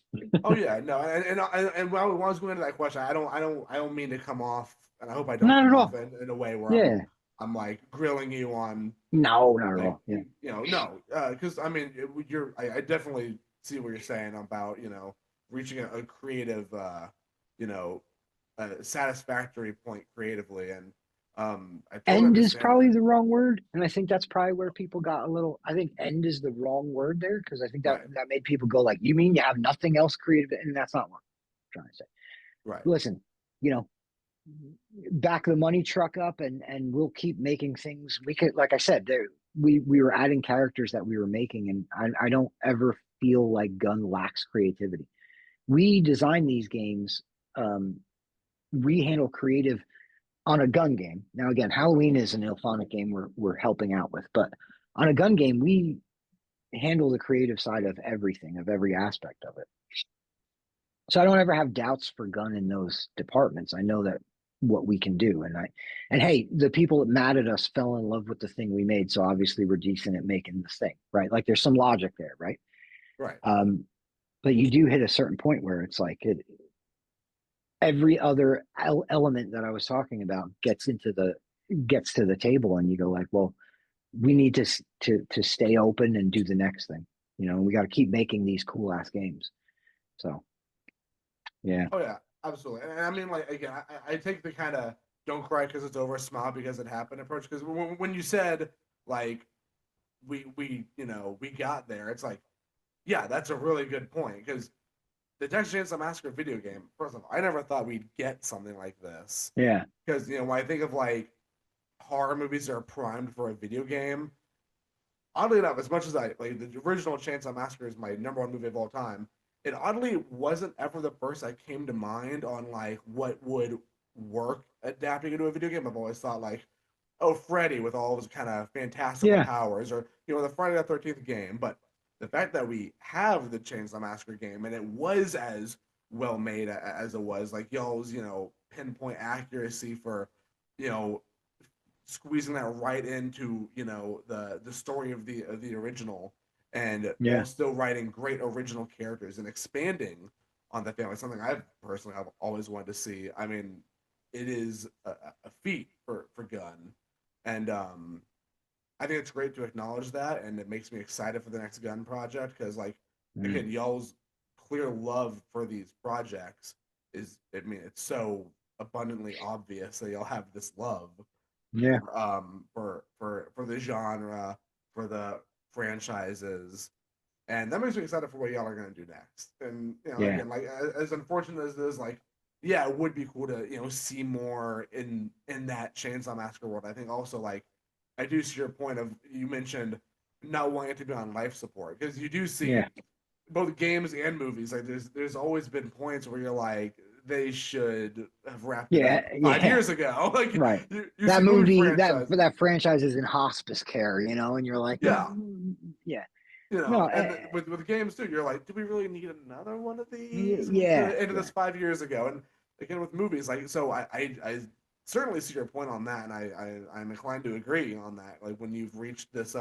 oh yeah, no, and when I was going into that question, I don't mean to come off, and I hope I don't Not come at off all. in a way where Yeah. I'm like grilling you on No, not at like all. Yeah. no, because I mean, I definitely see what you're saying about reaching a creative you know a satisfactory point creatively, and I totally End is understand probably that. the wrong word. And I think that's probably where people got a little, I think end is the wrong word there because I think that Right, that made people go like, you mean you have nothing else creative? And that's not what I'm trying to say. right, Listen, you know, back the money truck up and we'll keep making things. We could, like I said, there we were adding characters that we were making, and I don't ever feel like Gun lacks creativity. We design these games. We handle creative on a gun game. Now, again, Halloween is an Ilphonic game we're helping out with, but on a gun game, we handle the creative side of everything, of every aspect of it. So I don't ever have doubts for Gun in those departments. I know that what we can do, and hey, the people that mad at us fell in love with the thing we made, so obviously we're decent at making this thing, right? Like there's some logic there, right? right. Um, but you do hit a certain point where it's like every other element that I was talking about gets to the table, and you go like, well, we need to stay open and do the next thing. We got to keep making these cool ass games. So yeah, Oh yeah, absolutely. And I mean, like again, I take the kind of don't cry because it's over, smile because it happened approach. Because when you said like we got there, it's like yeah, that's a really good point because the Texas Chainsaw Massacre video game. First of all, I never thought we'd get something like this yeah, because when I think of like horror movies that are primed for a video game, oddly enough, as much as I like the original Chainsaw Massacre is my number one movie of all time, it oddly wasn't ever the first that came to mind on like what would work adapting into a video game. I've always thought like, oh, Freddy with all his kind of fantastical yeah, powers, or the Friday the 13th game. But the fact that we have the Chainsaw Massacre game and it was as well made as it was, like y'all's pinpoint accuracy for you know squeezing that right into the story of the original, and while yeah. still writing great original characters and expanding on the family, something I've personally have always wanted to see. I mean, it is a feat for Gunn, and I think it's great to acknowledge that, and it makes me excited for the next Gunn project because, like, Mm. again, y'all's clear love for these projects is, I mean, it's so abundantly obvious that y'all have this love Yeah, for the genre, for the franchises, and that makes me excited for what y'all are gonna do next. And yeah, again, like as unfortunate as it is, like yeah, it would be cool to see more in that Chainsaw Massacre world. I think also like I do see your point of you mentioned not wanting to be on life support because you do yeah, see both games and movies. Like there's always been points where you're like they should have wrapped it yeah, up five yeah. years ago. Like Right. you see That movie movie, that franchises. that franchise is in hospice care, and you're like, Yeah, yeah, no, and with games too, you're like, do we really need another one of these yeah, into yeah. this 5 years ago? And again, with movies, like, so I certainly see your point on that, and I'm inclined to agree on that. Like when you've reached this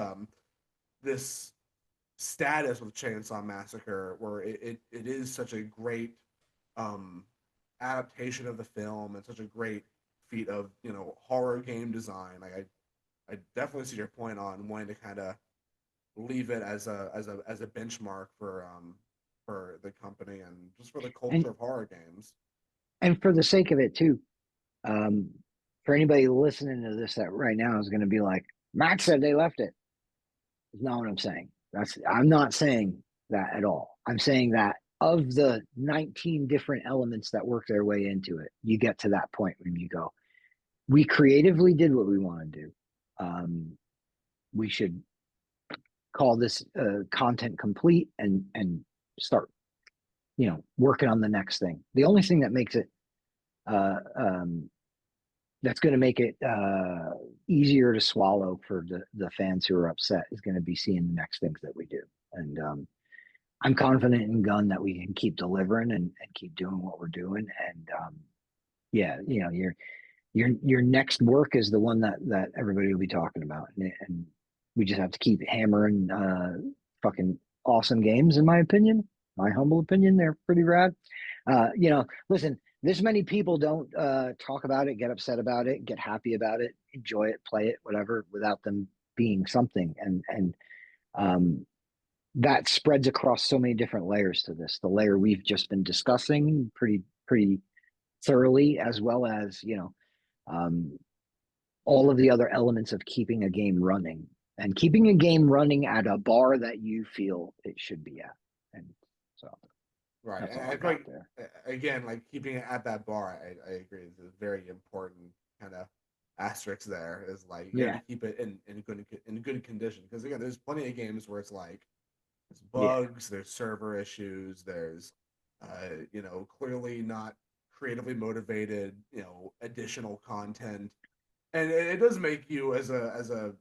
status with Chainsaw Massacre, where it is such a great um adaptation of the film and such a great feat of horror game design. Like I definitely see your point on wanting to kind of leave it as a benchmark for the company and just for the And culture of horror games. for the sake of it too, um, for anybody listening to this that right now is going to be like, Matt said they left it. That's not what I'm saying. I'm not saying that at all. I'm saying that of the 19 different elements that work their way into it, you get to that point when you go, we creatively did what we want to do. We should call this content complete and start working on the next thing. The only thing that makes it uh, um, that's going to make it easier to swallow for the fans who are upset is going to be seeing the next things that we do. And I'm confident in Gun that we can keep delivering and keep doing what we're doing. And yeah, your next work is the one that everybody will be talking about, and we just have to keep hammering fucking awesome games. In my opinion, my humble opinion, they're pretty rad. Listen, this many people don't talk about it, get upset about it, get happy about it, enjoy it, play it, whatever, without them being something, and that spreads across so many different layers to this. The layer we've just been discussing pretty thoroughly, as well as um, all of the other elements of keeping a game running and keeping a game running at a bar that you feel it should be at. And so Right. that's And all I I got think there. again, like keeping it at that bar, I agree is a very important kind of asterisk there. Is like you got Yeah, to keep it in good condition because again, there's plenty of games where it's like there's yeah, bugs, there's server issues, there's clearly not creatively motivated, additional content, and it does make you as a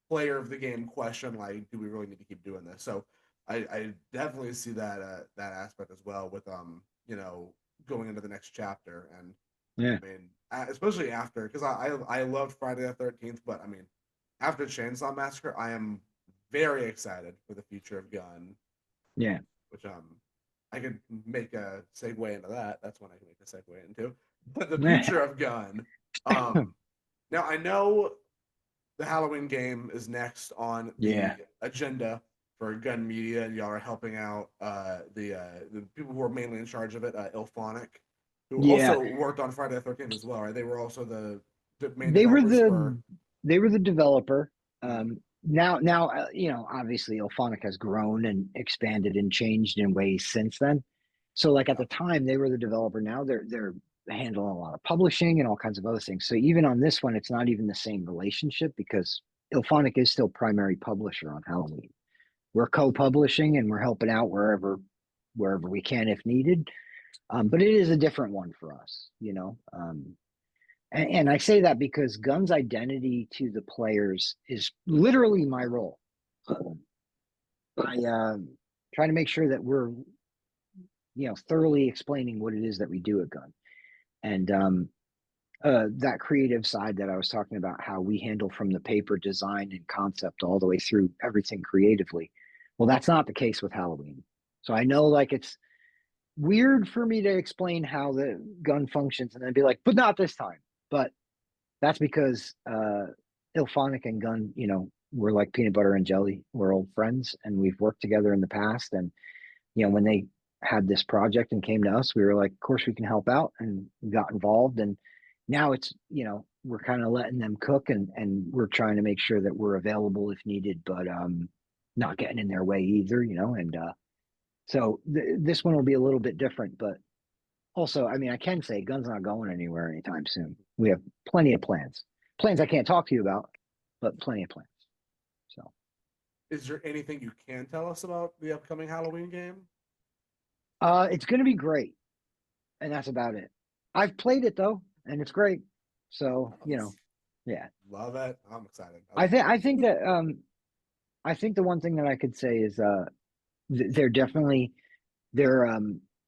player of the game question like, do we really need to keep doing this? So I definitely see that aspect as well with going into the next chapter. And yeah, I mean especially after, because I loved Friday the 13th, but I mean after Chainsaw Massacre I am very excited for the future of Gun, yeah. which I could make a segue into that. That's one I can make a segue into. But the Yeah. future of Gun. Um, Now I know the Halloween game is next on the Yeah. agenda for Gun Media, and y'all are helping out the people who are mainly in charge of it, Ilphonic, who Yeah. also worked on Friday the 13th as well, right? They were also the main They were developers the for. they were the developer. Mhm. Now obviously Ilphonic has grown and expanded and changed in ways since then. So like at Yeah. the time they were the developer. Now they're handling a lot of publishing and all kinds of other things. So even on this one, it's not even the same relationship because Ilphonic is still primary publisher on Halloween. We're co-publishing and we're helping out wherever we can if needed. But it is a different one for us. And I say that because Gun's identity to the players is literally my role. I try to make sure that we're, thoroughly explaining what it is that we do at Gun. And that creative side that I was talking about, how we handle from the paper design and concept all the way through everything creatively. Well, that's not the case with Halloween. So I know like it's weird for me to explain how the gun functions and then be like, but not this time. But that's because Ilphonic and Gun, we're like peanut butter and jelly. We're old friends and we've worked together in the past. And, when they had this project and came to us, we were like, of course we can help out, and we got involved. And now it's, we're kind of letting them cook, and we're trying to make sure that we're available if needed, but not getting in their way either, and so this one will be a little bit different, but also, I mean, I can say Gun's not going anywhere anytime soon. We have plenty of plans. Plans I can't talk to you about, but plenty of plans. So, Is there anything you can tell us about the upcoming Halloween game? it's going to be great, and that's about it. I've played it though, and it's great. So, yeah. Love it. I'm excited. I think that I think the one thing that I could say is they're definitely they're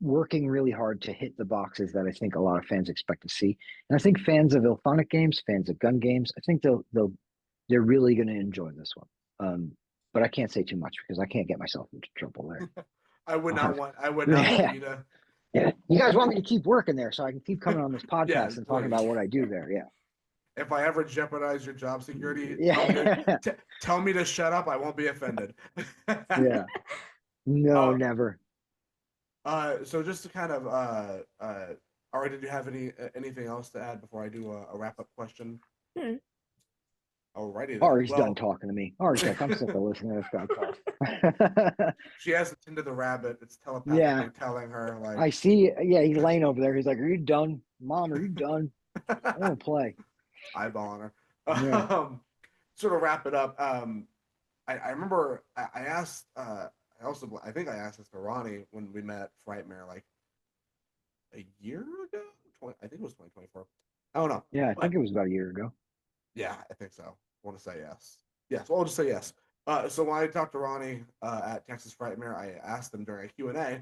working really hard to hit the boxes that I think a lot of fans expect to see. And I think fans of Ilphonic games, fans of Gun games, I think they're really going to enjoy this one. But I can't say too much because I can't get myself into trouble there. I would not want Yeah, you to. yeah. You guys want me to keep working there so I can keep coming on this Yes, podcast and talking please. about what I do there. Yeah. If I ever jeopardize your job security, Yeah. tell me to shut up. I won't be offended. Yeah. No, uh, never. so just to kind of all right, did you have anything else to add before I do a wrap up question? Hmm. Alrighty then. Ari's done Well, talking to me. Ari's like, I'm sick of listening to this guy talk. she has attended the rabbit. It's Yeah. telepathically telling her like. I see. Yeah, he's laying over there. He's like, "Are you done, Mom? Are you done? I want to play." Eyeballing her. Yeah, Sort of wrap it up. I remember I asked. I think I asked this to Ronnie when we met Frightmare like a year ago. I think it was 2024. I don't know, yeah. I but think it was about a year ago. yeah, I think so. I want to say yes. Yes, well, I'll just say yes. So when I talked to Ronnie at Texas Frightmare, I asked him during a Q&A,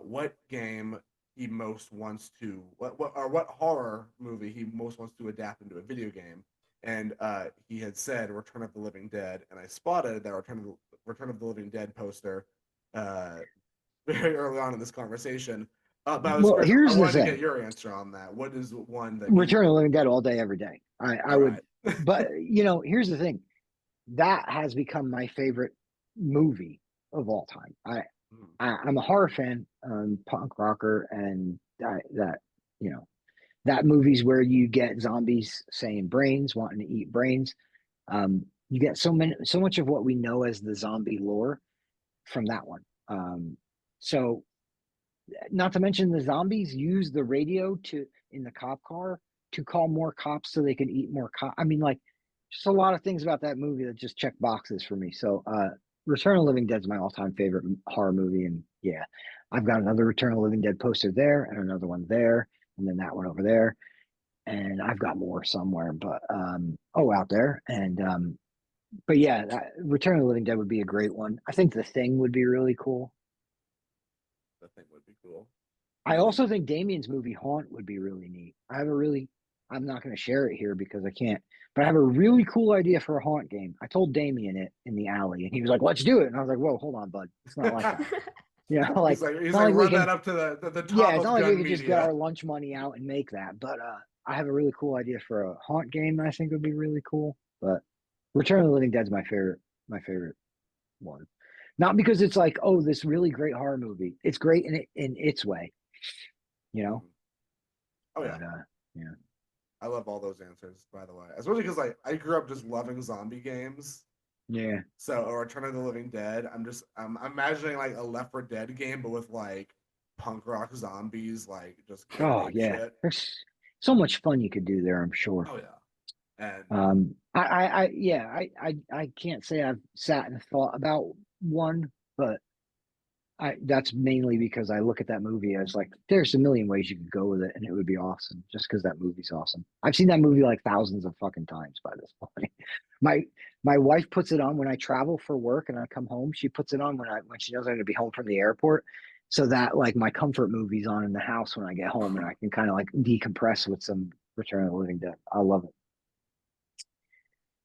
what game he most wants to what horror movie he most wants to adapt into a video game. And he had said Return of the Living Dead, and I spotted that Return of the Living Dead poster uh, very early on in this conversation. But I was Well, curious. I here's the wanted to get thing: your answer on that. What is one that Return of the Living Dead all day, every day. I all would, right? but here's the thing: that has become my favorite movie of all time. I'm a horror fan, punk rocker, and that you know that movie's where you get zombies saying brains, wanting to eat brains. You get so much of what we know as the zombie lore from that one. So not to mention the zombies use the radio to in the cop car to call more cops so they can eat more cop. I mean, like, just a lot of things about that movie that just check boxes for me. So, Return of the Living Dead is my all-time favorite horror movie, and yeah, I've got another Return of the Living Dead poster there, and another one there, and then that one over there, and I've got more somewhere, but out there, and but yeah, Return of the Living Dead would be a great one. I think The Thing would be really cool. The thing would be cool. I also think Damien's movie Haunt would be really neat. I'm not going to share it here because I can't, but I have a really cool idea for a Haunt game. I told Damien it in the alley, and he was like, "Let's do it." And I was like, "Whoa, hold on, bud. It's not like that. Like, he's it's not like like we run that can, up to the yeah, top it's of not like we gun could just get media. our lunch money out and make that." But I have a really cool idea for a Haunt game that I think would be really cool. But Return of the Living Dead's my favorite one. Not because it's like, oh, this really great horror movie. It's great in its way, you know. Oh yeah, But yeah. I love all those answers. By the way, especially because like I grew up just loving zombie games. Yeah. So, or Return of the Living Dead. I'm imagining like a Left 4 Dead game, but with like punk rock zombies, like just going Oh ape yeah. shit. There's so much fun you could do there, I'm sure. Oh yeah, and I can't say I've sat and thought about one, but that's mainly because I look at that movie as like there's a million ways you could go with it and it would be awesome just because that movie's awesome. I've seen that movie like thousands of fucking times by this point. My my wife puts it on when I travel for work and I come home. She puts it on when she knows I'm gonna be home from the airport. So that like my comfort movie's on in the house when I get home and I can kind of like decompress with some Return of the Living Dead. I love it.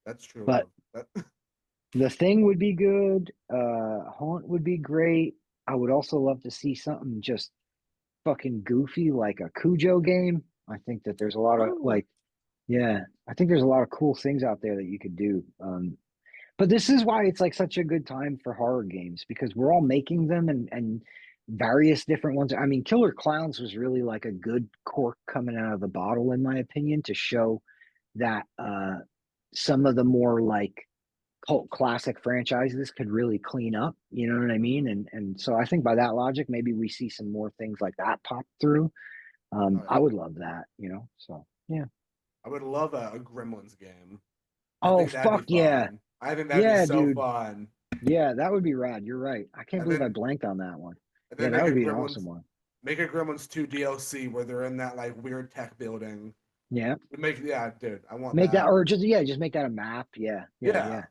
that's true But love. That, The Thing would be good. Haunt would be great. I would also love to see something just fucking goofy like a Cujo game. I think that there's a lot of Oh, like, yeah, I think there's a lot of cool things out there that you could do. But this is why it's like such a good time for horror games because we're all making them and various different ones. I mean, Killer Clowns was really like a good cork coming out of the bottle, in my opinion, to show that some of the more like cult classic franchises could really clean up. You know what I mean? And so I think by that logic, maybe we see some more things like that pop through. oh I yeah, would love that. So yeah. I would love a Gremlins game. I Oh think that'd be fuck yeah, fun. I think that'd be yeah, so dude. fun. Yeah, that would be rad. You're right. I can't And believe I then blanked on that one. and Yeah, then that would be an awesome one. make a Gremlins 2 DLC where they're in that like weird tech building. Yeah, Yeah, dude, I want make that that. or just make that a map. Yeah, yeah, Yeah, yeah.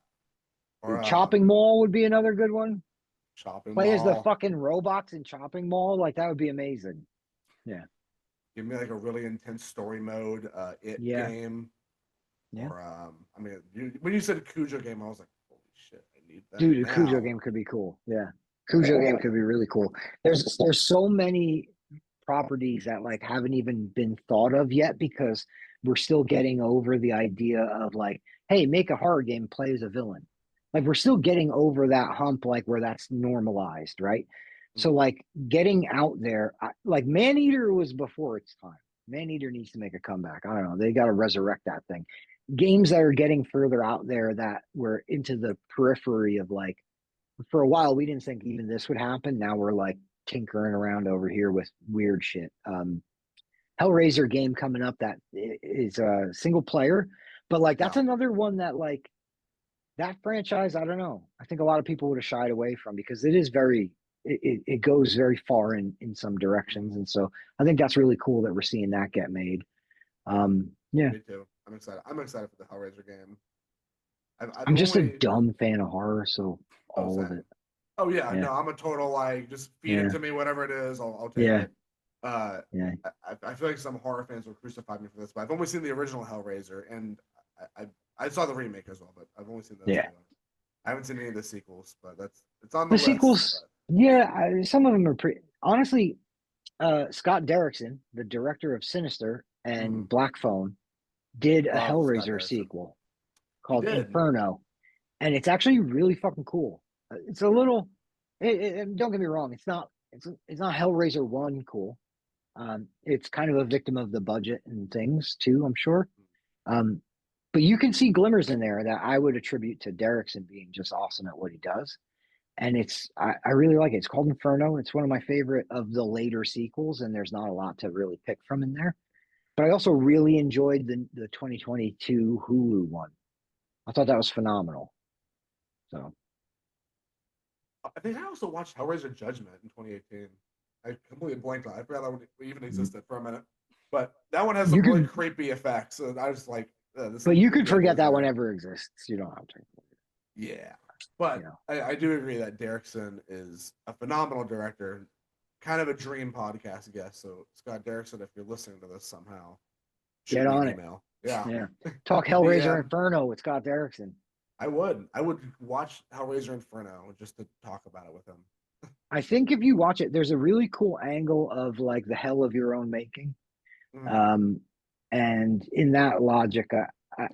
or Dude, Chopping Mall would be another good one. shopping Play as the mall. fucking robots in Chopping Mall. Like that would be amazing. Yeah, Give me like a really intense story mode, it yeah, game, yeah. or I mean, when you said Cujo game, I was like, holy shit, I need that Dude, a Cujo now. game could be cool. Yeah. Cujo game could be really cool. There's so many properties that like haven't even been thought of yet because we're still getting over the idea of like, hey, make a horror game, play as a villain. Like we're still getting over that hump, like where that's normalized, right? So Mm. like getting out there, like Maneater was before its time. Maneater needs to make a comeback. I don't know. They got to resurrect that thing. Games that are getting further out there that were into the periphery of like for a while we didn't think even this would happen. Now we're like tinkering around over here with weird shit. Hellraiser game coming up that is a single player, but like that's Yeah, another one that like that franchise. I don't know. I think a lot of people would have shied away from because it is it goes very far in some directions, and so I think that's really cool that we're seeing that get made. Yeah, me too. I'm excited. I'm excited for the Hellraiser game. I've I'm just a only dumb fan of horror, so all of same. it. Oh yeah, Yeah, no, I'm a total like just feed it yeah, to me, whatever it is, I'll take yeah. it. Yeah. I feel like some horror fans will crucify me for this, but I've only seen the original Hellraiser, and I saw the remake as well, but I've only seen those Yeah. two. I haven't seen any of the sequels, but it's on the The list. sequels, yeah, some of them are pretty. Honestly, Scott Derrickson, the director of Sinister and Black Phone, did a Love Scott Hellraiser Derrickson. sequel He called did. Inferno, and it's actually really fucking cool. It's a little. Don't get me wrong. It's not. It's not Hellraiser 1 cool. It's kind of a victim of the budget and things too, I'm sure. But you can see glimmers in there that I would attribute to Derrickson being just awesome at what he does. And I really like it. It's called Inferno. It's one of my favorite of the later sequels, and there's not a lot to really pick from in there. But I also really enjoyed the 2022 Hulu one. I thought that was phenomenal. So I think I also watched Hellraiser Judgment in 2018. I completely blanked on it. I forgot that one even existed for a minute. But that one has some you really could, creepy effects. And I was like, this but you could really forget goes that one there. ever exists. You don't have to. Yeah. But You know. I do agree that Derrickson is a phenomenal director, kind of a dream podcast guest. So Scott Derrickson, if you're listening to this somehow, shoot Get me on an it. email. Yeah. Yeah. Talk Hellraiser Inferno with Scott Derrickson. I would watch Hellraiser Inferno just to talk about it with him. I think if you watch it, there's a really cool angle of like the hell of your own making. And in that logic,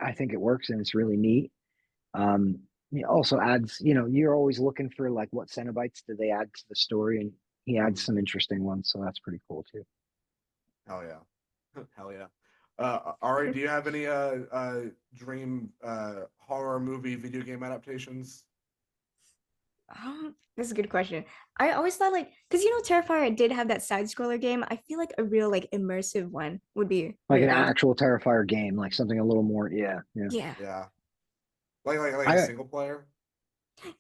I think it works and it's really neat. It also adds, you're always looking for like what Cenobites do they add to the story, and he adds some interesting ones, so that's pretty cool too. Hell yeah. Hell yeah. Ari, do you have any dream horror movie video game adaptations? That's a good question. I always thought like, because Terrifier did have that side scroller game. I feel like a real like immersive one would be Like really an cool. actual Terrifier game, like something a little more, yeah. Yeah. Yeah. Like a single player?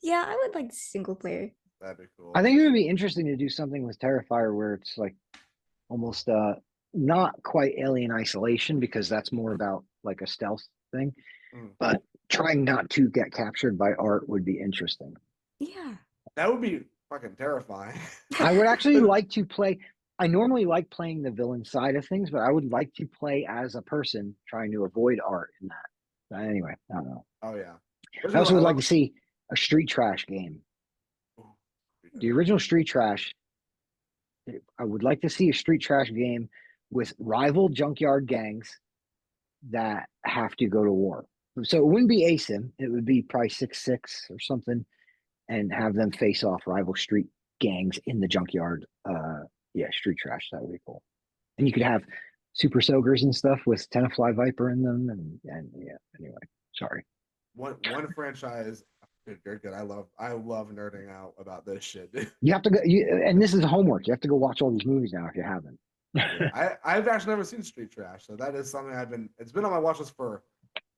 Yeah, I would like single player. That'd be cool. I think it would be interesting to do something with Terrifier where it's like almost not quite Alien Isolation, because that's more about like a stealth thing, but trying not to get captured by art would be interesting. Yeah. That would be fucking terrifying. I would actually like to play. I normally like playing the villain side of things, but I would like to play as a person trying to avoid art in that. But anyway, I don't know. Oh yeah. I also would like to see a Street Trash game. The original Street Trash. I would like to see a Street Trash game with rival junkyard gangs that have to go to war. So it wouldn't be ASIM. It would be probably 6-6 or something, and have them face off rival street gangs in the junkyard. Street Trash. That would be cool. And you could have Super Soakers and stuff with Tenafly Viper in them. And yeah, anyway, sorry. One franchise. Dude, you're good. I love nerding out about this shit. You have to go, and this is homework. You have to go watch all these movies now if you haven't. I've actually never seen Street Trash, so that is something it's been on my watch list for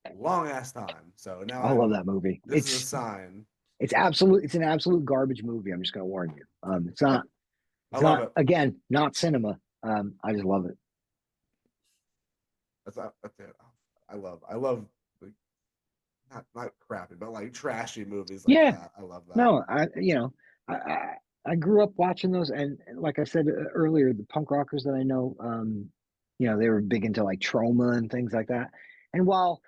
a long ass time. So now I love that movie. This is a sign. It's an absolute garbage movie. I'm just going to warn you. It's not. I love it. Again, not cinema. I just love it. That's it. I love like, not crappy, but like trashy movies like that. I love that. No, I grew up watching those, and like I said earlier, the punk rockers that I know, they were big into like Trauma and things like that. And while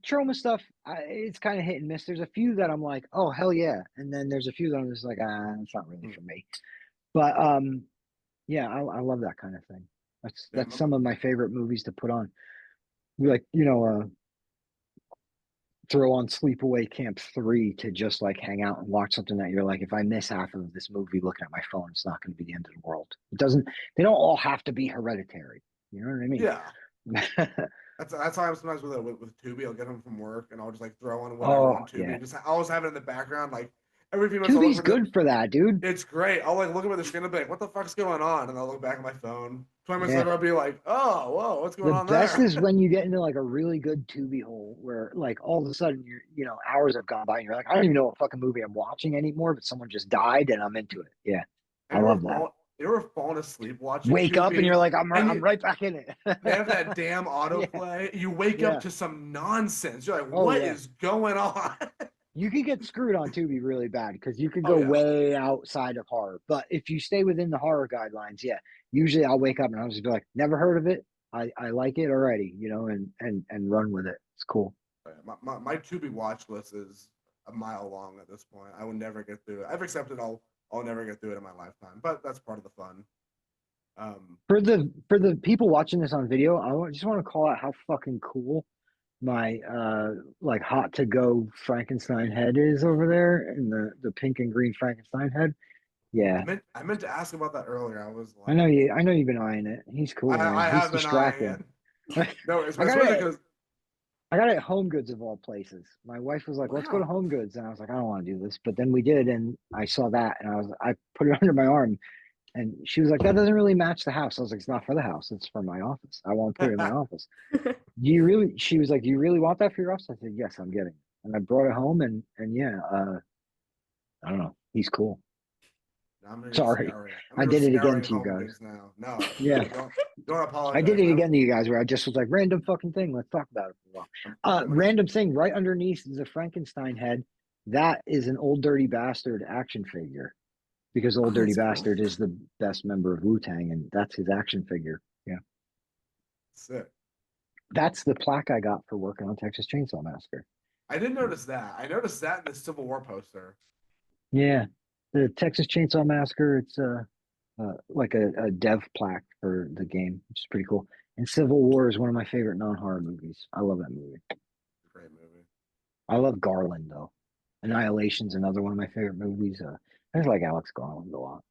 Trauma stuff, it's kind of hit and miss. There's a few that I'm like, oh hell yeah, and then there's a few that I'm just like, it's not really for me. But I love that kind of thing. That's some of my favorite movies to put on. Like, throw on Sleepaway Camp 3 to just like hang out and watch something that you're like, if I miss half of this movie looking at my phone, it's not going to be the end of the world. They don't all have to be Hereditary. You know what I mean? Yeah. That's how I'm sometimes with Tubi. I'll get home from work and I'll just like throw on whatever on Tubi. Yeah. I always have it in the background, like every few minutes. Tubi's good for that, dude. It's great. I'll like look up at the screen and be like, "What the fuck's going on?" And I'll look back at my phone. 20 minutes later, I'll be like, "Oh, whoa, what's going on there?" The best is when you get into like a really good Tubi hole where like all of a sudden hours have gone by and you're like, I don't even know what fucking movie I'm watching anymore, but someone just died and I'm into it. Yeah, I love that. You ever fallen asleep watching Wake up and you're like, I'm right back in it. They have that damn autoplay. You wake up to some nonsense. You're like, what is going on? You could get screwed on Tubi really bad because you could Oh go yeah. way outside of horror. But if you stay within the horror guidelines, yeah, usually I'll wake up and I'll just be like, never heard of it. I like it already, and run with it. It's cool. My Tubi watch list is a mile long at this point. I will never get through it. I've accepted I'll never get through it in my lifetime, but that's part of the fun. For the people watching this on video, just want to call out how fucking cool my like hot to go Frankenstein head is over there, and the pink and green Frankenstein head. Yeah, I meant to ask about that earlier. I was I like, know you. I know you've been eyeing it. He's cool, man. I He's have been eyeing distracting. it. No, I got especially it. because I got it at Home Goods of all places. My wife was like, "Let's go to wow. Home Goods," and I was like, "I don't want to do this," but then we did, and I saw that, and I put it under my arm, and she was like, "That doesn't really match the house." I was like, "It's not for the house. It's for my office. I want to put it in my office." Do you really? She was like, "Do you really want that for your office?" I said, "Yes, I'm getting it," and I brought it home, and yeah, I don't know. He's cool. I'm gonna go Sorry, scouring. I'm I gonna go did it again scouring to you Home guys. Goods now. No, Yeah, don't I did apologize. it again to you guys where I just was like, random fucking thing. Let's talk about it for a while. I'm gonna Random thing right underneath is a Frankenstein head. That is an Old Dirty Bastard action figure because Old Oh, Dirty that's cool. Bastard is the best member of Wu-Tang, and that's his action figure. Yeah, sick. that's the plaque I got for working on Texas Chainsaw Massacre. I did notice that. I noticed that in the Civil War poster. Yeah, the Texas Chainsaw Massacre. It's like a dev plaque for the game, which is pretty cool. And Civil War is one of my favorite non-horror movies. I love that movie. Great movie. I love Garland though. Annihilation's another one of my favorite movies. I just like Alex Garland a lot.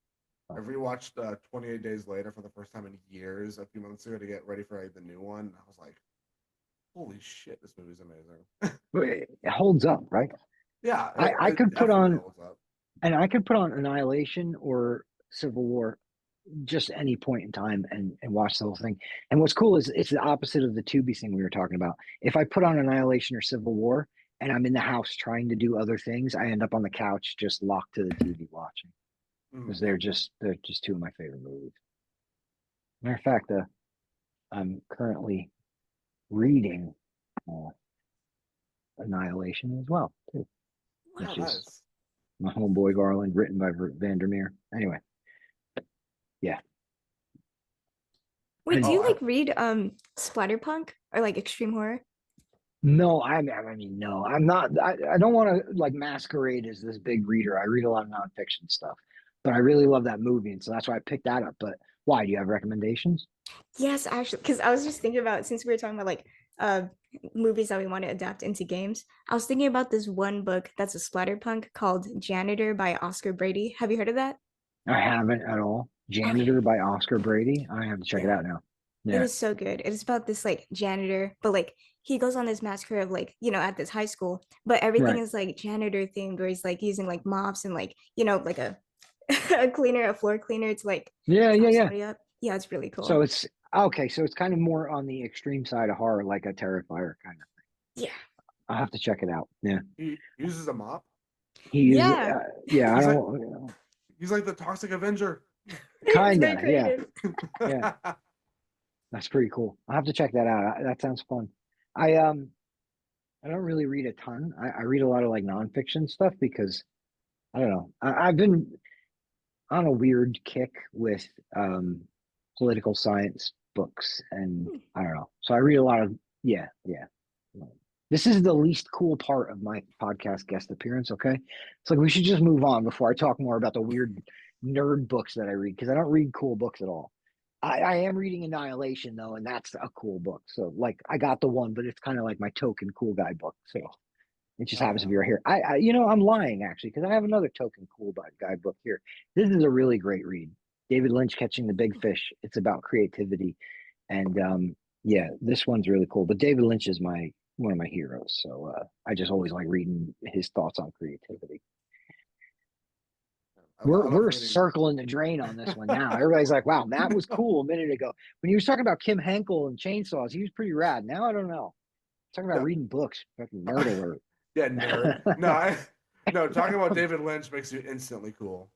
I rewatched 28 Days Later for the first time in years a few months ago to get ready for the new one. I was like, holy shit, this movie's amazing. But it holds up, right? Yeah, I it could put definitely on, holds up. and I could put on Annihilation or Civil War just any point in time and watch the whole thing. And what's cool is it's the opposite of the Tubi thing we were talking about. If I put on Annihilation or Civil War and I'm in the house trying to do other things, I end up on the couch just locked to the TV watching because Mm. they're just two of my favorite movies. Matter of fact, I'm currently reading uh, Annihilation as well, too, Oh, which is nice. my homeboy Garland, written by Vandermeer. Anyway, yeah. Wait, do And you Oh, like read splatterpunk or like extreme horror? no, I mean, no, I'm not. I don't want to like masquerade as this big reader. I read a lot of nonfiction stuff, but I really love that movie, and so that's why I picked that up. But why? Do you have recommendations? Yes, actually, because I was just thinking about since we were talking about like uh movies that we want to adapt into games. I was thinking about this one book that's a splatterpunk called Janitor by Oscar Brady. Have you heard of that? I haven't at all. Janitor Okay. by Oscar Brady. I have to check it Yeah. out now. It Yeah, is so good. It is about this like janitor, but like he goes on this massacre of like, at this high school, but everything right. is like janitor themed where he's like using like mops and like, like a a cleaner, a floor cleaner to like Yeah, yeah, chop yeah. somebody up. Yeah, it's really So cool. it's okay. So it's kind of more on the extreme side of horror, like a Terrifier kind of. Yeah. I'll have to check it out. Yeah, he uses a mop. he uses. Yeah. Yeah, I He's like don't. he's like the Toxic Avenger. It's very Kinda. Yeah, creative. yeah. That's pretty cool. I'll have to check that out. That sounds fun. I don't really read a ton. I read a lot of like nonfiction stuff because I don't know. I've been on a weird kick with political science books, and I don't know. So I read a lot of yeah, yeah. This is the least cool part of my podcast guest appearance. Okay, it's like we should just move on before I talk more about the weird nerd books that I read because I don't read cool books at all. I am reading Annihilation though, and that's a cool book. So like I got the one, but it's kind of like my token cool guy book. So it just Oh happens to yeah. be right here. I'm lying actually because I have another token cool guy book here. This is a really great read. David Lynch catching the big fish. It's about creativity, and yeah, this one's really cool. But David Lynch is my one of my heroes, so I just always like reading his thoughts on creativity. I love We're reading. circling the drain on this one now. Everybody's like, "Wow, Matt was cool a minute ago when he was talking about Kim Henkel and chainsaws. He was pretty rad." Now I don't know. Talking about No, reading books, fucking nerd alert. yeah, nerd. No, talking about David Lynch makes you instantly cool.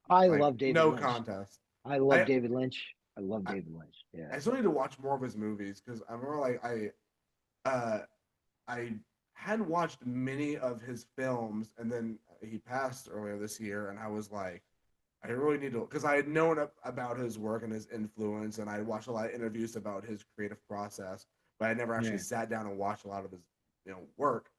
I Like love David no Lynch. contest. I love I David Lynch. I love I, David Lynch. Yeah. I still need to watch more of his movies because I remember like uh I hadn't watched many of his films, and then he passed earlier this year, and I was like, I really need to, because I had known about his work and his influence, and I watched a lot of interviews about his creative process, but I never actually Yeah. sat down and watched a lot of his, work.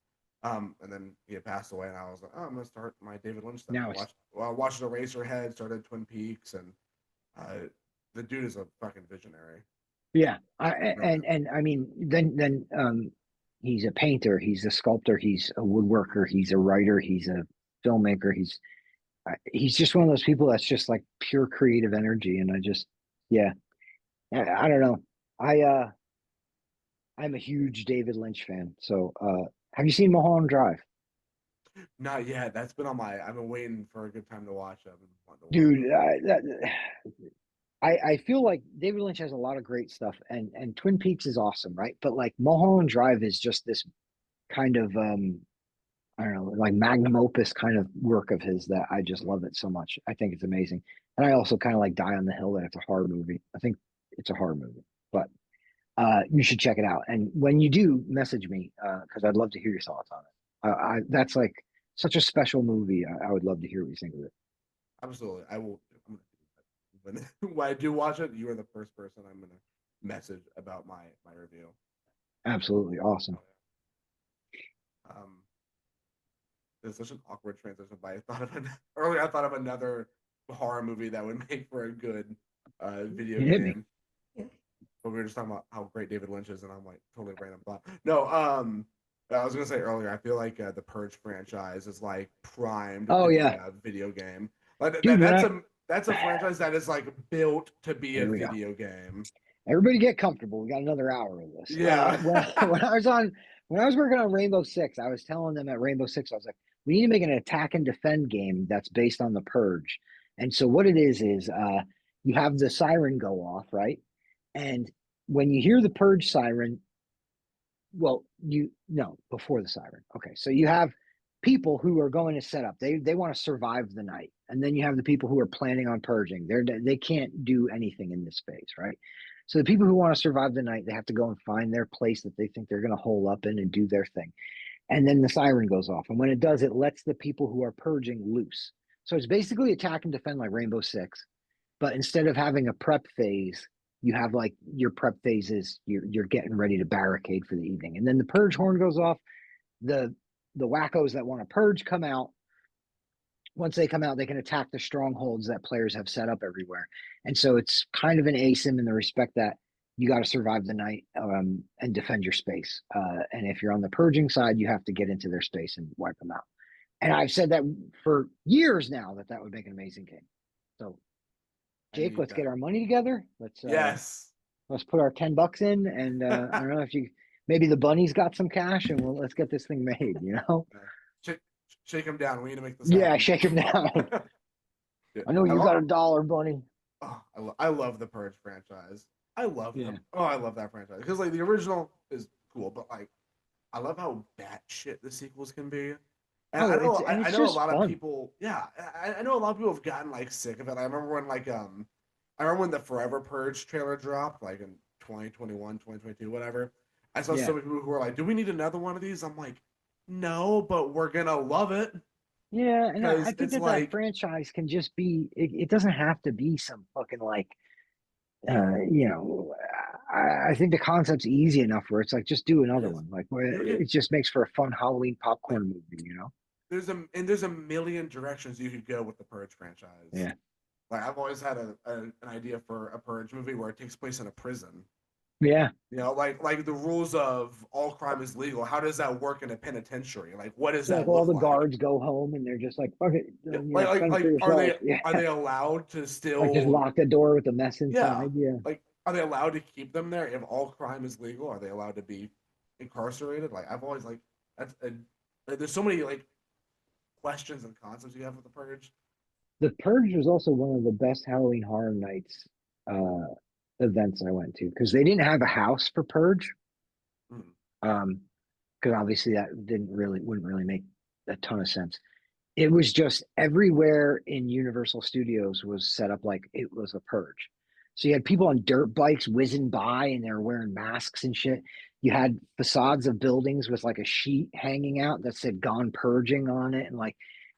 And then he had passed away, and I was like, oh, I'm gonna start my David Lynch stuff. Now I it's watched Eraserhead, started Twin Peaks, and the dude is a fucking visionary. yeah. Really. And I mean, then he's a painter, he's a sculptor, he's a woodworker, he's a writer, he's a filmmaker. He's just one of those people that's just like pure creative energy, and I just yeah. I don't know. I I'm a huge David Lynch fan. So have you seen Mulholland Drive? Not yet. That's been on my. I've been waiting for a good time to watch. I've been wanting to watch Dude, it. I feel like David Lynch has a lot of great stuff, and Twin Peaks is awesome, right? But like Mulholland Drive is just this kind of I don't know, like magnum opus kind of work of his that I just love it so much. I think it's amazing. And I also kind of like Die on the Hill that it's a horror movie. I think it's a horror movie, but you should check it out. And when you do, message me because I'd love to hear your thoughts on it. That's like such a special movie. I would love to hear what you think of it. Absolutely, I will. When I do watch it, you are the first person I'm gonna message about my review. Absolutely awesome. Um, there's such an awkward transition, but I thought of earlier. I thought of another horror movie that would make for a good video You hit me. game. But we were just talking about how great David Lynch is, and I'm like totally random thought. No, I was gonna say earlier. I feel like the Purge franchise is like primed Oh to be yeah, a video game. Like dude. that's a franchise that is like built to be a Here we go. video game. Everybody get comfortable. We got another hour of this. Yeah. When I was working on Rainbow Six, I was telling them at Rainbow Six, I was like, we need to make an attack and defend game that's based on the Purge. And so what it is you have the siren go off, right? And when you hear the Purge siren, well, you no, before the siren. Okay, so you have people who are going to set up. They want to survive the night, and then you have the people who are planning on purging. They can't do anything in this phase, right? So the people who want to survive the night, they have to go and find their place that they think they're going to hole up in and do their thing. And then the siren goes off, and when it does, it lets the people who are purging loose. So it's basically attack and defend like Rainbow Six, but instead of having a prep phase, you have like your prep phases. You're getting ready to barricade for the evening, and then the purge horn goes off. The the wackos that want to purge come out. Once they come out, they can attack the strongholds that players have set up everywhere. And so it's kind of an asim in the respect that you got to survive the night and defend your space. And if you're on the purging side, you have to get into their space and wipe them out. And I've said that for years now that would make an amazing game. So, I Jake, need let's get that. our money together. Yes. Let's put our $10 in, and I don't know if you maybe the bunny's got some cash, and let's get this thing made. You know? shake, shake him down. We need to make this Yeah, happen. shake him down. Yeah. I know you got $1, bunny. Oh, I love the Purge franchise. I love Yeah. them. Oh, I love that franchise because like the original is cool, but like I love how batshit the sequels can be. And Oh, I it's know a just lot of fun. people. Yeah, I know a lot of people have gotten like sick of it. I remember when I remember when the Forever Purge trailer dropped, like in 2021, 2022, whatever. I saw Yeah. so many people who were like, "Do we need another one of these?" I'm like, "No, but we're gonna love it." Yeah, and I Because think it's that like, franchise can just be. It doesn't have to be some fucking like. You know, I think the concept's easy enough where it's like just do it another is. one. Like where You can it just makes for a fun Halloween like popcorn movie. You know? there's a million directions you could go with the Purge franchise. Yeah. Like I've always had an idea for a Purge movie where it takes place in a prison. Yeah. You know, like the rules of all crime is legal. How does that work in a penitentiary? Like, what does So like that all look the like? guards go home and they're just like, fuck it, Yeah, you know, fend for are yourself. Yeah. they allowed to Like just still? lock the door with a mess Yeah, inside. Yeah. like are they allowed to keep them there if all crime is legal? Are they allowed to be incarcerated? Like I've always like like, there's so many like questions and concepts you have with the Purge. The Purge was also one of the best Halloween Horror Nights uh, events I went to because they didn't have a house for Purge. Mm. Because obviously that wouldn't really make a ton of sense. It was just everywhere in Universal Studios was set up like it was a purge. So you had people on dirt bikes whizzing by and they were wearing masks and shit. you had facades of buildings with like a sheet hanging out that said "Gone Purging" on it, and like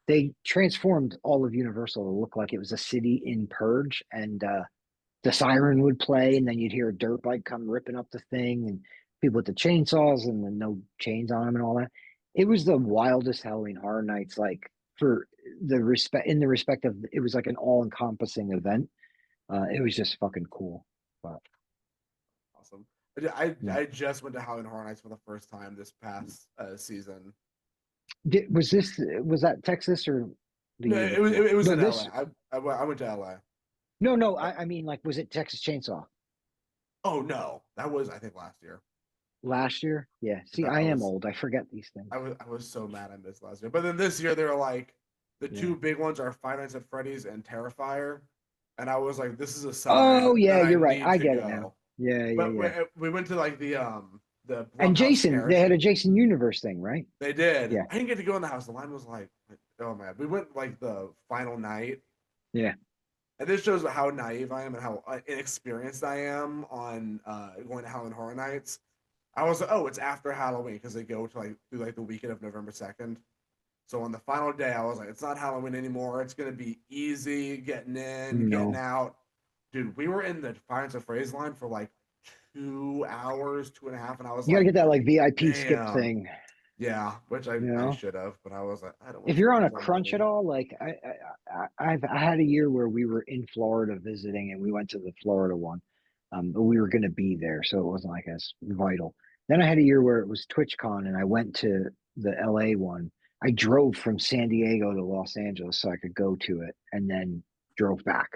they transformed all of Universal to look like it was a city in Purge, and the siren would play, and then you'd hear a dirt bike come ripping up the thing, and people with the chainsaws and the no chains on them and all that. It was the wildest Halloween Horror Nights, like for the respect of it was like an all encompassing event. It was just fucking cool. But Awesome. I yeah. I just went to Halloween Horror Nights for the first time this past season. Was that Texas or the No, year it was before? it was No, in LA. this I went to LA. no. But I mean, like, was it Texas Chainsaw oh no, that was I think last year. last year? Yeah. See, I I am was old. I forget these things. I was so mad I missed last year. But then this year they were like the Yeah. two big ones are Five Nights at Freddy's and Terrifier, and I was like, this is a sign Oh yeah, that I you're right. need I to get it now. go. Yeah, yeah, But yeah. we went to like the And Blumhouse Jason, they had a Parachute. Jason Universe thing, right? They did. Yeah, I didn't get to go in the house. The line was like, oh man. We went like the final night, yeah. and this shows how naive I am and how inexperienced I am on going to Halloween Horror Nights. I was like, oh, it's after Halloween because they go to like through like the weekend of November 2nd. So on the final day, I was like, it's not Halloween anymore. It's gonna be easy getting in, getting No, out. Dude, we were in the Defiance of Phrase line for like 2 hours, 2.5, and I was you gotta like, get that like VIP skip damn, thing. yeah, which You I know, should have, but I was like, I don't want if to you're spend on a more crunch at money. all, like I had a year where we were in Florida visiting, and we went to the Florida one, but we were gonna be there, so it wasn't like as vital. Then I had a year where it was TwitchCon, and I went to the LA one. I drove from San Diego to Los Angeles so I could go to it, and then drove back.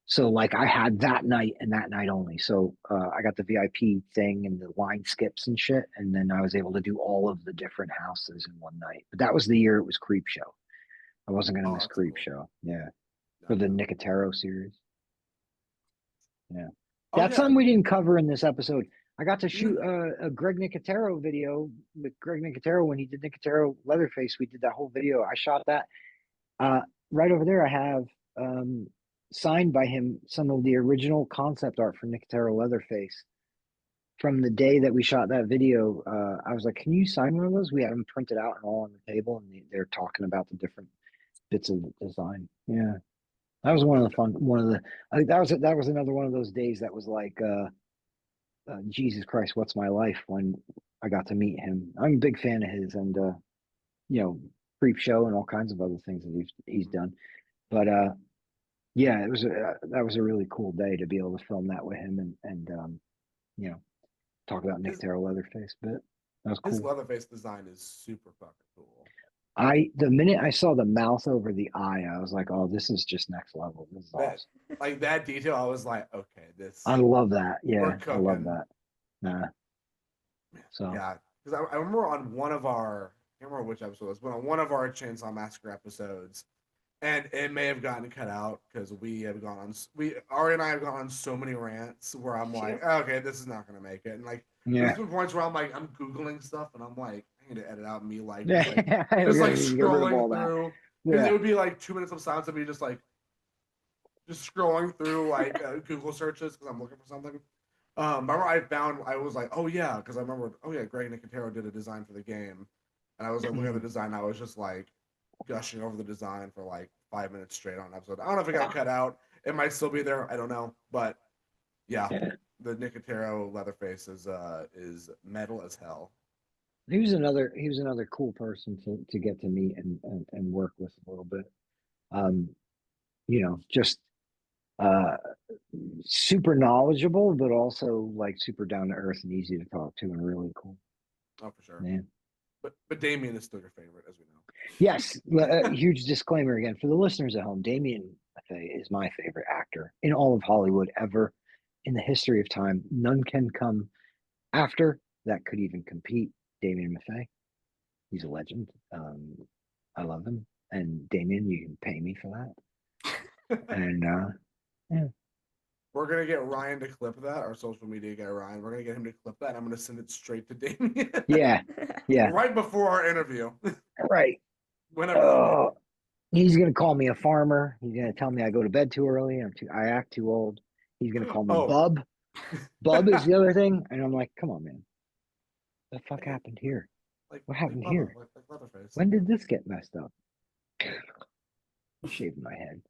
So like I had that night and that night only. So I got the VIP thing and the line skips and shit, and then I was able to do all of the different houses in one night. But that was the year it was Creep Show. I wasn't gonna Oh, miss that's Creep cool. Show. Yeah, No, for the no. Nicotero series. Yeah, Oh that's yeah. something we didn't cover in this episode. I got to shoot Mm. a Greg Nicotero video with Greg Nicotero when he did Nicotero Leatherface. We did that whole video. I shot that. Uh, right over there, I have um, signed by him some of the original concept art for Nicotero Leatherface. From the day that we shot that video, I was like, "Can you sign one of those?" We had them printed out and all on the table, and they're talking about the different bits of the design. Yeah, that was one of the fun. One of the I think that was another one of those days that was like, Jesus Christ, what's my life when I got to meet him. I'm a big fan of his, and you know, Creep Show and all kinds of other things that he's done. But yeah, it was that was a really cool day to be able to film that with him and you know talk about Nick His Terrell Leatherface. But that was his cool. Leatherface design is super fucking cool. I the minute I saw the mouth over the eye, I was like, oh, this is just next level. This is That awesome. like that detail, I was like, okay, I this love that. we're Yeah, I love cooking. that. Nah, so Yeah, because I remember on one of our, I can't remember which episode it was, but on one of our Chainsaw Massacre episodes, and it may have gotten cut out because we have gone on, Ari and I have gone on so many rants where I'm like, Yep. okay, this is not gonna make it, and like there's yeah, been points where I'm like, I'm googling stuff, and I'm like, I need to edit out me like yeah. I just like need to get rid of scrolling all that. through because it Yeah. would be like 2 minutes of silence of me just scrolling through like Google searches because I'm looking for something. Remember I was like, oh yeah, because I remember, oh yeah, Greg Nicotero did a design for the game, and I was like looking at the design, I was just like gushing over the design for like 5 minutes straight on an episode. I don't know if it got cut out. It might still be there. I don't know, but yeah, Yeah. the Nicotero Leatherface is metal as hell. He was another cool person to get to meet and work with a little bit. Um, you know, just uh super knowledgeable, but also like super down to earth and easy to talk to and really cool. Oh, for sure. Man. But Damien is still your favorite, as we Yes, know. huge disclaimer again for the listeners at home. Damien Maffei is my favorite actor in all of Hollywood ever in the history of time. None can come after that could even compete. Damien Maffei, he's a legend. I love him, and Damien, you can pay me for that. And yeah, We're gonna get Ryan to clip that, our social media guy Ryan. We're gonna get him to clip that. I'm gonna send it straight to Damien yeah, yeah, right before our interview, right. whenever that may be. Oh, he's gonna call me a farmer. He's gonna tell me I go to bed too early. I act too old. He's gonna call me Oh, Bub. Bub is the other thing, and I'm like, come on, man. The fuck happened here? Like What happened Bubba, here? like Leatherface. When did this get messed up? I'm shaving my head.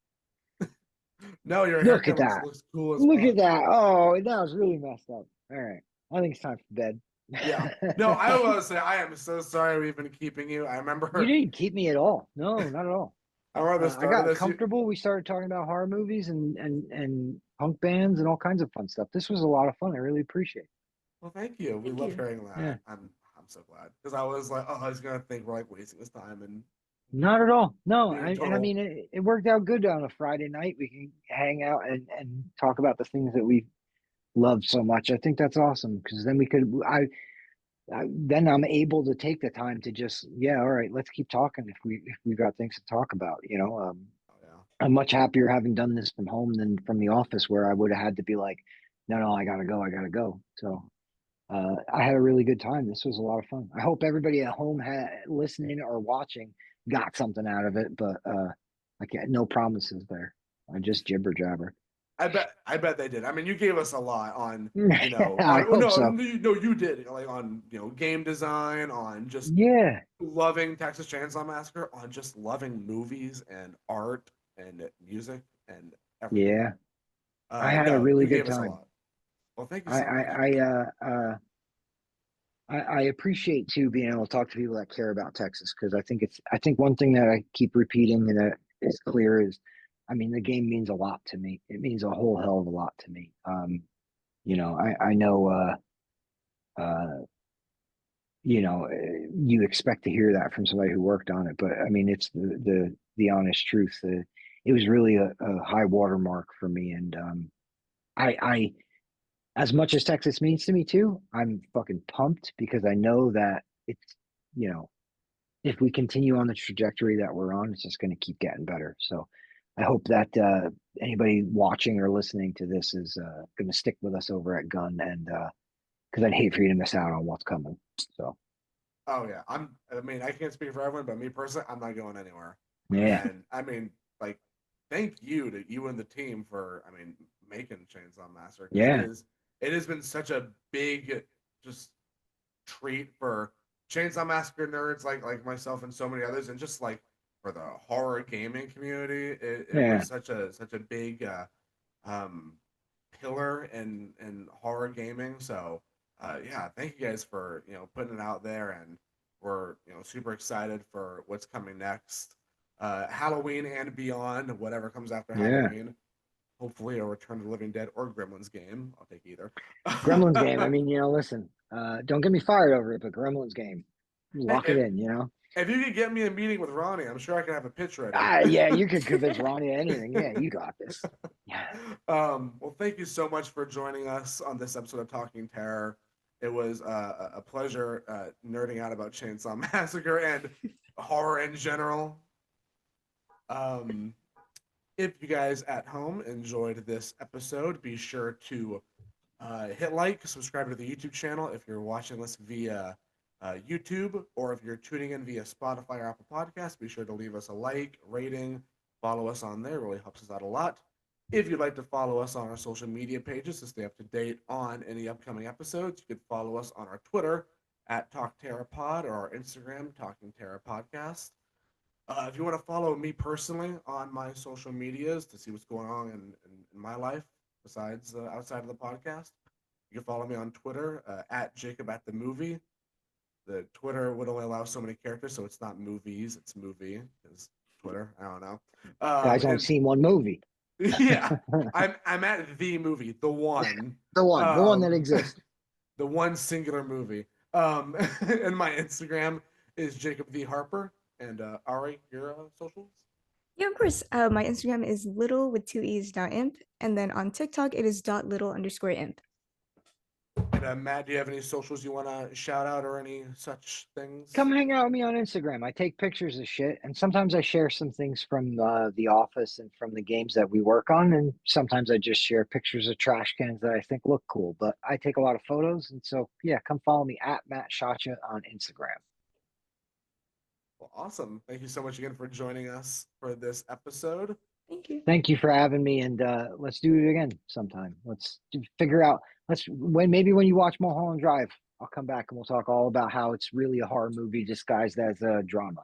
No, your Look at haircut that. looks cool as Look fuck. at that. Oh, that was really messed up. All right. I think it's time for bed. Yeah. No, I will say I am so sorry we've been keeping you. I You remember didn't keep me at all. No, not at all. I remember the I start of got this. comfortable. We started talking about horror movies and punk bands and all kinds of fun stuff. This was a lot of fun. I really appreciate it. Well, thank you. We Thank love you. hearing that. Yeah. I'm so glad because I was like, oh, he's gonna think we're like wasting his time and Not at all. No, being a and I total. mean it worked out good on a Friday night. We can hang out and talk about the things that we love so much. I think that's awesome because then then I'm able to take the time to just all right, let's keep talking if we've got things to talk about. Oh yeah. I'm much happier having done this from home than from the office where I would have had to be like, no, I gotta go. So I had a really good time. This was a lot of fun. I hope everybody at home listening or watching got something out of it, but I can't, no promises there. I just jibber jabber. I bet they did. I mean, you gave us a lot on, I on hope so. no, you did like on game design, on just Yeah, loving Texas Chainsaw Massacre, on just loving movies and art and music and everything. yeah. I had a No, really you good gave us a time. lot. Well, thank you I so much. I I appreciate too being able to talk to people that care about Texas because I think one thing that I keep repeating and that is clear is, I mean, the game means a lot to me. It means a whole hell of a lot to me. I know uh you expect to hear that from somebody who worked on it, but I mean it's the honest truth. It was really a high watermark for me, and I as much as Texas means to me too, I'm fucking pumped because I know that it's, you know, if we continue on the trajectory that we're on, it's just going to keep getting better. So I hope that anybody watching or listening to this is going to stick with us over at Gun, and because I'd hate for you to miss out on what's coming. So Oh yeah, I mean, I can't speak for everyone, but me personally, I'm not going anywhere. yeah, And I mean, like, thank you to you and the team for, I mean, making Chainsaw Massacre because yeah, it has been such a big just treat for Chainsaw Massacre nerds like myself and so many others, and just like for the horror gaming community, it yeah, was such a big um pillar in horror gaming. So yeah, thank you guys for putting it out there, and we're super excited for what's coming next. Halloween and beyond, whatever comes after yeah. Halloween. Hopefully, a Return of the Living Dead or Gremlins game. I'll take either. Gremlins game. I mean, listen, don't get me fired over it, but Gremlins game, Hey, lock it in. if you could get me a meeting with Ronnie, I'm sure I could have a pitch ready. Yeah, you could convince Ronnie to anything. Yeah, you got this. Yeah. Well, thank you so much for joining us on this episode of Talking Terror. It was a pleasure nerding out about Chainsaw Massacre and horror in general. Um, if you guys at home enjoyed this episode, be sure to hit like, subscribe to the YouTube channel if you're watching this via YouTube, or if you're tuning in via Spotify or Apple Podcasts, be sure to leave us a like, rating, follow us on there. It really helps us out a lot. If you'd like to follow us on our social media pages to stay up to date on any upcoming episodes, you could follow us on our Twitter at TalkTerraPod or our Instagram, Talking Terra Podcast. If you want to follow me personally on my social medias to see what's going on in my life besides outside of the podcast, you can follow me on Twitter at Jacob at the movie. The Twitter would only allow so many characters, so it's not movies, it's movie because Twitter. I don't know. Guys only And seen one movie. yeah, I'm at the movie, the one, The one that um, exists. the one singular movie. And my Instagram is Jacob the Harper. And Ari, your socials? Yeah, of course. My Instagram is little with two e's dot imp, and then on TikTok it is dot little underscore imp. And Matt, do you have any socials you want to shout out or any such things? Come hang out with me on Instagram. I take pictures of shit, and sometimes I share some things from the office and from the games that we work on, and sometimes I just share pictures of trash cans that I think look cool. But I take a lot of photos, and so yeah, come follow me at Matt Szep on Instagram. Well, awesome. Thank you so much again for joining us for this episode. Thank you. Thank you for having me, and let's do it again sometime. Let's figure out. Maybe when you watch Mulholland Drive, I'll come back and we'll talk all about how it's really a horror movie disguised as a drama.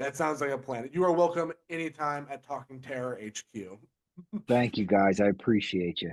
That sounds like a plan. You are welcome anytime at Talking Terror HQ. Thank you, guys. I appreciate you.